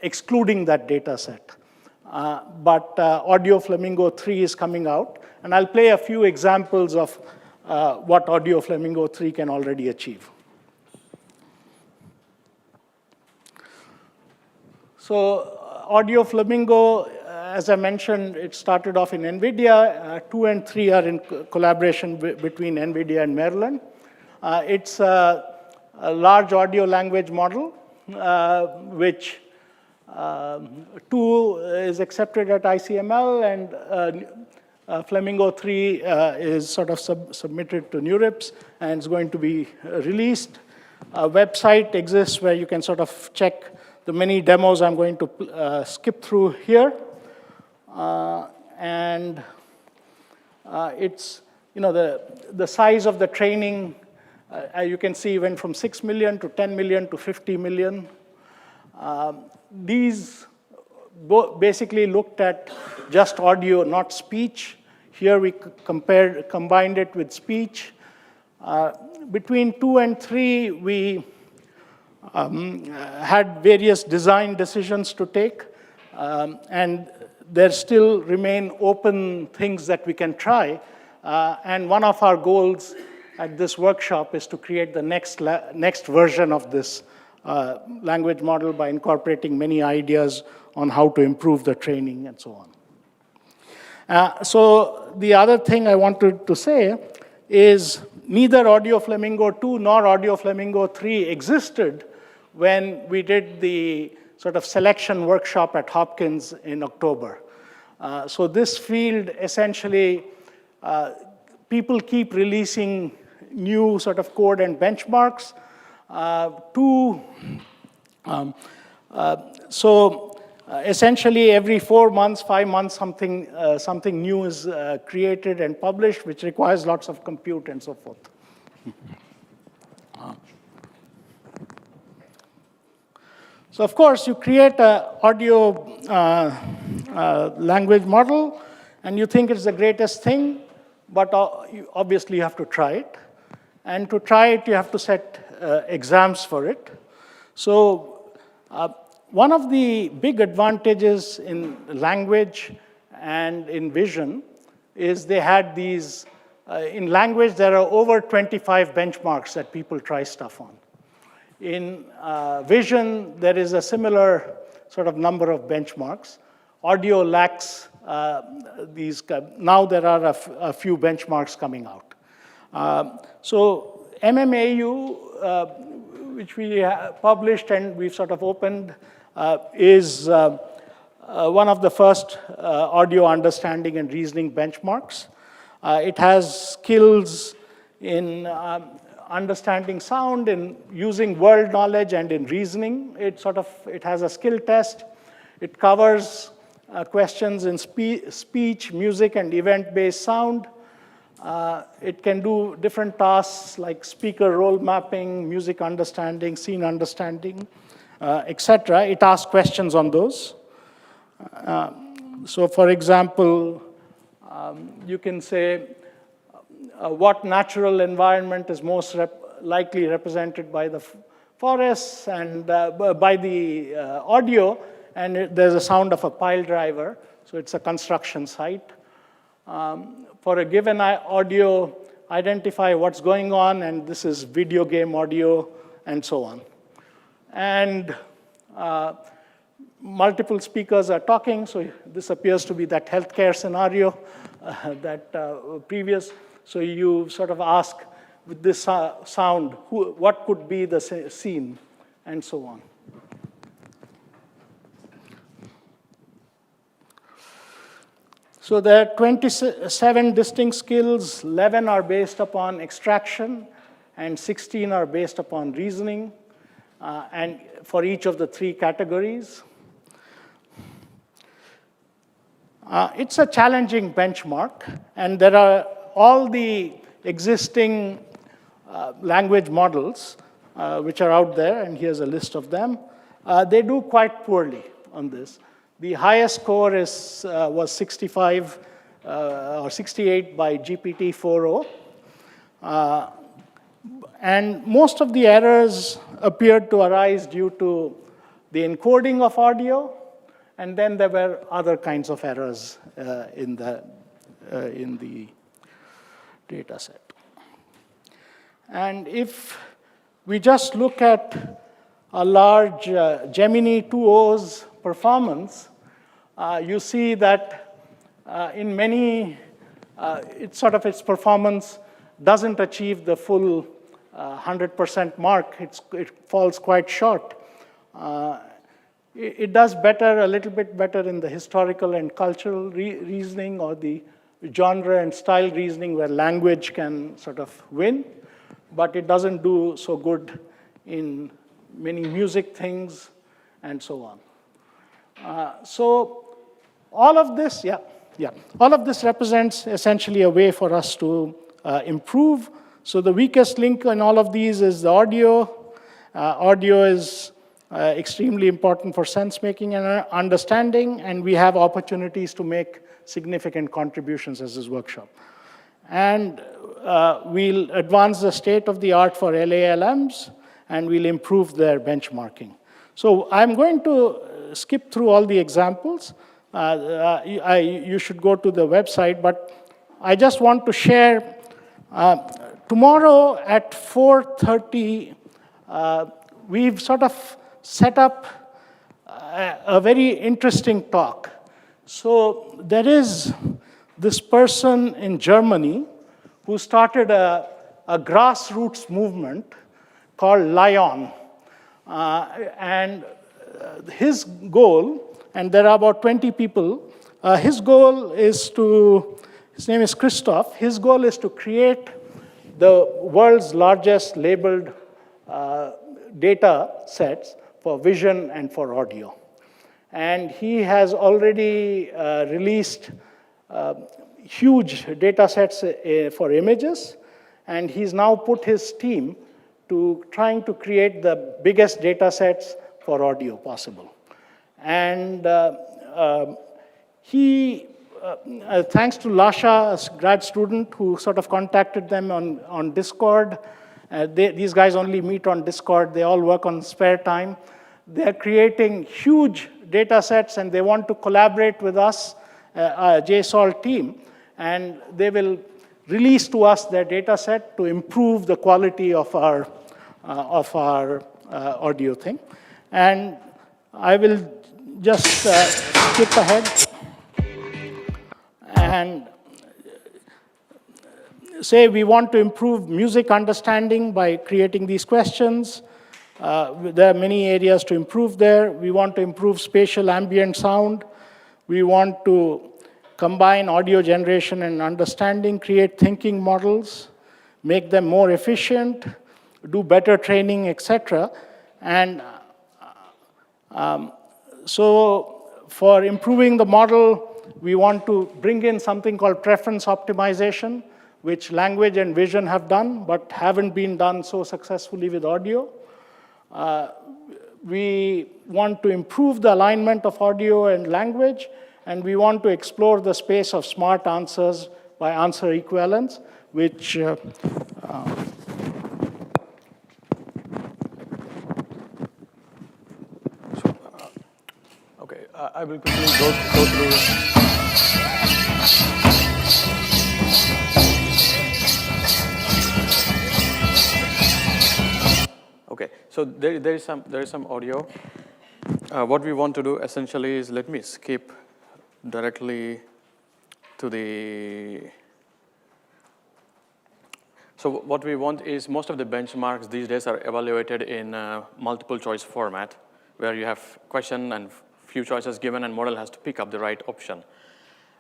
excluding that data set. But Audio Flamingo 3 is coming out. And I'll play a few examples of what Audio Flamingo 3 can already achieve. So Audio Flamingo, as I mentioned, it started off in NVIDIA. 2 and 3 are in collaboration between NVIDIA and Maryland. It's a large audio language model, which 2 is accepted at ICML, and Flamingo 3 is sort of submitted to NeurIPS, and it's going to be released. A website exists where you can sort of check the many demos I'm going to skip through here. And it's, the size of the training, you can see, went from 6 million to 10 million to 50 million. These basically looked at just audio, not speech. Here we combined it with speech. Between 2 and 3, we had various design decisions to take, and there still remain open things that we can try. And one of our goals at this workshop is to create the next version of this language model by incorporating many ideas on how to improve the training and so on. So the other thing I wanted to say is neither Audio Flamingo 2 nor Audio Flamingo 3 existed when we did the sort of selection workshop at Hopkins in October. So this field, essentially, people keep releasing new sort of code and benchmarks. Essentially, every 4 months, 5 months, something new is created and published, which requires lots of compute and so forth. So, of course, you create an audio language model, and you think it's the greatest thing, but obviously you have to try it. And to try it, you have to set exams for it. So one of the big advantages in language and in vision is they had these, in language, there are over 25 benchmarks that people try stuff on. In vision, there is a similar sort of number of benchmarks. Audio lacks these. Now there are a few benchmarks coming out. So MMAU, which we published and we've sort of opened, is one of the first audio understanding and reasoning benchmarks. It has skills in understanding sound, in using world knowledge, and in reasoning. It has a skill test. It covers questions in speech, music, and event-based sound. It can do different tasks like speaker role mapping, music understanding, scene understanding, etc. It asks questions on those. So, for example, you can say, what natural environment is most likely represented by the forests and by the audio, and there's a sound of a pile driver, so it's a construction site. For a given audio, identify what's going on, and this is video game audio, and so on. And multiple speakers are talking, so this appears to be that healthcare scenario, that previous. So you sort of ask, with this sound, what could be the scene, and so on. So there are 27 distinct skills, 11 are based upon extraction, and 16 are based upon reasoning, and for each of the 3 categories. It's a challenging benchmark, and there are all the existing language models which are out there, and here's a list of them. They do quite poorly on this. The highest score was 65 or 68 by GPT-4o. And most of the errors appeared to arise due to the encoding of audio, and then there were other kinds of errors in the data set. And if we just look at a large Gemini 2O's performance, you see that in many, its performance doesn't achieve the full 100% mark. It falls quite short. It does better, a little bit better in the historical and cultural reasoning, or the genre and style reasoning where language can sort of win, but it doesn't do so good in many music things and so on. So All of this, all of this represents essentially a way for us to improve. So the weakest link in all of these is the audio. Audio is extremely important for sense-making and understanding, and we have opportunities to make significant contributions as this workshop. And we'll advance the state of the art for LALMs, and we'll improve their benchmarking. So I'm going to skip through all the examples. You should go to the website, but I just want to share, tomorrow at 4:30, we've sort of set up a very interesting talk. So there is this person in Germany who started a grassroots movement called Lion. And his goal, and there are about 20 people, his goal is to, his name is Christoph, his goal is to create the world's largest labeled data sets for vision and for audio. And he has already released huge data sets for images, and he's now put his team to trying to create the biggest data sets for audio possible. And he, thanks to Lasha, a grad student who sort of contacted them on Discord. These guys only meet on Discord. They all work on spare time. They're creating huge data sets, and they want to collaborate with us, JSALT team, and they will release to us their data set to improve the quality of our audio thing. And I will just skip ahead and say we want to improve music understanding by creating these questions. There are many areas to improve there. We want to improve spatial ambient sound. We want to combine audio generation and understanding, create thinking models, make them more efficient, do better training, etc. And so for improving the model, we want to bring in something called preference optimization, which language and vision have done, but haven't been done so successfully with audio. We want to improve the alignment of audio and language, and we want to explore the space of smart answers by answer equivalence, which I will quickly go through. Okay, so there is some audio. What we want to do essentially is, let me skip directly to the. So what we want is, most of the benchmarks these days are evaluated in multiple choice format, where you have question and few choices given, and model has to pick up the right option.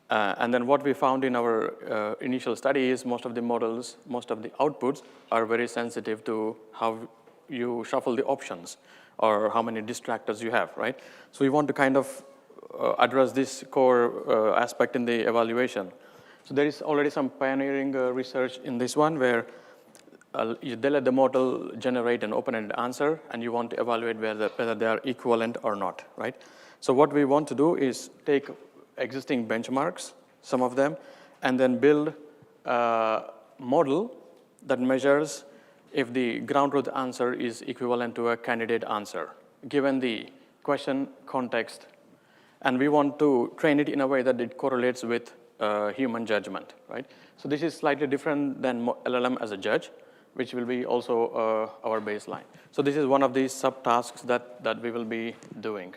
And then what we found in our initial study is most of the models, most of the outputs are very sensitive to how you shuffle the options or how many distractors you have, right? So we want to kind of address this core aspect in the evaluation. So there is already some pioneering research in this one where they let the model generate an open-ended answer, and you want to evaluate whether they are equivalent or not, right? So what we want to do is take existing benchmarks, some of them, and then build a model that measures if the ground truth answer is equivalent to a candidate answer, given the question context. And we want to train it in a way that it correlates with human judgment, right? So this is slightly different than LLM as a judge, which will be also our baseline. So this is one of these subtasks that we will be doing.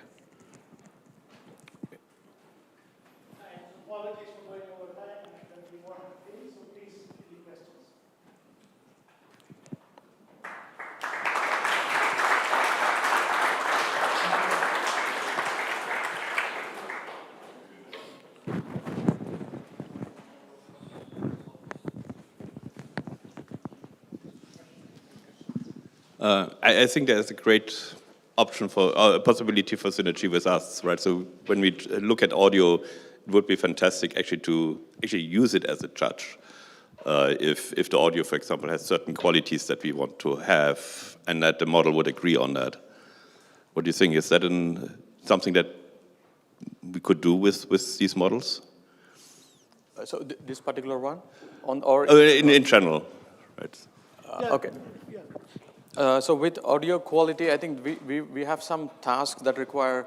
I think there's a great option for possibility for synergy with us, right? So when we look at audio, it would be fantastic actually to use it as a judge. If the audio, for example, has certain qualities that we want to have, and that the model would agree on that. What do you think? Is that something that we could do with these models? So this particular one, or in general, right? Okay. So with audio quality, I think we have some tasks that require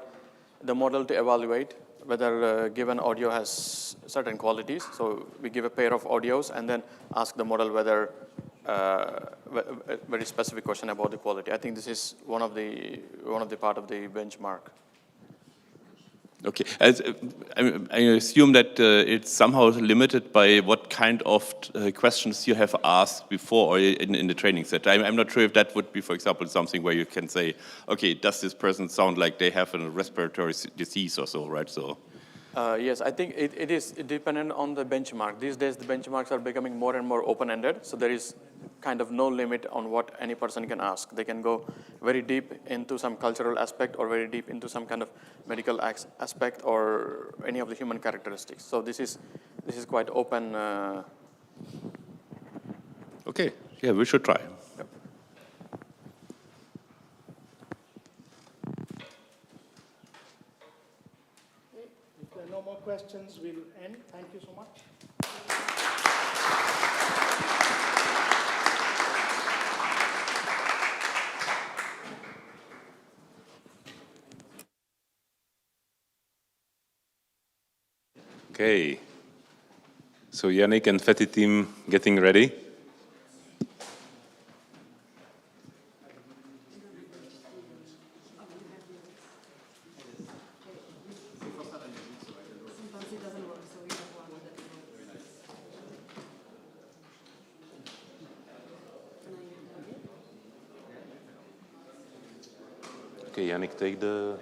the model to evaluate whether given audio has certain qualities. So we give a pair of audios and then ask the model whether a very specific question about the quality. I think this is one of the part of the benchmark. Okay, I assume that it's somehow limited by what kind of questions you have asked before or in the training set. I'm not sure if that would be, for example, something where you can say, okay, does this person sound like they have a respiratory disease or so, right? So. Yes, I think it is dependent on the benchmark. These days, the benchmarks are becoming more and more open-ended, so there is kind of no limit on what any person can ask. They can go very deep into some cultural aspect or very deep into some kind of medical aspect or any of the human characteristics. So this is quite open. Okay, yeah, we should try. Yep. If there are no more questions, we'll end. Thank you so much. Okay. So Yannick and Fetty team getting ready. Okay, Yannick, take the...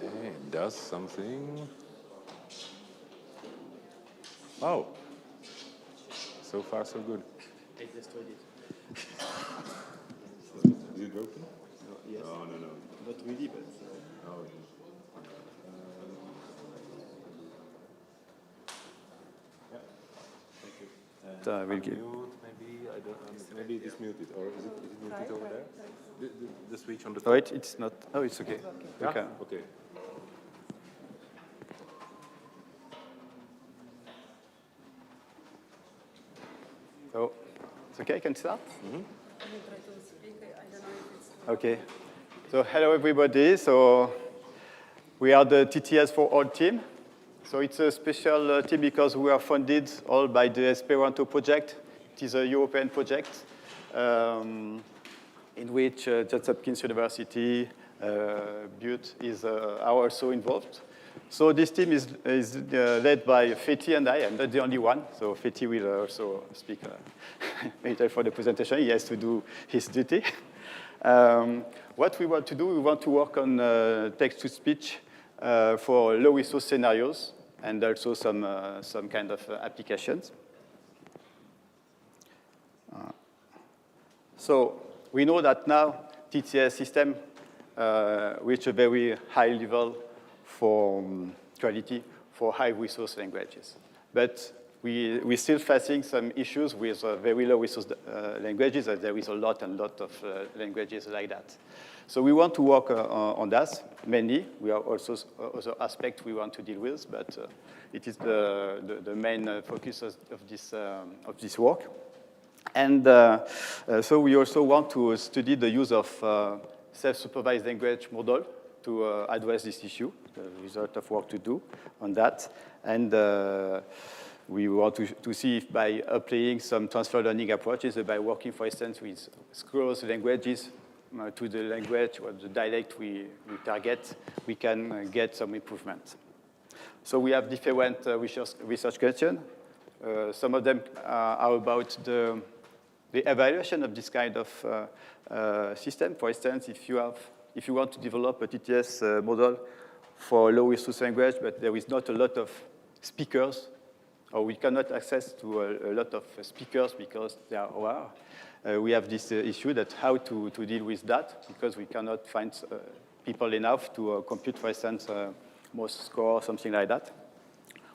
Okay, it does something. Oh, so far so good. I destroyed it. Is it broken? Yes. No. Not really, but... Oh, We'll give. Maybe I don't. Maybe it is muted, or is it muted over there? The switch on the. Oh, it's not. Oh, it's okay. Yeah? Okay. Okay. So, it's okay. I can start. Mm-hmm. Okay. So hello everybody. So we are the TTS for All team. So it's a special team because we are funded all by the Esperanto project. It is a European project in which Johns Hopkins University, Butte are also involved. So this team is led by Fetty and I. I'm not the only one. So Fetty will also speak later for the presentation. He has to do his duty. What we want to do, we want to work on text-to-speech for low-resource scenarios and also some kind of applications. So we know that now TTS system reach a very high level for quality for high-resource languages. But we're still facing some issues with very low-resource languages, as there is a lot of languages like that. So we want to work on that, mainly. We have also other aspects we want to deal with, but it is the main focus of this work. And so we also want to study the use of self-supervised language model to address this issue. There's a lot of work to do on that. And we want to see if by applying some transfer learning approaches, by working, for instance, with close languages to the language or the dialect we target, we can get some improvement. So we have different research questions. Some of them are about the evaluation of this kind of system. For instance, if you want to develop a TTS model for low resource language, but there is not a lot of speakers, or we cannot access to a lot of speakers because they are rare. We have this issue that how to deal with that, because we cannot find people enough to compute, for instance, most score or something like that.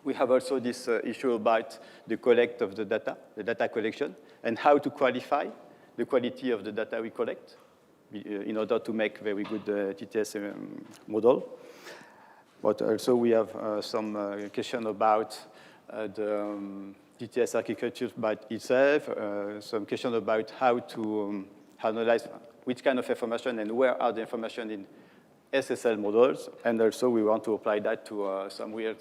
We have also this issue about the collect of the data collection, and how to qualify the quality of the data we collect in order to make very good TTS model. But also we have some question about the TTS architecture by itself, some question about how to analyze which kind of information and where are the information in SSL models, and also we want to apply that to some real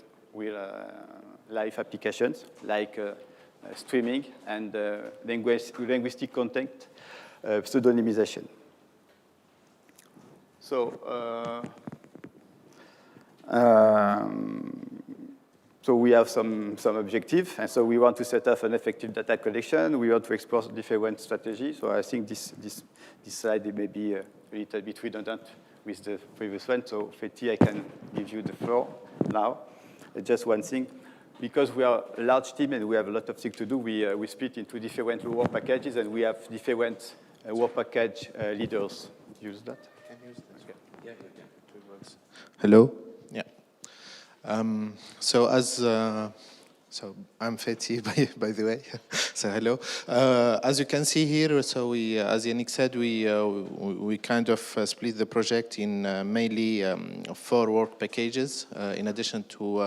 life applications like streaming and linguistic content pseudonymization. So, so we have some objective, and so we want to set up an effective data collection. We want to explore different strategies. So I think this slide may be a little bit redundant with the previous one. So Feti, I can give you the floor now. Just one thing, because we are a large team and we have a lot of things to do, we split into different work packages, and we have different work package leaders. Use that? Can use this. Okay. Yeah, it works. Hello. Yeah. So I'm Feti, by the way. So hello. As you can see here, so we, as Yannick said, we kind of split the project in mainly 4 work packages, in addition to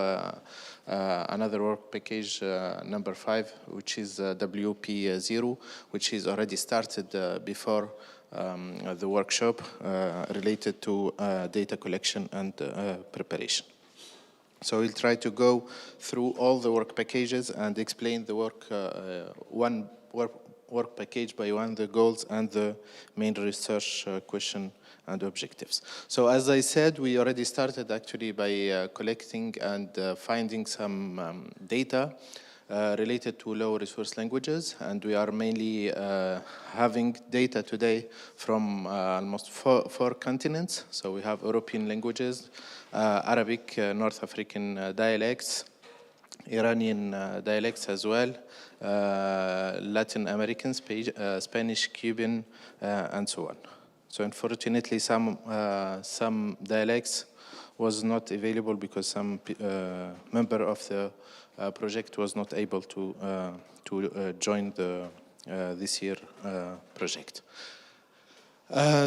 another work package, number 5, which is WP0, which is already started before the workshop related to data collection and preparation. So we'll try to go through all the work packages and explain the work, one work package by one, the goals and the main research question and objectives. So as I said, we already started actually by collecting and finding some data related to low resource languages, and we are mainly having data today from almost four continents. So we have European languages, Arabic, North African dialects, Iranian dialects as well, Latin American, Spanish, Cuban, and so on. So unfortunately, some dialects was not available because some member of the project was not able to join the this year project.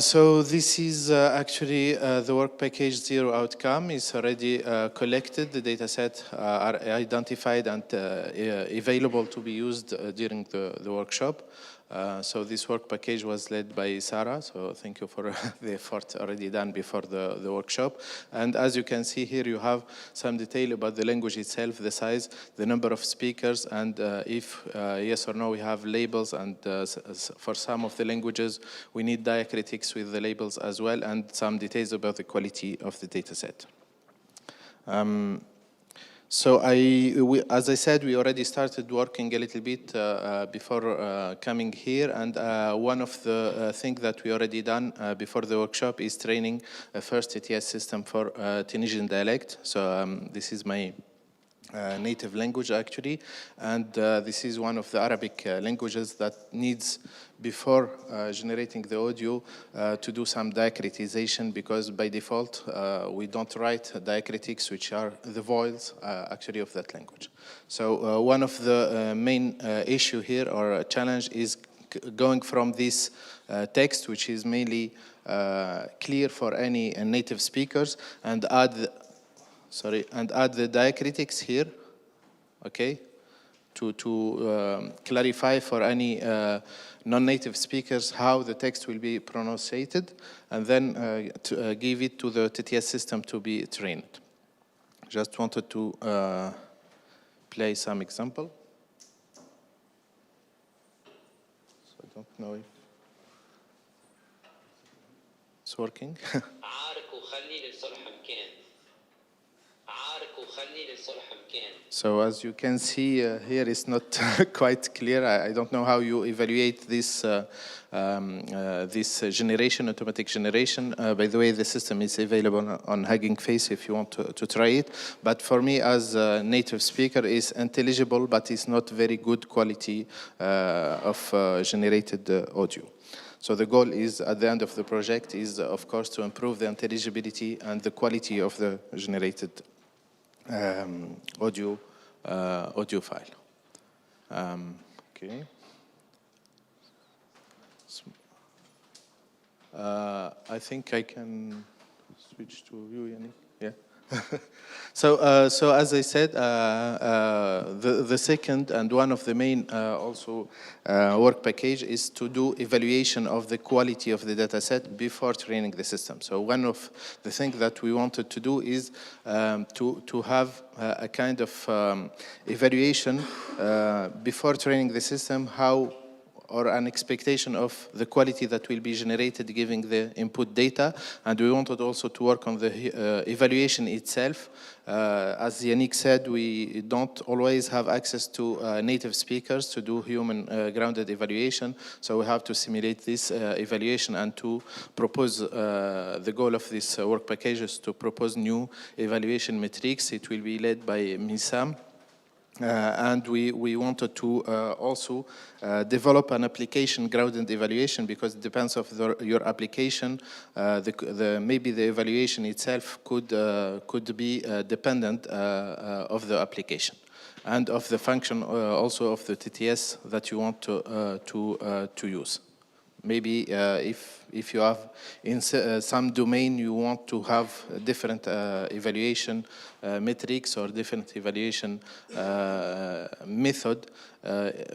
So this is actually the work package 0 outcome is already collected. The data set are identified and available to be used during the workshop. So this work package was led by Sarah, so thank you for the effort already done before the workshop. And as you can see here, you have some detail about the language itself, the size, the number of speakers, and if yes or no, we have labels, and for some of the languages, we need diacritics with the labels as well, and some details about the quality of the data set. So as I said, we already started working a little bit before coming here, and one of the things that we already done before the workshop is training a first TTS system for Tunisian dialect. So this is my native language actually, and this is one of the Arabic languages that needs, before generating the audio, to do some diacritization, because by default we don't write diacritics, which are the vowels actually of that language. So one of the main issue here, or challenge, is going from this text, which is mainly clear for any native speakers, and add the diacritics here, okay, to clarify for any non-native speakers how the text will be pronounced, and then to give it to the TTS system to be trained. Just wanted to play some example. So I don't know if it's working. So as you can see here, it's not quite clear. I don't know how you evaluate this this generation, automatic generation. By the way, the system is available on Hugging Face if you want to try it. But for me, as a native speaker, it's intelligible, but it's not very good quality of generated audio. So the goal is, at the end of the project, is of course to improve the intelligibility and the quality of the generated audio file. Okay. I think I can switch to you, Yannick. Yeah. So as I said, the second and one of the main also work package is to do evaluation of the quality of the data set before training the system. So one of the things that we wanted to do is to have a kind of evaluation before training the system, how or an expectation of the quality that will be generated giving the input data. And we wanted also to work on the evaluation itself. As Yannick said, we don't always have access to native speakers to do human grounded evaluation. So we have to simulate this evaluation and to propose the goal of this work package is to propose new evaluation metrics. It will be led by Misam. And we wanted to also develop an application grounded evaluation because it depends on your application. Maybe the evaluation itself could be dependent of the application and of the function also of the TTS that you want to use. Maybe if you have in some domain you want to have different evaluation metrics or different evaluation method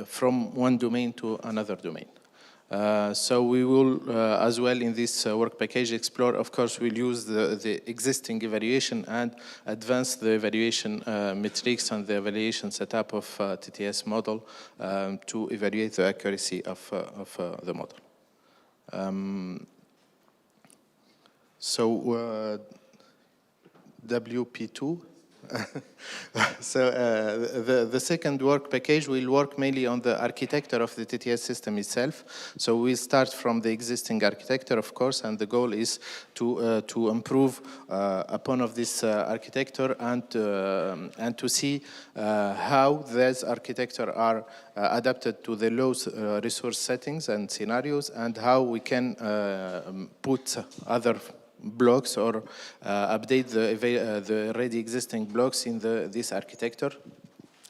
from one domain to another domain. So we will as well in this work package explore, of course, we'll use the existing evaluation and advance the evaluation metrics and the evaluation setup of TTS model to evaluate the accuracy of the model. WP2. So the second work package will work mainly on the architecture of the TTS system itself. So we start from the existing architecture, of course, and the goal is to improve upon of this architecture and to see how these architecture are adapted to the low resource settings and scenarios, and how we can put other blocks or update the already existing blocks in this architecture.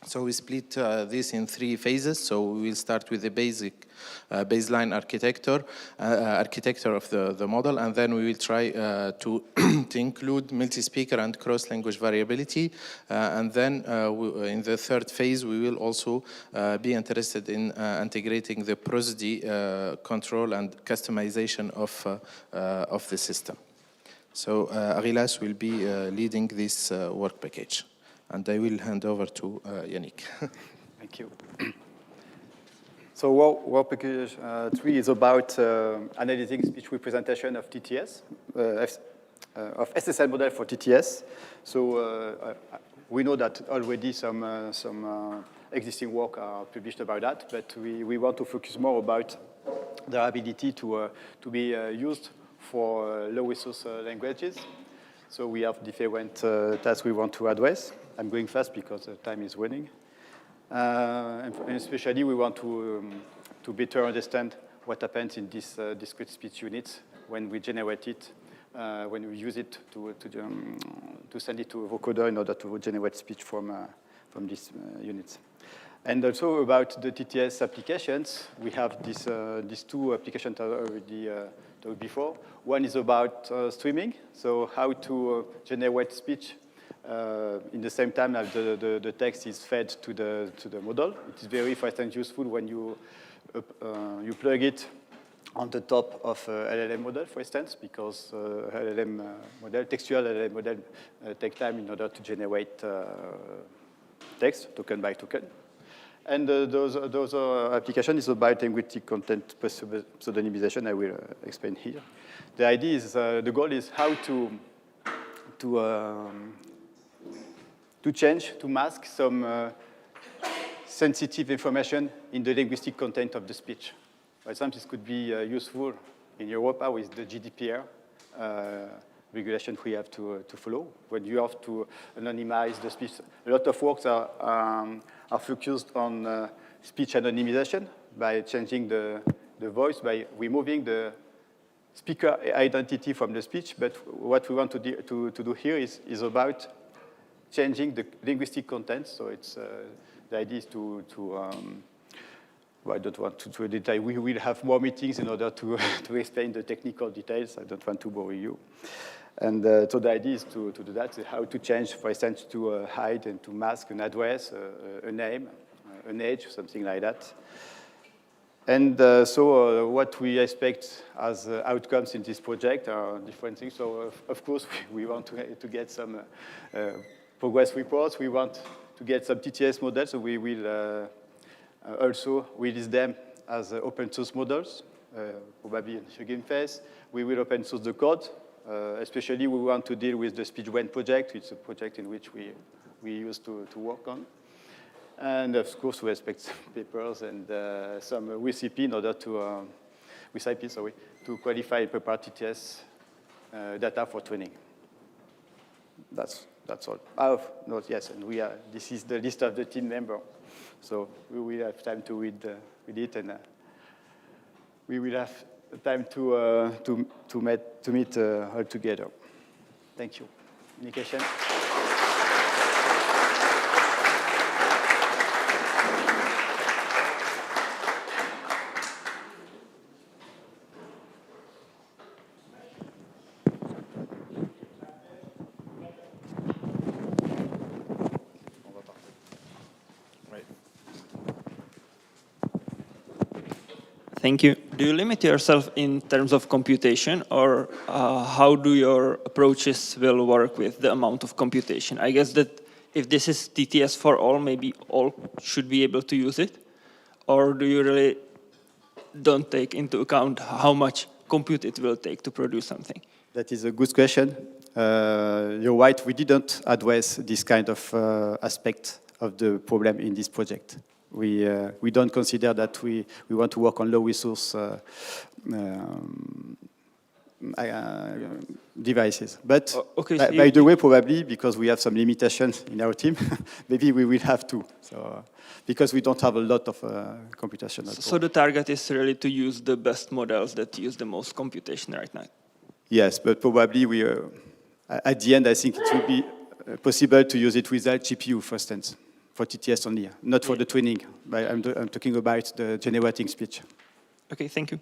So we split this in 3 phases. So we will start with the basic baseline architecture of the model, and then we will try to include multi-speaker and cross-language variability. And then in the third phase, we will also be interested in integrating the prosody control and customization of the system. So Arilas will be leading this work package. And I will hand over to Yannick. Thank you. So work package 3 is about analyzing speech representation of TTS, of SSL model for TTS. So we know that already some existing work are published about that, but we want to focus more about their ability to be used for low resource languages. So we have different tasks we want to address. I'm going fast because time is running. And especially we want to better understand what happens in this discrete speech units when we generate it, when we use it to send it to a vocoder in order to generate speech from these units. And also about the TTS applications, we have these 2 applications already talked before. One is about streaming, so how to generate speech in the same time as the text is fed to the model. It is very fast and useful when you plug it on the top of LLM model, for instance, because textual LLM model take time in order to generate text, token by token. And those application is about linguistic content pseudonymization. I will explain here. The idea is, the goal is how to to change, to mask some sensitive information in the linguistic content of the speech. For example, this could be useful in Europe with the GDPR regulation we have to follow. When you have to anonymize the speech, a lot of works are focused on speech anonymization by changing the voice, by removing the speaker identity from the speech. But what we want to do here is about changing the linguistic content. So it's the idea is well, I don't want to detail. We will have more meetings in order to explain the technical details. I don't want to bore you. And so the idea is to do that, how to change, for instance, to hide and to mask an address, a name, an age, something like that. And so what we expect as outcomes in this project are different things. So of course, we want to get some progress reports. We want to get some TTS models. So we will also release them as open source models, probably in the Hugging phase. We will open source the code. Especially, we want to deal with the SpeechBrain project. It's a project in which we used to work on. And of course, we expect some papers and some recipe in order to qualify and prepare TTS data for training. That's all. Yes, and this is the list of the team members. So we will have time to read it, and we will have time to meet all together. Thank you. Any question? Thank you. Do you limit yourself in terms of computation, or how do your approaches will work with the amount of computation? I guess that if this is TTS for all, maybe all should be able to use it, or do you really don't take into account how much compute it will take to produce something? That is a good question. You're right, we didn't address this kind of aspect of the problem in this project. We don't consider that we want to work on low resource devices. But by the way, probably because we have some limitations in our team, maybe we will have to. So because we don't have a lot of computation. So the target is really to use the best models that use the most computation right now. Yes, but probably at the end, I think it will be possible to use it without GPU, for instance. For TTS only, not for the training. I'm talking about the generating speech. Okay, thank you.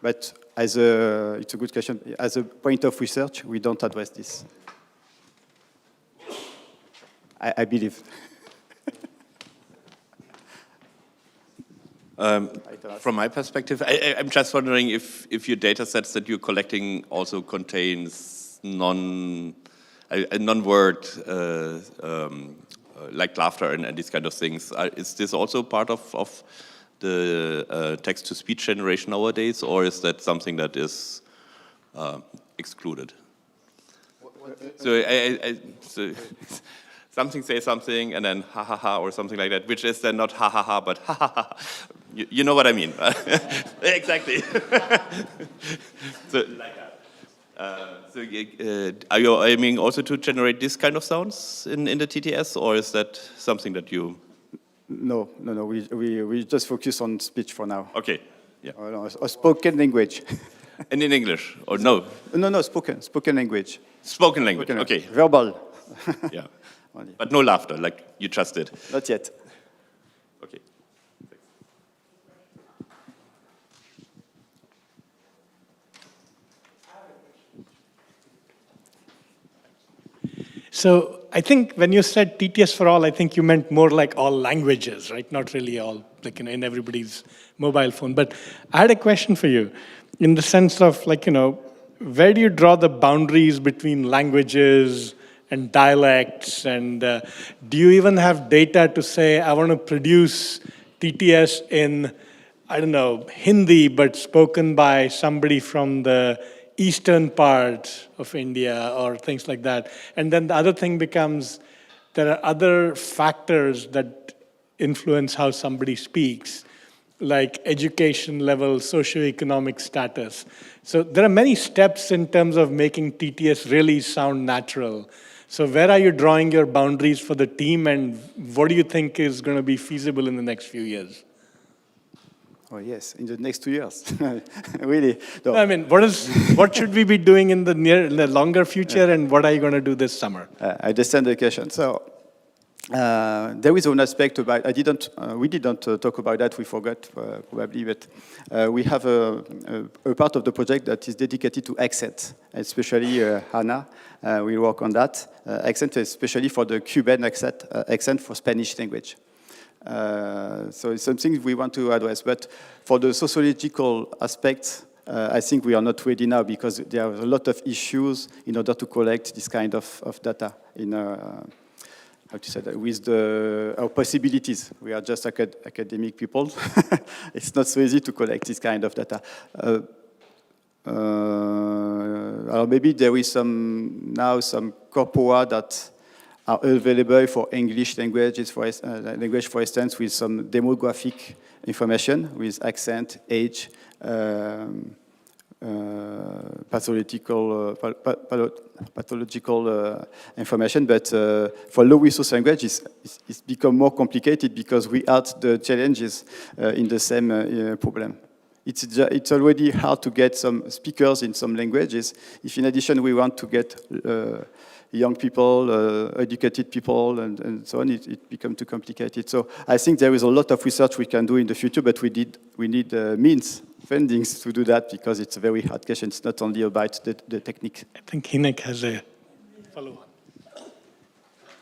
But it's a good question. As a point of research, we don't address this. I believe. From my perspective, I'm just wondering if your data sets that you're collecting also contains non-word like laughter and these kind of things. Is this also part of the text-to-speech generation nowadays, or is that something that is excluded? So something say something and then ha ha ha or something like that, which is then not ha ha ha but ha ha ha. You know what I mean? Exactly. So like that. Are you aiming also to generate this kind of sounds in the TTS, or is that something that you? No. We just focus on speech for now. Okay. Yeah. Or spoken language. And in English, or no? No, spoken language. Spoken language. Okay. Verbal. Yeah. But no laughter, like you just did. Not yet. Okay. So I think when you said TTS for all, I think you meant more like all languages, right? Not really all, like, in everybody's mobile phone. But I had a question for you in the sense of, where do you draw the boundaries between languages and dialects? And do you even have data to say, I want to produce TTS in, I don't know, Hindi, but spoken by somebody from the eastern part of India or things like that. And then the other thing becomes there are other factors that influence how somebody speaks, like education level, socioeconomic status. So there are many steps in terms of making TTS really sound natural. So where are you drawing your boundaries for the team, and what do you think is going to be feasible in the next few years? Oh yes, in the next 2 years, really. No. I mean, what should we be doing in the longer future, and what are you going to do this summer? I understand the question. So there is one aspect about, we didn't talk about that, we forgot probably, but we have a part of the project that is dedicated to accent, especially Hannah will work on that. Accent especially for the Cuban accent for Spanish language. So it's something we want to address, but for the sociological aspects, I think we are not ready now because there are a lot of issues in order to collect this kind of data in how to say that, with our possibilities. We are just academic people. It's not so easy to collect this kind of data. Maybe there is some corpora that are available for English language, for instance, with some demographic information, with accent, age, pathological information, but for low resource language, it's become more complicated because we add the challenges in the same problem. It's already hard to get some speakers in some languages. If in addition we want to get young people, educated people, and so on, it becomes too complicated. So I think there is a lot of research we can do in the future, but we need means, fundings to do that, because it's a very hard question. It's not only about the technique. I think Yannick has a follow-up.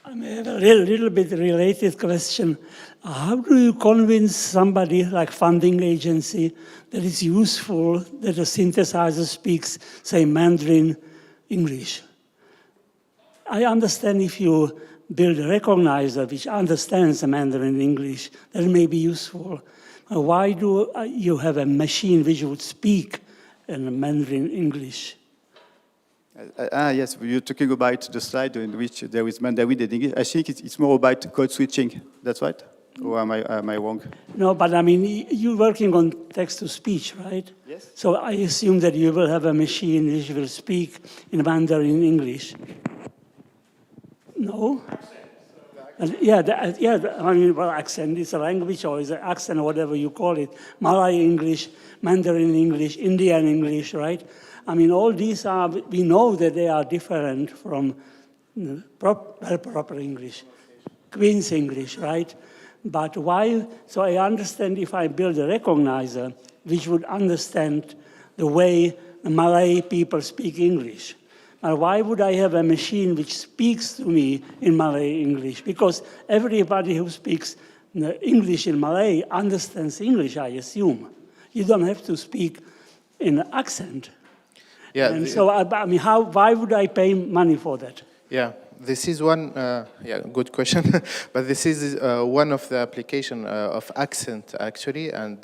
I have a little bit related question. How do you convince somebody like funding agency that it's useful that a synthesizer speaks, say, Mandarin English? I understand if you build a recognizer which understands the Mandarin English, that may be useful. Why do you have a machine which would speak in Mandarin English? Yes, you're talking about the slide in which there is Mandarin and English. I think it's more about code switching. That's right? Or am I wrong? No, but I mean, you're working on text-to-speech, right? Yes. So I assume that you will have a machine which will speak in Mandarin English. No? I mean, well, accent is a language, or is an accent, or whatever you call it. Malay English, Mandarin English, Indian English, right? I mean, all these are, we know that they are different from proper English, Queen's English, right? But why? So I understand if I build a recognizer which would understand the way the Malay people speak English. Why would I have a machine which speaks to me in Malay English? Because everybody who speaks English in Malay understands English, I assume. You don't have to speak in accent. Yeah. And so, I mean, why would I pay money for that? Yeah, this is one, good question. But this is one of the application of accent, actually. And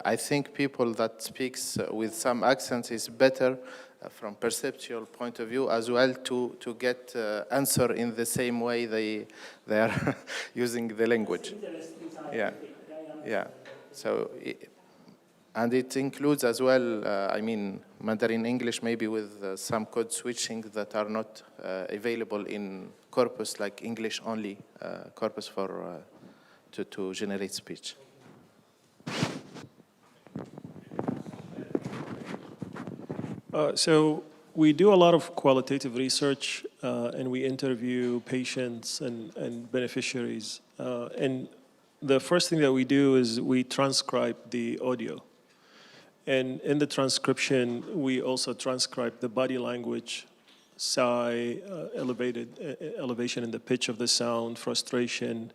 I think people that speaks with some accents is better from perceptual point of view as well to get answer in the same way they are using the language. Yeah. So, and it includes as well, I mean, Mandarin English maybe with some code switching that are not available in corpus, like English only corpus for to generate speech. So we do a lot of qualitative research and we interview patients and beneficiaries. And the first thing that we do is we transcribe the audio. And in the transcription, we also transcribe the body language, sigh, elevation in the pitch of the sound, frustration.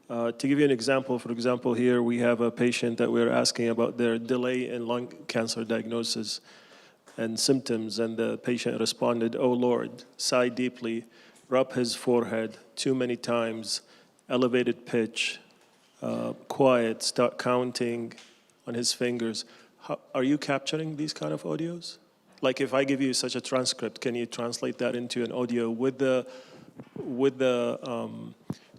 To give you an example, for example, here we have a patient that we're asking about their delay in lung cancer diagnosis and symptoms, and the patient responded, "Oh Lord," sigh deeply, rub his forehead too many times, elevated pitch, quiet, start counting on his fingers. Are you capturing these kind of audios? Like if I give you such a transcript, can you translate that into an audio with the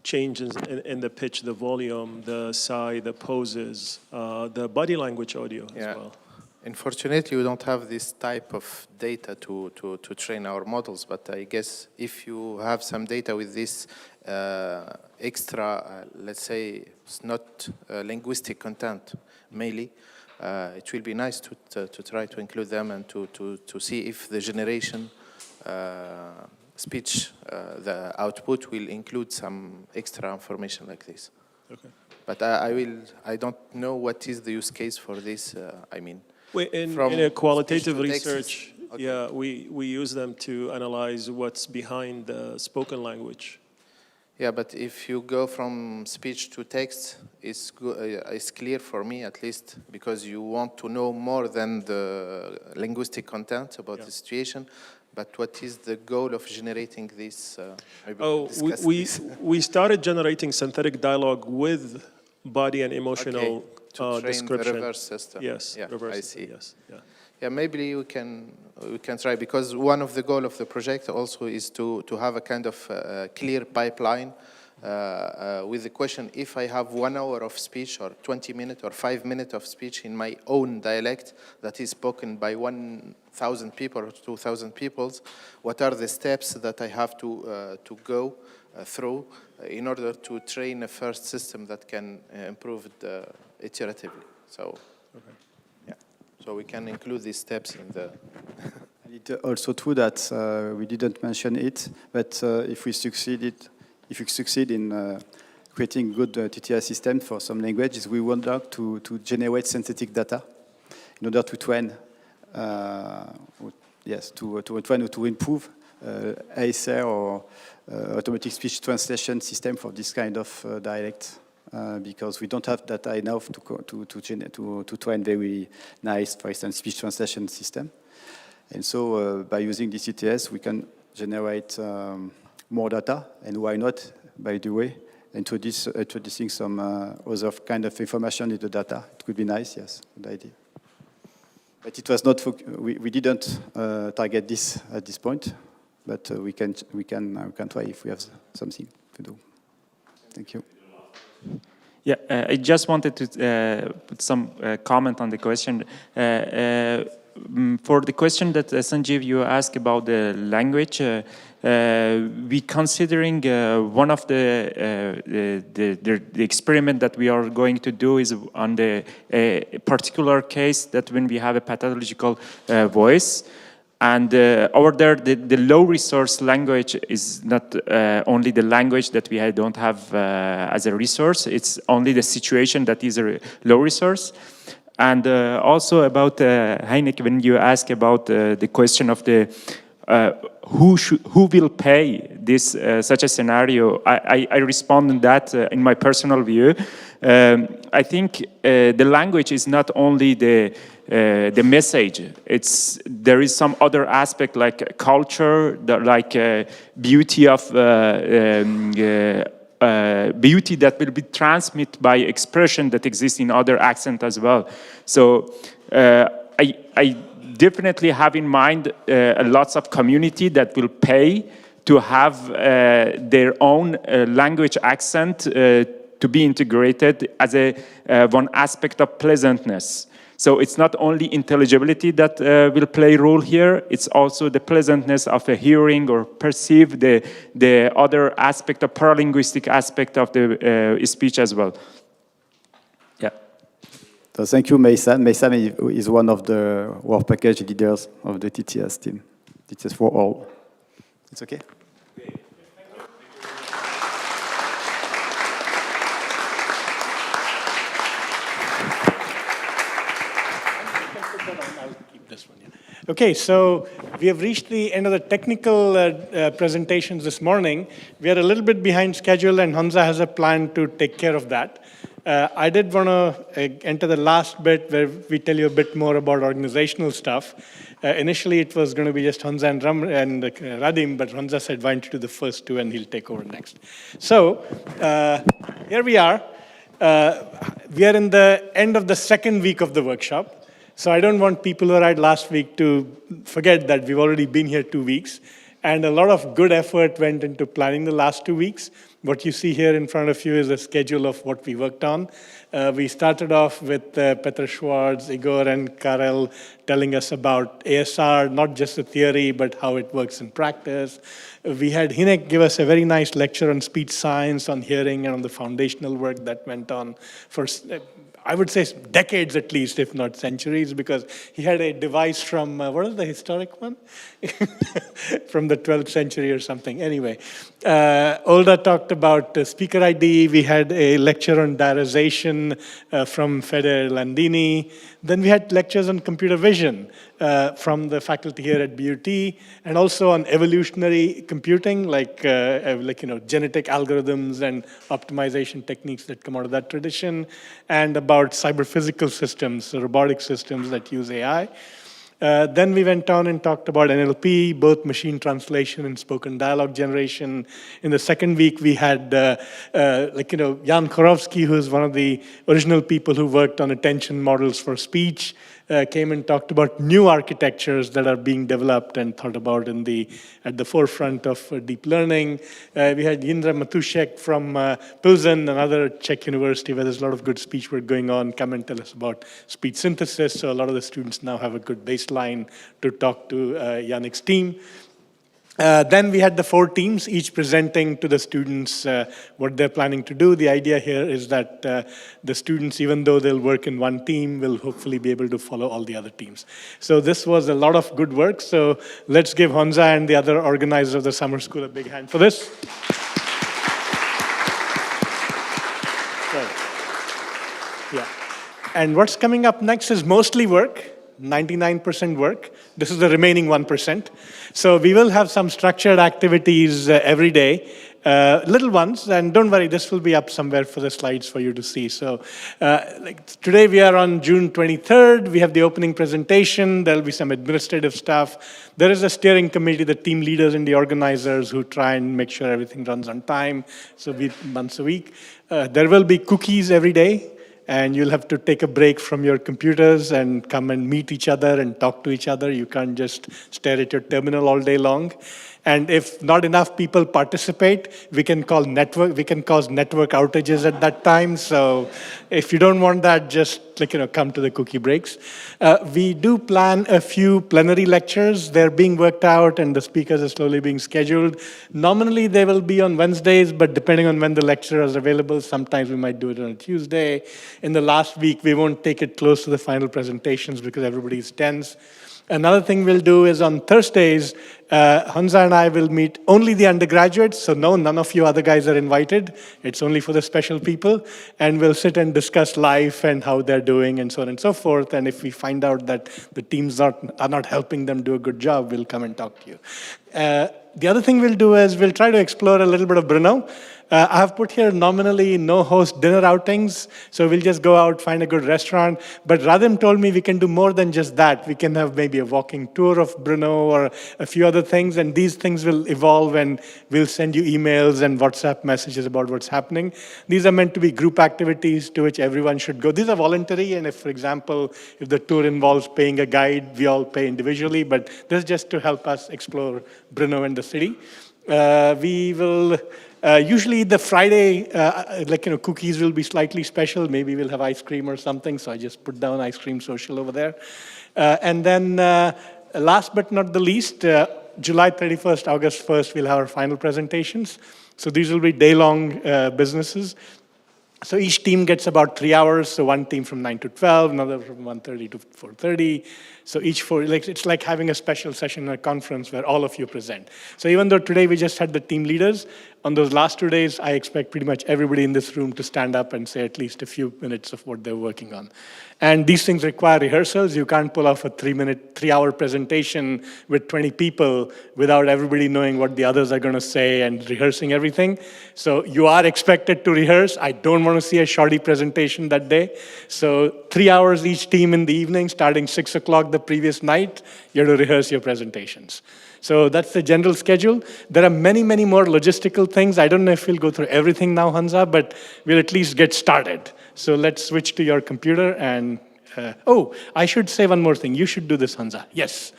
changes in the pitch, the volume, the sigh, the poses, the body language audio as well? Unfortunately, we don't have this type of data to train our models, but I guess if you have some data with this extra, let's say, it's not linguistic content, mainly, it will be nice to try to include them and to see if the generation speech, the output will include some extra information like this. Okay. But I don't know what is the use case for this, I mean. In a qualitative speech to research, text, okay. yeah, we use them to analyze what's behind the spoken language. Yeah, but if you go from speech to text, it's clear for me at least, because you want to know more than the linguistic content about the situation. But what is the goal of generating this? We started generating synthetic dialogue with body and emotional description. The reverse system. Yes, yeah, reverse I system, see. yes. Yeah. Yeah, maybe we can try, because one of the goals of the project also is to have a kind of clear pipeline with the question, if I have 1 hour of speech or 20 minutes or 5 minutes of speech in my own dialect that is spoken by 1,000 people or 2,000 people, what are the steps that I have to go through in order to train a first system that can improve it iteratively? So, yeah, so we can include these steps in the... And it's also true that we didn't mention it, but if we succeed in creating good TTS system for some languages, we would like to generate synthetic data in order to train, to train or to improve ASR or automatic speech translation system for this kind of dialect, because we don't have data enough to train very nice, for instance, speech translation system. And so by using this TTS, we can generate more data, and why not, by the way, introducing some other kind of information in the data. It could be nice, yes, good idea. But it was not, we didn't target this at this point, but we can try if we have something to do. Thank you. Yeah, I just wanted to put some comment on the question. For the question that Sanjeev, you asked about the language, we considering one of the experiment that we are going to do is on the particular case that when we have a pathological voice, and over there the low resource language is not only the language that we don't have as a resource, it's only the situation that is a low resource. And also about Yannick, when you ask about the question of the who will pay this such a scenario, I respond on that in my personal view. I think the language is not only the message. There is some other aspect like culture, like beauty of beauty that will be transmitted by expression that exists in other accent as well. So I definitely have in mind lots of community that will pay to have their own language accent to be integrated as one aspect of pleasantness. So it's not only intelligibility that will play a role here, it's also the pleasantness of a hearing or perceive the other aspect, of paralinguistic aspect of the speech as well. Yeah. So thank you, Meisan. Meisan is one of the work package leaders of the TTS team. TTS for all. It's okay? Okay, so we have reached the end of the technical presentations this morning. We are a little bit behind schedule, and Honza has a plan to take care of that. I did want to enter the last bit where we tell you a bit more about organizational stuff. Initially, it was going to be just Honza and Radim, but Honza said, why don't you do the first two, and he'll take over next. So here we are. We are in the end of the second week of the workshop. So I don't want people who arrived last week to forget that we've already been here 2 weeks. And a lot of good effort went into planning the last 2 weeks. What you see here in front of you is a schedule of what we worked on. We started off with Petr Schwartz, Igor, and Karel telling us about ASR, not just the theory, but how it works in practice. We had Yannick give us a very nice lecture on speech science, on hearing, and on the foundational work that went on for, I would say, decades at least, if not centuries, because he had a device from, what is the historic one? From the 12th century or something. Anyway, Olda talked about speaker ID. We had a lecture on diarization from Fede Landini. Then we had lectures on computer vision from the faculty here at BUT, and also on evolutionary computing, like genetic algorithms and optimization techniques that come out of that tradition, and about cyber-physical systems, so robotic systems that use AI. Then we went on and talked about NLP, both machine translation and spoken dialogue generation. In the second week, we had, Jan Chorovsky, who's one of the original people who worked on attention models for speech, came and talked about new architectures that are being developed and thought about at the forefront of deep learning. We had Jindra Matušek from Pilsen, another Czech university where there's a lot of good speech work going on, come and tell us about speech synthesis. So a lot of the students now have a good baseline to talk to Yannick's team. Then we had the 4 teams, each presenting to the students what they're planning to do. The idea here is that the students, even though they'll work in one team, will hopefully be able to follow all the other teams. So this was a lot of good work. So let's give Honza and the other organizers of the summer school a big hand for this. Yeah. And what's coming up next is mostly work. 99% work. This is the remaining 1%. So we will have some structured activities every day, little ones, and don't worry, this will be up somewhere for the slides for you to see. So today we are on June 23rd. We have the opening presentation. There'll be some administrative stuff. There is a steering committee, the team leaders and the organizers who try and make sure everything runs on time. So once a week. There will be cookies every day. And you'll have to take a break from your computers and come and meet each other and talk to each other. You can't just stare at your terminal all day long. And if not enough people participate, we can cause network outages at that time. So if you don't want that, just come to the cookie breaks. We do plan a few plenary lectures. They're being worked out and the speakers are slowly being scheduled. Nominally, they will be on Wednesdays, but depending on when the lecturer is available, sometimes we might do it on a Tuesday. In the last week, we won't take it close to the final presentations because everybody's tense. Another thing we'll do is on Thursdays, Honza and I will meet only the undergraduates, so no, none of you other guys are invited. It's only for the special people. And we'll sit and discuss life and how they're doing and so on and so forth. And if we find out that the teams are not helping them do a good job, we'll come and talk to you. The other thing we'll do is we'll try to explore a little bit of Brno. I have put here nominally no host dinner outings, so we'll just go out, find a good restaurant. But Radim told me we can do more than just that. We can have maybe a walking tour of Brno or a few other things, and these things will evolve and we'll send you emails and WhatsApp messages about what's happening. These are meant to be group activities to which everyone should go. These are voluntary, and if, for example, if the tour involves paying a guide, we all pay individually, but this is just to help us explore Brno and the city. We will usually the Friday, cookies will be slightly special. Maybe we'll have ice cream or something. So I just put down ice cream social over there. And then last but not the least, July 31st, August 1st, we'll have our final presentations. So these will be day-long businesses. So each team gets about 3 hours. So one team from 9 to 12, another from 1:30 to 4:30. So it's like having a special session at a conference where all of you present. So even though today we just had the team leaders, on those last 2 days, I expect pretty much everybody in this room to stand up and say at least a few minutes of what they're working on. And these things require rehearsals. You can't pull off a 3-hour presentation with 20 people without everybody knowing what the others are going to say and rehearsing everything. So you are expected to rehearse. I don't want to see a shoddy presentation that day. So 3 hours each team in the evening, starting 6 o'clock the previous night, you have to rehearse your presentations. So that's the general schedule. There are many, many more logistical things. I don't know if we'll go through everything now, Honza, but we'll at least get started. So let's switch to your computer and Oh, I should say one more thing. You should do this, Honza. Yes.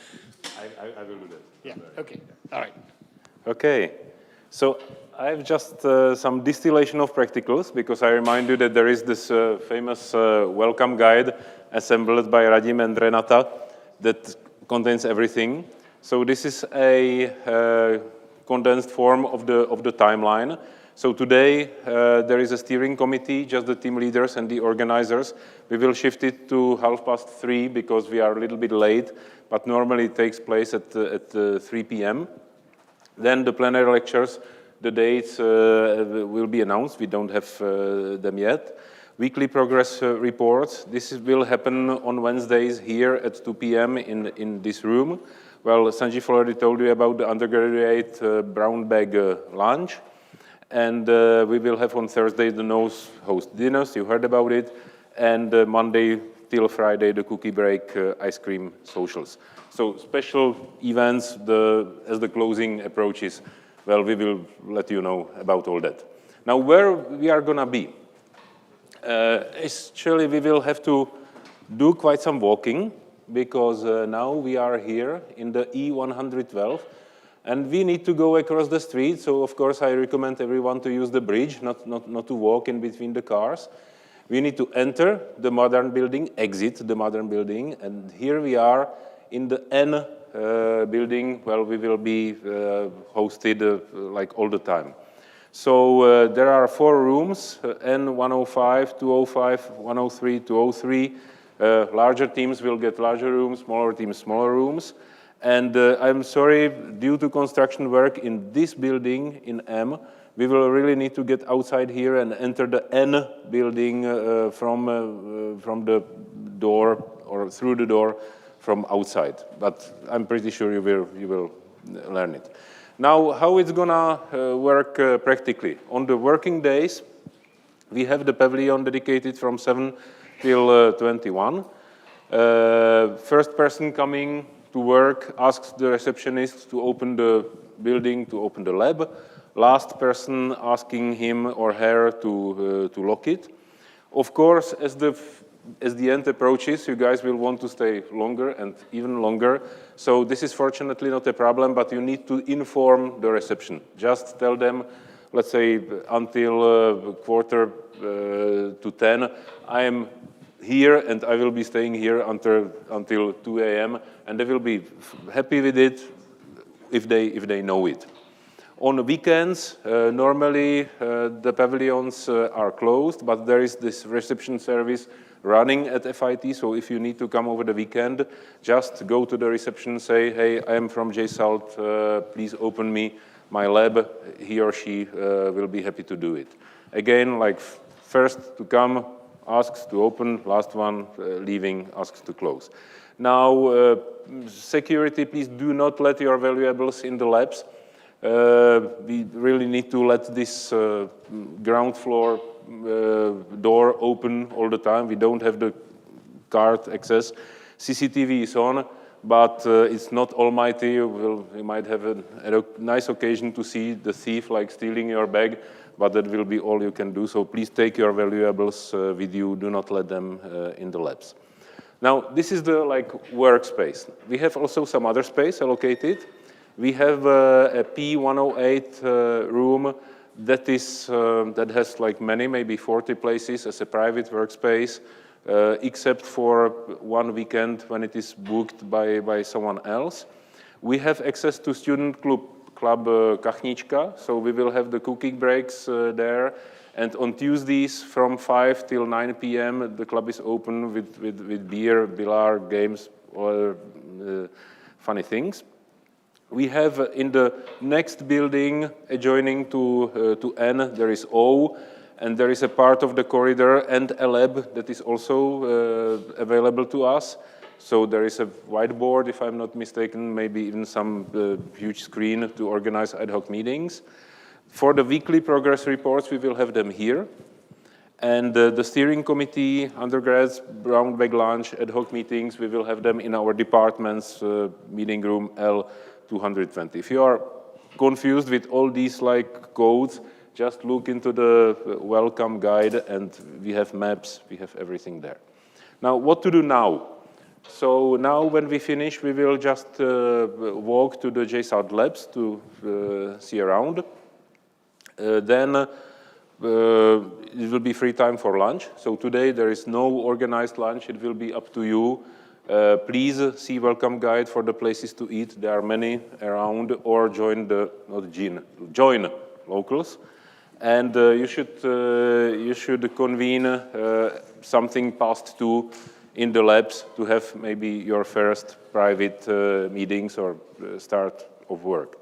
I will do that. Yeah, okay, all right. Okay, so I have just some distillation of practicals, because I remind you that there is this famous welcome guide assembled by Radim and Renata that contains everything. So this is a condensed form of the timeline. So today there is a steering committee, just the team leaders and the organizers. We will shift it to 3:30 because we are a little bit late, but normally it takes place at 3 p.m. Then the plenary lectures, the dates will be announced. We don't have them yet. Weekly progress reports. This will happen on Wednesdays here at 2 p.m. in this room. Well, Sanjeev already told you about the undergraduate brown bag lunch. And we will have on Thursday the nose host dinners. You heard about it. And Monday till Friday, the cookie break, ice cream socials. So special events as the closing approaches. Well, we will let you know about all that. Now, where we are going to be? Actually, we will have to do quite some walking, because now we are here in the E112, and we need to go across the street. So, of course, I recommend everyone to use the bridge, not to walk in between the cars. We need to enter the modern building, exit the modern building, and here we are in the N building. Well, we will be hosted like all the time. So there are 4 rooms, N105, 205, 103, 203. Larger teams will get larger rooms, smaller teams, smaller rooms. And I'm sorry, due to construction work in this building in M, we will really need to get outside here and enter the N building from the door or through the door from outside. But I'm pretty sure you will learn it. Now, how it's gonna work practically? On the working days, we have the pavilion dedicated from 7 till 21. First person coming to work asks the receptionist to open the building, to open the lab. Last person asking him or her to lock it. Of course, as the end approaches, you guys will want to stay longer and even longer. So this is fortunately not a problem, but you need to inform the reception. Just tell them, let's say until 9:45, I am here and I will be staying here until 2 a.m. and they will be happy with it if they know it. On the weekends, normally the pavilions are closed, but there is this reception service running at FIT, so if you need to come over the weekend, just go to the reception, say, hey, I am from JSALT, please open me my lab. He or she will be happy to do it. Again, like first to come, asks to open, last one leaving, asks to close. Now, security, please do not let your valuables in the labs. We really need to let this ground floor door open all the time. We don't have the card access. CCTV is on, but it's not almighty. You might have a nice occasion to see the thief like stealing your bag, but that will be all you can do. So please take your valuables with you. Do not let them in the labs. Now, this is the workspace. We have also some other space allocated. We have a P108 room that has like many, maybe 40 places as a private workspace, except for one weekend when it is booked by someone else. We have access to student club Kachnička, so we will have the cooking breaks there. And on Tuesdays from 5 till 9 p.m. the club is open with beer, billiard, games, or funny things. We have in the next building adjoining to N, there is O, and there is a part of the corridor and a lab that is also available to us. So there is a whiteboard, if I'm not mistaken, maybe even some huge screen to organize ad hoc meetings. For the weekly progress reports, we will have them here. And the steering committee, undergrads, brown bag lunch, ad hoc meetings, we will have them in our department's meeting room L220. If you are confused with all these codes, just look into the welcome guide and we have maps, we have everything there. Now, what to do now? So now when we finish, we will just walk to the JSALT labs to see around. Then it will be free time for lunch. So today there is no organized lunch. It will be up to you. Please see welcome guide for the places to eat. There are many around, or join join locals. And you should convene something past 2 in the labs to have maybe your first private meetings or start of work.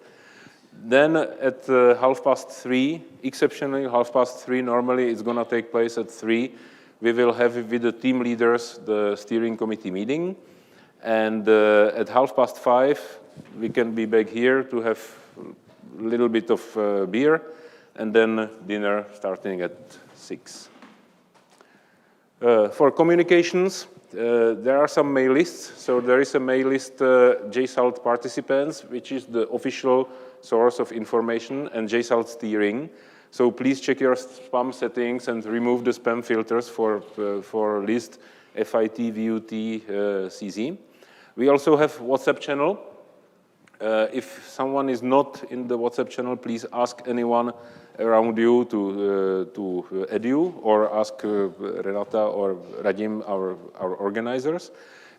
Then at 3:30, exceptionally 3:30, normally it's going to take place at 3. We will have with the team leaders the steering committee meeting. And at 5:30, we can be back here to have a little bit of beer. And then dinner starting at 6. For communications, there are some mail lists. So there is a mail list, JSALT participants, which is the official source of information, and JSALT steering. So please check your spam settings and remove the spam filters for list FIT, VUT, CZ. We also have WhatsApp channel. If someone is not in the WhatsApp channel, please ask anyone around you to add you, or ask Renata or Radim, our organizers.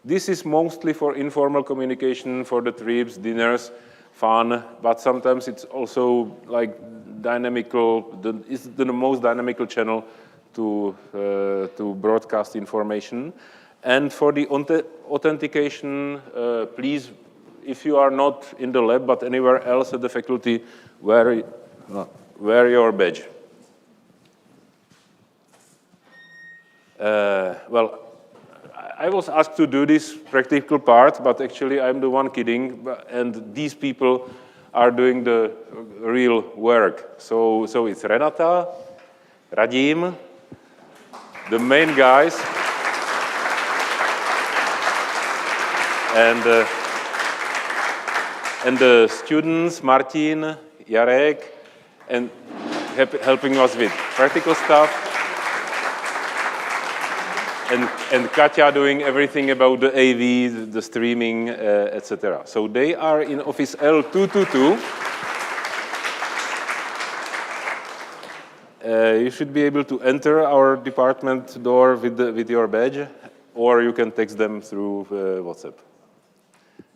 This is mostly for informal communication, for the trips, dinners, fun, but sometimes it's also like dynamical. It's the most dynamical channel to broadcast information. And for the authentication, please, if you are not in the lab but anywhere else at the faculty, wear your badge. Well, I was asked to do this practical part, but actually I'm the one kidding, and these people are doing the real work. So it's Renata, Radim, the main guys, and the students, Martin, Jarek, and helping us with practical stuff. And Katja doing everything about the AV, the streaming, etc. So they are in office L222. You should be able to enter our department door with your badge, or you can text them through WhatsApp.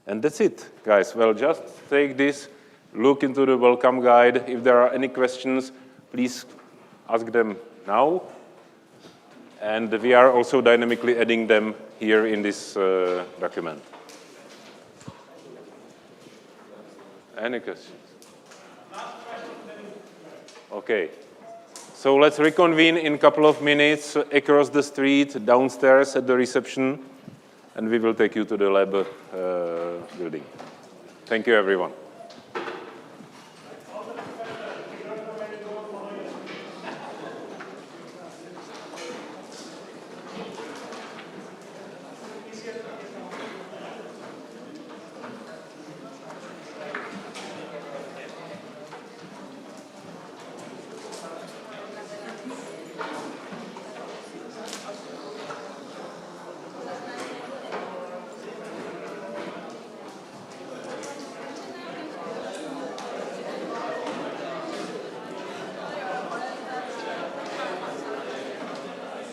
And that's it, guys. Well, just take this, look into the welcome guide. If there are any questions, please ask them now. And we are also dynamically adding them here in this document. Any questions? Okay. So let's reconvene in a couple of minutes across the street, downstairs at the reception, and we will take you to the lab building. Thank you, everyone.